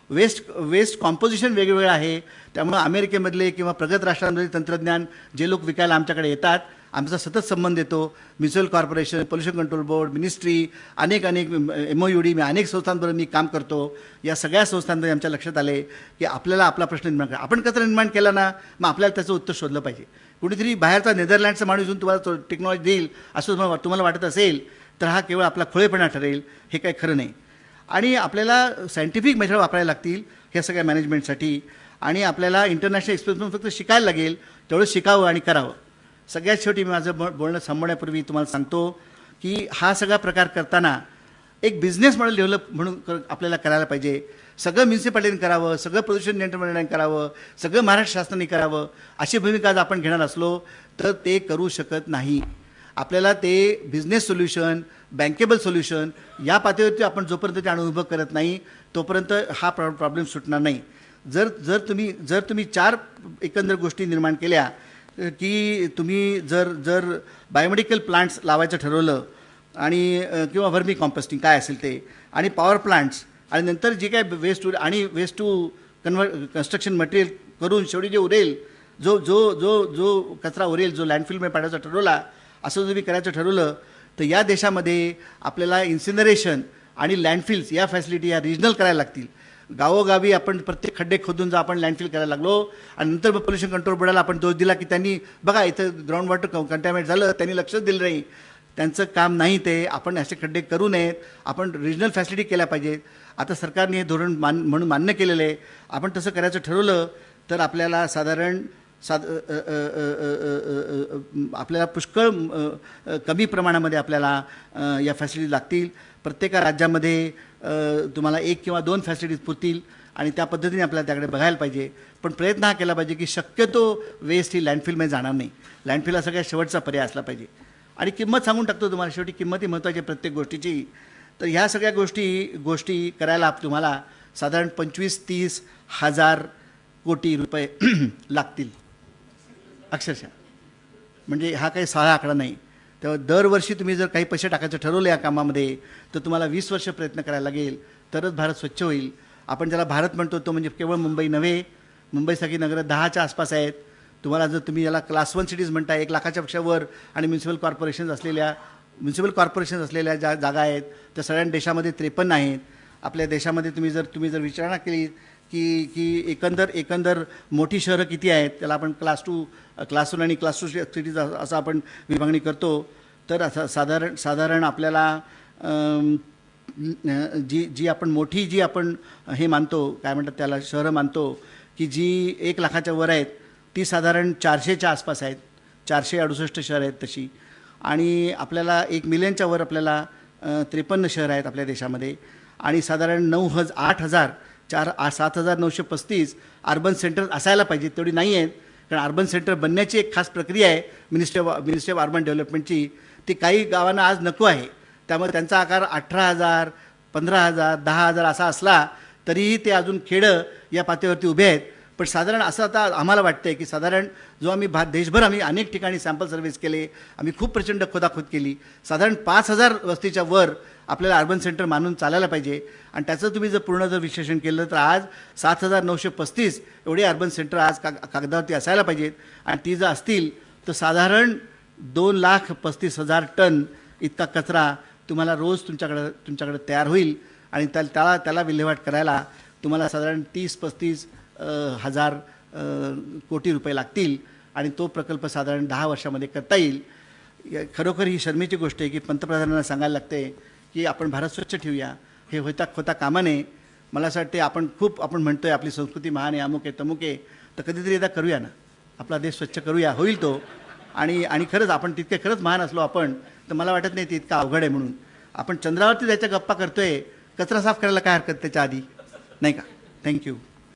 S4: वेस्ट कॉम्पोजिशन वेगवेगळं आहे. त्यामुळे अमेरिकेमधले किंवा प्रगत राष्ट्रांमधले तंत्रज्ञान जे लोक विकायला आमच्याकडे येतात, आमचा सतत संबंध येतो. Mutual corporation, pollution control board, ministry, अनेक MOUD, मी अनेक संस्थांबरोबर मी काम करतो. या सगळ्या संस्थांमध्ये आमच्या लक्षात आले की आपल्याला आपला प्रश्न निर्माण करा. आपण कचरा निर्माण केला ना, मग आपल्याला त्याचं उत्तर शोधलं पाहिजे. कुणीतरी बाहेरचा नेदरलँडचा माणूस येऊन तुम्हाला टेक्नॉलॉजी देईल असं तुम्हाला वाटत असेल तर हा केवळ आपला खोळेपणा ठरेल. हे काही खरं नाही. आणि आपल्याला सायंटिफिक मेथड वापरायला लागतील ह्या सगळ्या मॅनेजमेंटसाठी. आणि आपल्याला इंटरनॅशनल एक्सपिरियन्स फक्त शिकायला लागेल, तेवढं शिकावं आणि करावं. सगळ्यात शेवटी मी माझं बोलणं थांबवण्यापूर्वी तुम्हाला सांगतो की हा सगळा प्रकार करताना एक बिझनेस मॉडेल डेव्हलप म्हणून आपल्याला करायला पाहिजे. सगळं म्युन्सिपालिटीने करावं, सगळं प्रदूषण नियंत्रण मंडळाने करावं, सगळं महाराष्ट्र शासनाने करावं, अशी भूमिका जर आपण घेणार असलो तर ते करू शकत नाही. आपल्याला ते बिझनेस सोल्युशन, बँकेबल सोल्युशन या पातळीवरती आपण जोपर्यंत ते अनुभव करत नाही तोपर्यंत हा प्रॉब्लेम सुटणार नाही. जर तुम्ही 4 एकंदर गोष्टी निर्माण केल्या की तुम्ही जर बायोमेडिकल प्लांट्स लावायचं ठरवलं आणि किंवा व्हर्मी कॉम्पोस्टिंग काय असेल ते, आणि पॉवर प्लांट्स, आणि नंतर जे काय वेस्ट टू कन्स्ट्रक्शन मटेरियल करून शेवटी जे उरेल, जो कचरा उरेल, जो लँडफिलमध्ये पाडायचा ठरवला, असं जर तुम्ही करायचं ठरवलं तर या देशामध्ये आपल्याला इन्सिनरेशन आणि लँडफिल्स या फॅसिलिटी या रिजनल करायला लागतील. गावोगावी आपण प्रत्येक खड्डे खोदून जर आपण लँडफिल करायला लागलो आणि नंतर मग पोल्युशन कंट्रोल बोर्डाला आपण दोष दिला की त्यांनी बघा इथं ग्राउंड वॉटर कंटॅमिनेट झालं, त्यांनी लक्षच दिलं नाही. त्यांचं काम नाही ते. आपण असे खड्डे करू नयेत. आपण रिजनल फॅसिलिटी केल्या पाहिजेत. आता सरकारने हे धोरण म्हणून मान्य केलेलं आहे. आपण तसं करायचं ठरवलं तर आपल्याला आपल्याला पुष्कळ कमी प्रमाणामध्ये आपल्याला या फॅसिलिटी लागतील. प्रत्येक राज्यामध्ये तुम्हाला 1 किंवा 2 फॅसिलिटीज पुरतील आणि त्या पद्धतीने आपल्याला त्याकडे बघायला पाहिजे. पण प्रयत्न हा केला पाहिजे की शक्यतो वेस्ट ही लँडफिलमध्ये जाणार नाही. लँडफिल हा सगळ्यात शेवटचा पर्याय असला पाहिजे. आणि किंमत सांगून टाकतो तुम्हाला, शेवटी किंमत ही महत्त्वाची आहे प्रत्येक गोष्टीची. तर ह्या सगळ्या गोष्टी करायला तुम्हाला साधारण 25-30 हजार कोटी रुपये लागतील अक्षरशः. म्हणजे हा काही साधा आकडा नाही. तेव्हा दरवर्षी तुम्ही जर काही पैसे टाकायचं ठरवलं या कामामध्ये तर तुम्हाला 20 वर्ष प्रयत्न करायला लागेल तरच भारत स्वच्छ होईल. आपण ज्याला भारत म्हणतो तो म्हणजे केवळ मुंबई नव्हे. मुंबईसारखी नगरं 10च्या आसपास आहेत. तुम्हाला जर तुम्ही याला क्लास 1 सिटीज म्हणताय, 1 लाखाच्या पेक्षा वर आणि म्युन्सिपल कॉर्पोरेशन्स असलेल्या म्युन्सिपल कॉर्पोरेशन असलेल्या ज्या जागा आहेत त्या सगळ्या देशामध्ये 53 आहेत. आपल्या देशामध्ये तुम्ही जर विचारणा केली की एकंदर मोठी शहरं किती आहेत, त्याला आपण क्लास 1 आणि क्लास 2 सिटीज असं आपण विभागणी करतो. तर असं साधारण आपल्याला जी आपण मोठी जी आपण हे मानतो, काय म्हणतात त्याला, शहरं मानतो की जी 1 लाखाच्या वर आहेत, ती साधारण 400च्या आसपास आहेत. 468 शहरं आहेत तशी. आणि आपल्याला 1 मिलियनच्या वर आपल्याला 53 शहरं आहेत आपल्या देशामध्ये. आणि साधारण 7,935 अर्बन सेंटर असायला पाहिजेत, तेवढी नाही आहेत. कारण अर्बन सेंटर बनण्याची एक खास प्रक्रिया आहे मिनिस्ट्री ऑफ अर्बन डेव्हलपमेंटची. ती काही गावांना आज नको आहे. त्यामुळे त्यांचा आकार 18,000, 15,000, 10,000 असा असला तरीही ते अजून खेडं या पातळीवरती उभे आहेत. पण साधारण असं आता आम्हाला वाटतं आहे की साधारण जो आम्ही देशभर आम्ही अनेक ठिकाणी सॅम्पल सर्व्हिस केले, आम्ही खूप प्रचंड खोदाखोद केली, साधारण 5,000 वस्तीच्या वर आपल्याला अर्बन सेंटर मानून चालायला पाहिजे. आणि त्याचं तुम्ही जर विश्लेषण केलं तर आज 7,935 एवढे अर्बन सेंटर आज कागदावरती असायला पाहिजेत. आणि ती जर असतील तर साधारण 2,35,000 टन इतका कचरा तुम्हाला रोज तुमच्याकडे तयार होईल. आणि त्याला विल्हेवाट करायला तुम्हाला साधारण 30-35 हजार कोटी रुपये लागतील. आणि तो प्रकल्प साधारण 10 वर्षामध्ये करता येईल. खरोखर ही शर्मेची गोष्ट आहे की पंतप्रधानांना सांगायला लागते की आपण भारत स्वच्छ ठेवूया. हे होता कामा नये. मला असं वाटते आपण म्हणतो आहे आपली संस्कृती महान आहे, अमुक आहे, तमुक आहे, तर कधीतरी एकदा करूया ना, आपला देश स्वच्छ करूया, होईल तो. आणि खरंच आपण तितके खरंच महान असलो आपण, तर मला वाटत नाही ते इतकं अवघड आहे म्हणून. आपण चंद्रावरती जायच्या गप्पा करतोय, कचरा साफ करायला काय हरकत त्याच्या आधी, नाही का? थँक्यू.